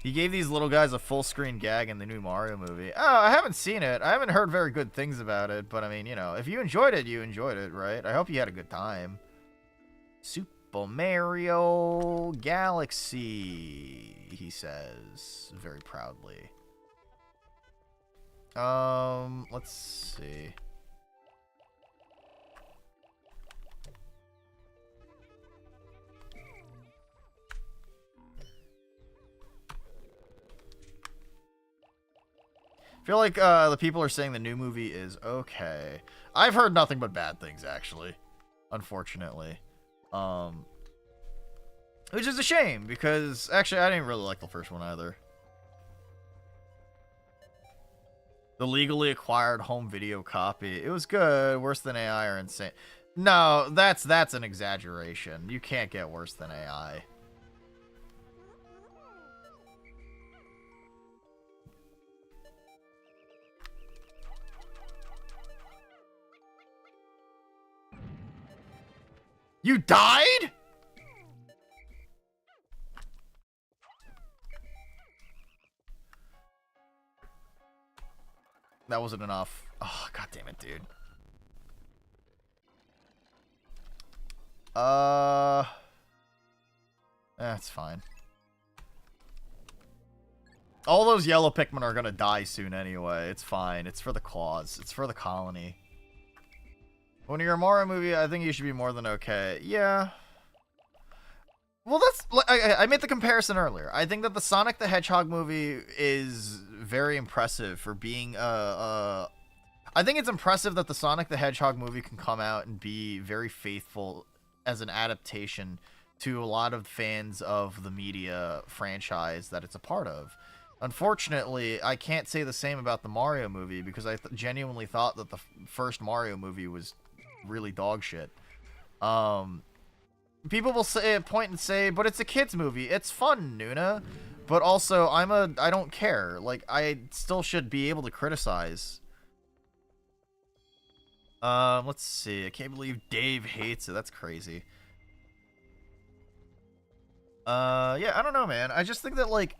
He gave these little guys a full-screen gag in the new Mario movie. Oh, I haven't seen it. I haven't heard very good things about it, but, I mean, you know, if you enjoyed it, you enjoyed it, right? I hope you had a good time. Super Mario Galaxy, he says, very proudly. Let's see. feel like the people are saying the new movie is okay. I've heard nothing but bad things, actually. Unfortunately. Which is a shame, because actually I didn't really like the first one either. The legally acquired home video copy. It was good. Worse than AI or insane. No, that's an exaggeration. You can't get worse than AI. You died? That wasn't enough. Oh, god damn it, dude. That's fine. All those yellow Pikmin are gonna die soon anyway. It's fine. It's for the cause. It's for the colony. When you're a Mario movie, I think you should be more than okay. Yeah. Well, that's... I made the comparison earlier. I think that the Sonic the Hedgehog movie is very impressive for being I think it's impressive that the Sonic the Hedgehog movie can come out and be very faithful as an adaptation to a lot of fans of the media franchise that it's a part of. Unfortunately, I can't say the same about the Mario movie because I genuinely thought that the first Mario movie was really dog shit. People will point and say, but it's a kids movie. It's fun, Noona. But also, I don't care. Like, I still should be able to criticize. Let's see. I can't believe Dave hates it. That's crazy. Yeah, I don't know, man. I just think that, like,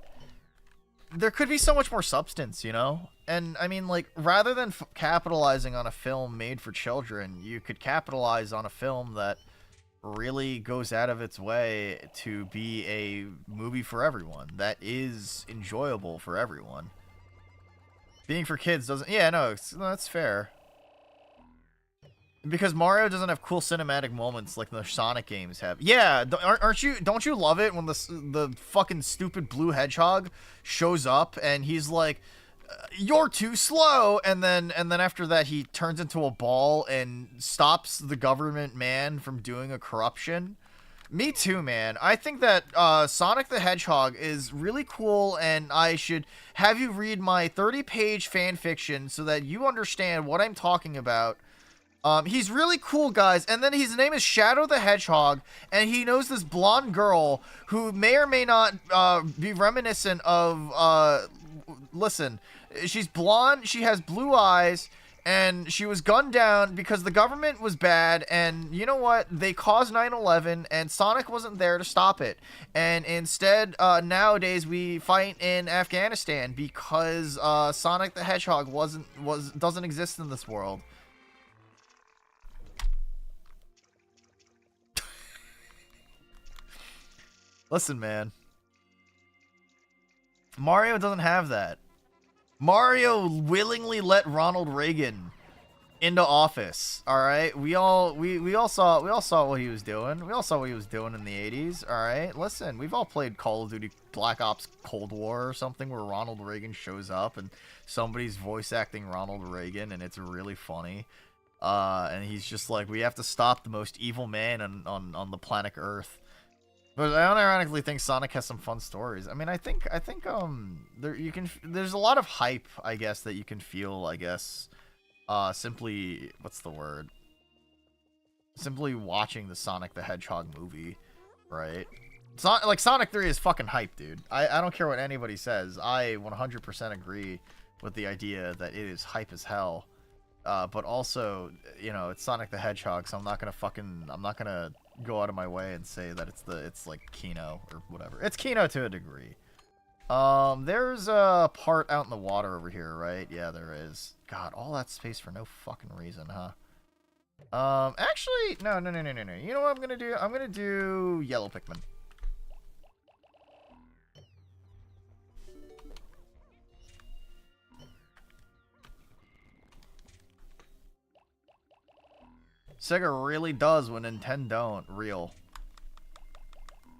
there could be so much more substance, you know? And, I mean, like, rather than capitalizing on a film made for children, you could capitalize on a film that really goes out of its way to be a movie for everyone. That is enjoyable for everyone. Being for kids doesn't... Yeah, no, that's fair. Because Mario doesn't have cool cinematic moments like the Sonic games have. Yeah, don't you love it when the fucking stupid blue hedgehog shows up and he's like, "You're too slow," and then after that he turns into a ball and stops the government man from doing a corruption. Me too, man. I think that Sonic the Hedgehog is really cool, and I should have you read my 30-page fan fiction so that you understand what I'm talking about. He's really cool, guys, and then his name is Shadow the Hedgehog, and he knows this blonde girl who may or may not be reminiscent of, listen, she's blonde, she has blue eyes, and she was gunned down because the government was bad, and you know what? They caused 9/11, and Sonic wasn't there to stop it. And instead, nowadays, we fight in Afghanistan because Sonic the Hedgehog doesn't exist in this world. Listen, man. Mario doesn't have that. Mario willingly let Ronald Reagan into office. All right, we all saw what he was doing. We all saw what he was doing in the 80s. All right, listen, we've all played Call of Duty Black Ops Cold War or something where Ronald Reagan shows up and somebody's voice acting Ronald Reagan, and it's really funny. And he's just like, we have to stop the most evil man on the planet Earth. But I unironically think Sonic has some fun stories. I mean, I think there's a lot of hype, I guess, that you can feel, I guess, simply, what's the word? Simply watching the Sonic the Hedgehog movie, right? Like, Sonic 3 is fucking hype, dude. I don't care what anybody says. I 100% agree with the idea that it is hype as hell. But also, you know, it's Sonic the Hedgehog, so I'm not gonna go out of my way and say that it's like Kino or whatever. It's Kino to a degree. There's a part out in the water over here, right? Yeah, there is. God, all that space for no fucking reason, huh? Actually, no. You know what I'm gonna do? I'm gonna do yellow Pikmin. Sega really does when Nintendo don't. Real.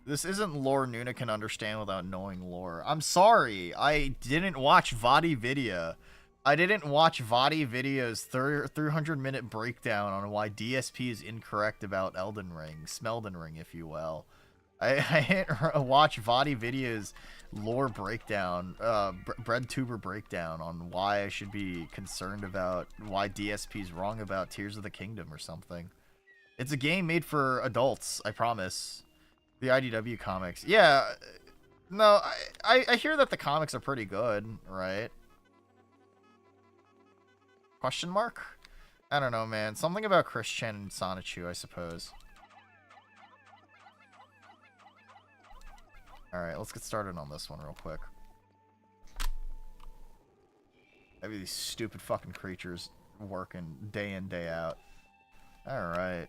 This isn't lore Noona can understand without knowing lore. I'm sorry. I didn't watch Vadi Vidya. I didn't watch Vadi video's 300-minute breakdown on why DSP is incorrect about Elden Ring, Smelden Ring, if you will. I didn't watch Vadi video's lore breakdown, breadtuber breakdown on why I should be concerned about why DSP's wrong about Tears of the Kingdom or something. It's a game made for adults, I promise. The IDW comics. Yeah, no, I hear that the comics are pretty good, right? Question mark? I don't know, man. Something about Christian and Sonichu, I suppose. Alright, let's get started on this one real quick. I mean, these stupid fucking creatures working day in, day out. Alright.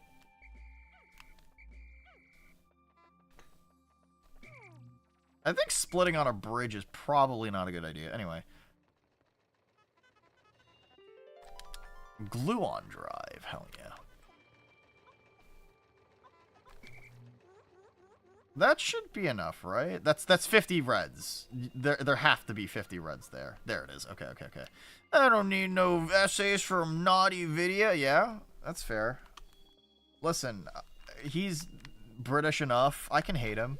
I think splitting on a bridge is probably not a good idea. Anyway. Gluon drive. Hell yeah. That should be enough, right? That's 50 reds. There have to be 50 reds there. There it is. Okay. I don't need no essays from Naughty Video. Yeah, that's fair. Listen, he's British enough. I can hate him.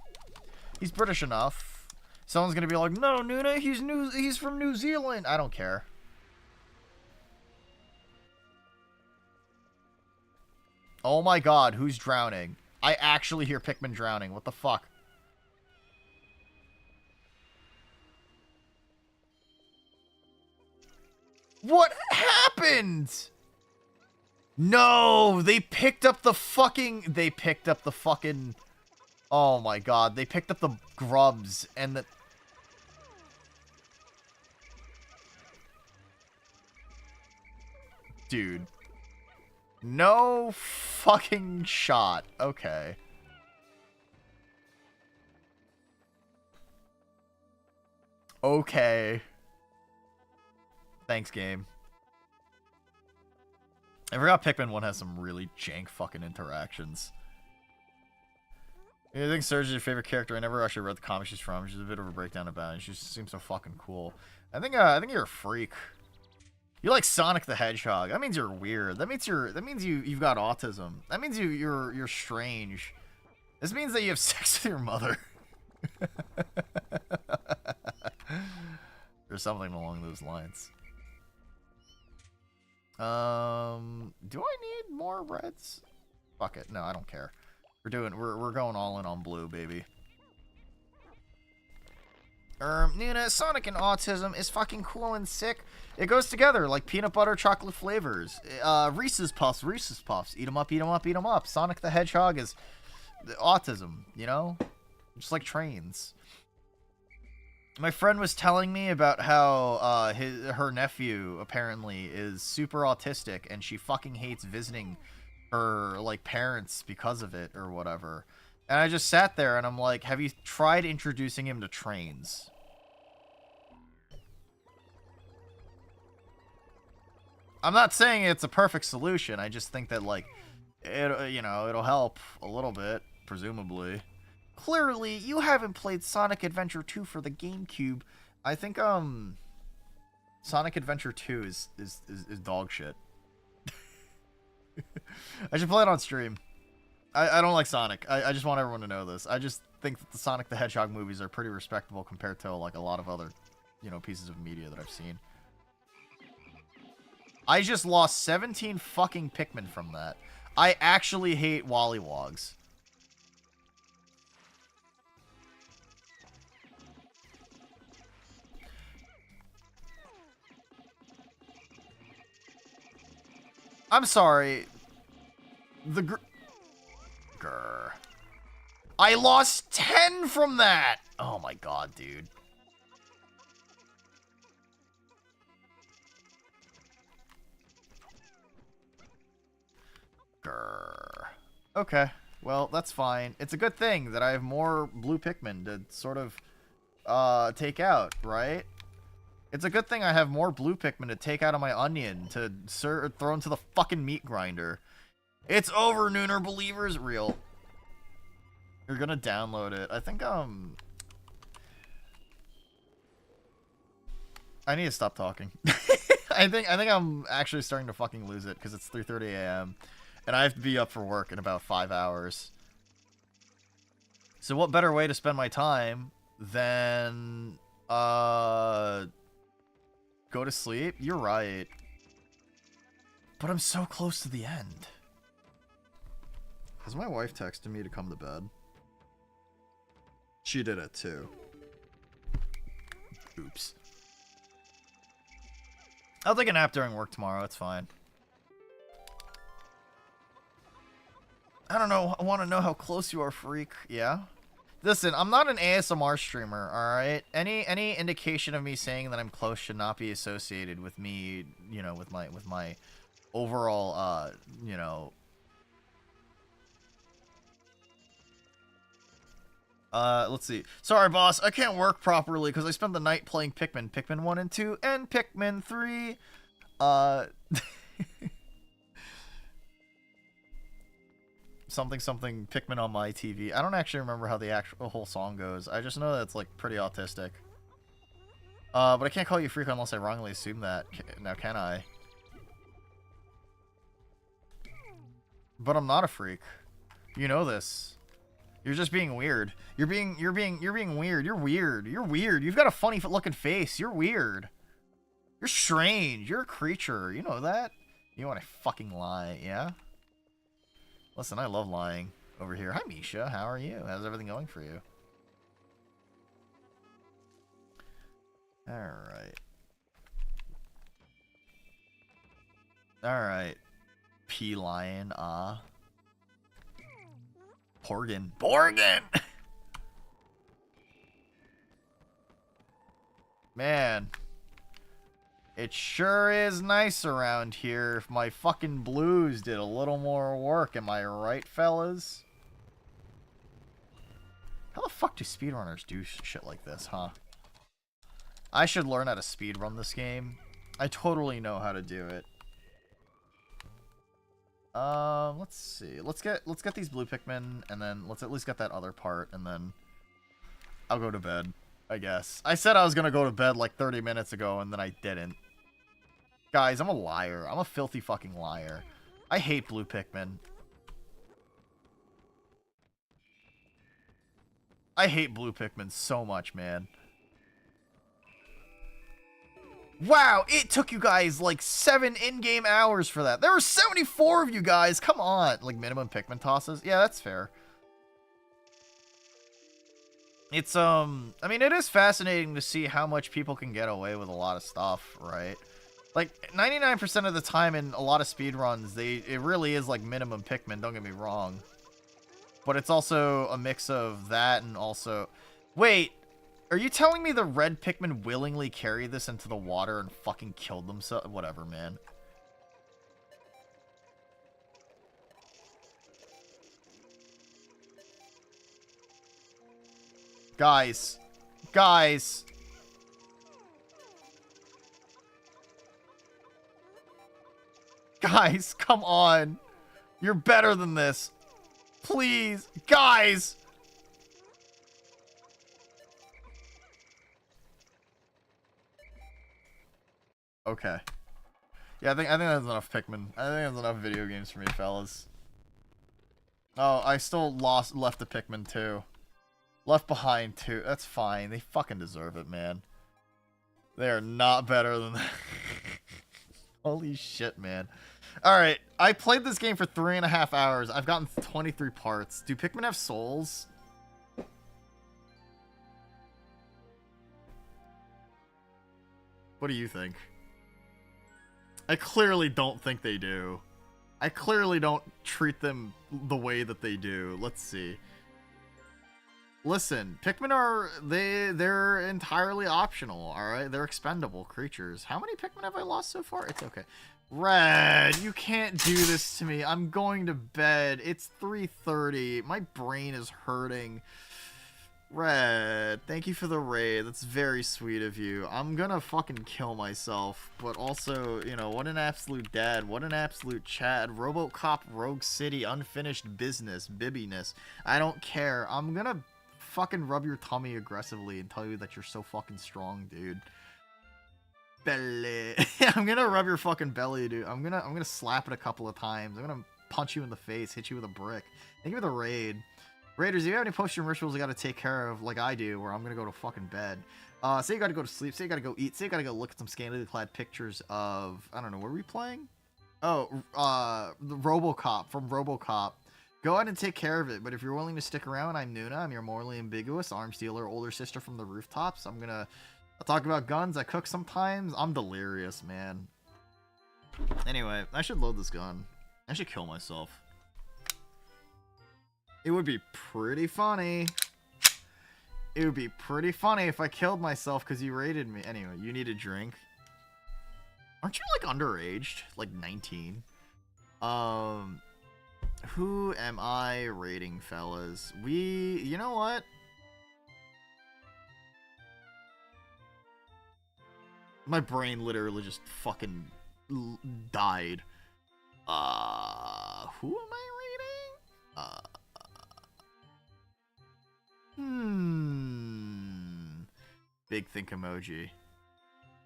He's British enough. Someone's gonna be like, no, Noona, he's from New Zealand. I don't care. Oh my god, who's drowning? I actually hear Pikmin drowning. What the fuck? What happened? No, they picked up the fucking... Oh my god, they picked up the grubs and the... Dude. No fucking shot. Okay. Okay. Thanks, game. I forgot Pikmin 1 has some really jank fucking interactions. I think Surge is your favorite character. I never actually read the comic she's from. She's a bit of a breakdown about it. She just seems so fucking cool. I think you're a freak. You like Sonic the Hedgehog. That means you're weird. That means you've got autism. That means you're strange. This means that you have sex with your mother. Or something along those lines. Do I need more reds? Fuck it. No, I don't care. We're going all in on blue, baby. Noona, Sonic and autism is fucking cool and sick. It goes together like peanut butter chocolate flavors. Reese's Puffs. Eat 'em up, eat 'em up, eat 'em up. Sonic the Hedgehog is autism, you know? Just like trains. My friend was telling me about how her nephew apparently is super autistic and she fucking hates visiting her like parents because of it or whatever. And I just sat there and I'm like, have you tried introducing him to trains? I'm not saying it's a perfect solution. I just think that, like, it'll help a little bit, presumably. Clearly, you haven't played Sonic Adventure 2 for the GameCube. I think, Sonic Adventure 2 is dog shit. I should play it on stream. I don't like Sonic. I just want everyone to know this. I just think that the Sonic the Hedgehog movies are pretty respectable compared to, like, a lot of other, pieces of media that I've seen. I just lost 17 fucking Pikmin from that. I actually hate Wollywogs. I'm sorry. Grr. I lost 10 from that! Oh my god, dude. Grr. Okay. Well, that's fine. It's a good thing that I have more blue Pikmin to sort of take out, right? It's a good thing I have more blue Pikmin to take out of my onion to throw into the fucking meat grinder. It's over, Nooner believers. Real. You're gonna download it. I think, I need to stop talking. I think I'm actually starting to fucking lose it because it's 3:30 a.m. and I have to be up for work in about 5 hours. So what better way to spend my time than go to sleep? You're right. But I'm so close to the end. Has my wife texted me to come to bed? She did it too. Oops. I'll take a nap during work tomorrow. It's fine. I don't know. I want to know how close you are, freak. Yeah? Listen, I'm not an ASMR streamer, alright? Any indication of me saying that I'm close should not be associated with me, you know, with my overall, you know... let's see. Sorry, boss. I can't work properly because I spent the night playing Pikmin. Pikmin 1 and 2 and Pikmin 3. Something Pikmin on my TV. I don't actually remember how the whole song goes. I just know that it's like pretty autistic. But I can't call you a freak unless I wrongly assume that. Now can I? But I'm not a freak. You know this. You're just being weird. You're being weird. You're weird. You're weird. You've got a funny looking face. You're weird. You're strange. You're a creature. You know that? You want to fucking lie, yeah? Listen, I love lying over here. Hi, Misha. How are you? How's everything going for you? Alright. Alright. P-Lion, Porgan. Porgan! Man. It sure is nice around here if my fucking blues did a little more work. Am I right, fellas? How the fuck do speedrunners do shit like this, huh? I should learn how to speedrun this game. I totally know how to do it. Let's see. Let's get these blue Pikmin, and then let's at least get that other part, and then I'll go to bed, I guess. I said I was gonna go to bed like 30 minutes ago, and then I didn't. Guys, I'm a liar. I'm a filthy fucking liar. I hate blue Pikmin. I hate blue Pikmin so much, man. Wow, it took you guys like 7 in-game hours for that. There were 74 of you guys. Come on. Like minimum Pikmin tosses. Yeah, that's fair. It's, I mean, it is fascinating to see how much people can get away with a lot of stuff, right? Like, 99% of the time in a lot of speedruns, it really is like minimum Pikmin, don't get me wrong. But it's also a mix of that and also... Wait, are you telling me the red Pikmin willingly carried this into the water and fucking killed themselves? Whatever, man. Guys. Guys. Guys, come on. You're better than this. Please. Guys. Okay. Yeah, I think that's enough Pikmin. I think that's enough video games for me, fellas. Oh, I still left the Pikmin too. Left behind too. That's fine. They fucking deserve it, man. They are not better than that. Holy shit, man. Alright, I played this game for 3.5 hours. I've gotten 23 parts. Do Pikmin have souls? What do you think? I clearly don't think they do. I clearly don't treat them the way that they do. Let's see. Listen, Pikmin are... They're entirely optional, alright? They're expendable creatures. How many Pikmin have I lost so far? It's okay. Red, you can't do this to me. I'm going to bed. It's 3:30. My brain is hurting. Red, thank you for the raid. That's very sweet of you. I'm gonna fucking kill myself. But also, you know, what an absolute dad. What an absolute Chad. Robocop, Rogue City, unfinished business, bibbiness. I don't care. I'm gonna fucking rub your tummy aggressively and tell you that you're so fucking strong, dude. belly. I'm gonna rub your fucking belly, dude. I'm gonna slap it a couple of times. I'm gonna punch you in the face, hit you with a brick. Thank you for the raid. Raiders, if you have any post-stream rituals you gotta take care of, like I do, where I'm gonna go to fucking bed. Say you gotta go to sleep, say you gotta go eat, say you gotta go look at some scantily clad pictures of, I don't know, what are we playing? Oh, the RoboCop, from RoboCop. Go ahead and take care of it, but if you're willing to stick around, I'm Noona, I'm your morally ambiguous arms dealer, older sister from the rooftops. I'll talk about guns, I cook sometimes. I'm delirious, man. Anyway, I should load this gun. I should kill myself. It would be pretty funny. It would be pretty funny if I killed myself because you raided me. Anyway, you need a drink. Aren't you, like, underaged? Like, 19? Who am I raiding, fellas? You know what? My brain literally just fucking died. Who am I raiding? Big think emoji.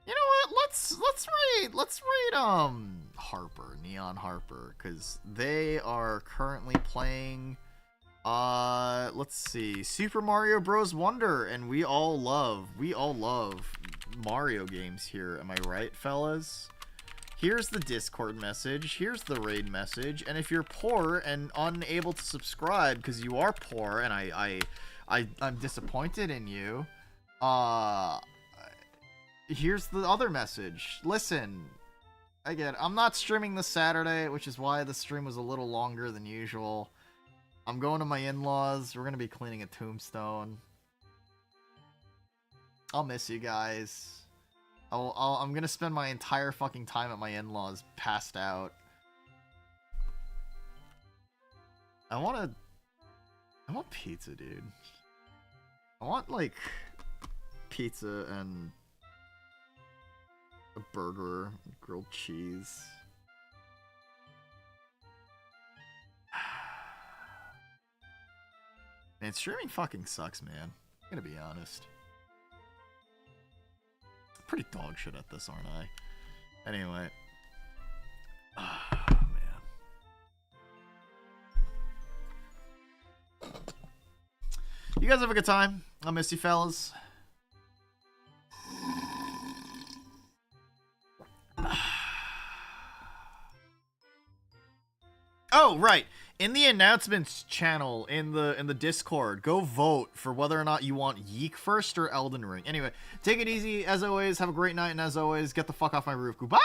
You know what? Let's raid Harper, Neon Harper, because they are currently playing let's see, Super Mario Bros. Wonder, and we all love Mario games here, am I right, fellas? Here's the Discord message, here's the raid message, and if you're poor and unable to subscribe because you are poor and I'm disappointed in you, here's the other message. Listen, again, I'm not streaming this Saturday, which is why the stream was a little longer than usual. I'm going to my in-laws. We're going to be cleaning a tombstone. I'll miss you guys. I'm going to spend my entire fucking time at my in-laws passed out. I want pizza, dude. I want, like, pizza and a burger, grilled cheese. Man, streaming fucking sucks, man. I'm gonna be honest. I'm pretty dog shit at this, aren't I? Anyway. Man. You guys have a good time. I'll miss you, fellas. Oh, right. In the announcements channel in the Discord, go vote for whether or not you want Yeek first or Elden Ring. Anyway, take it easy. As always, have a great night, and as always, get the fuck off my roof. Goodbye!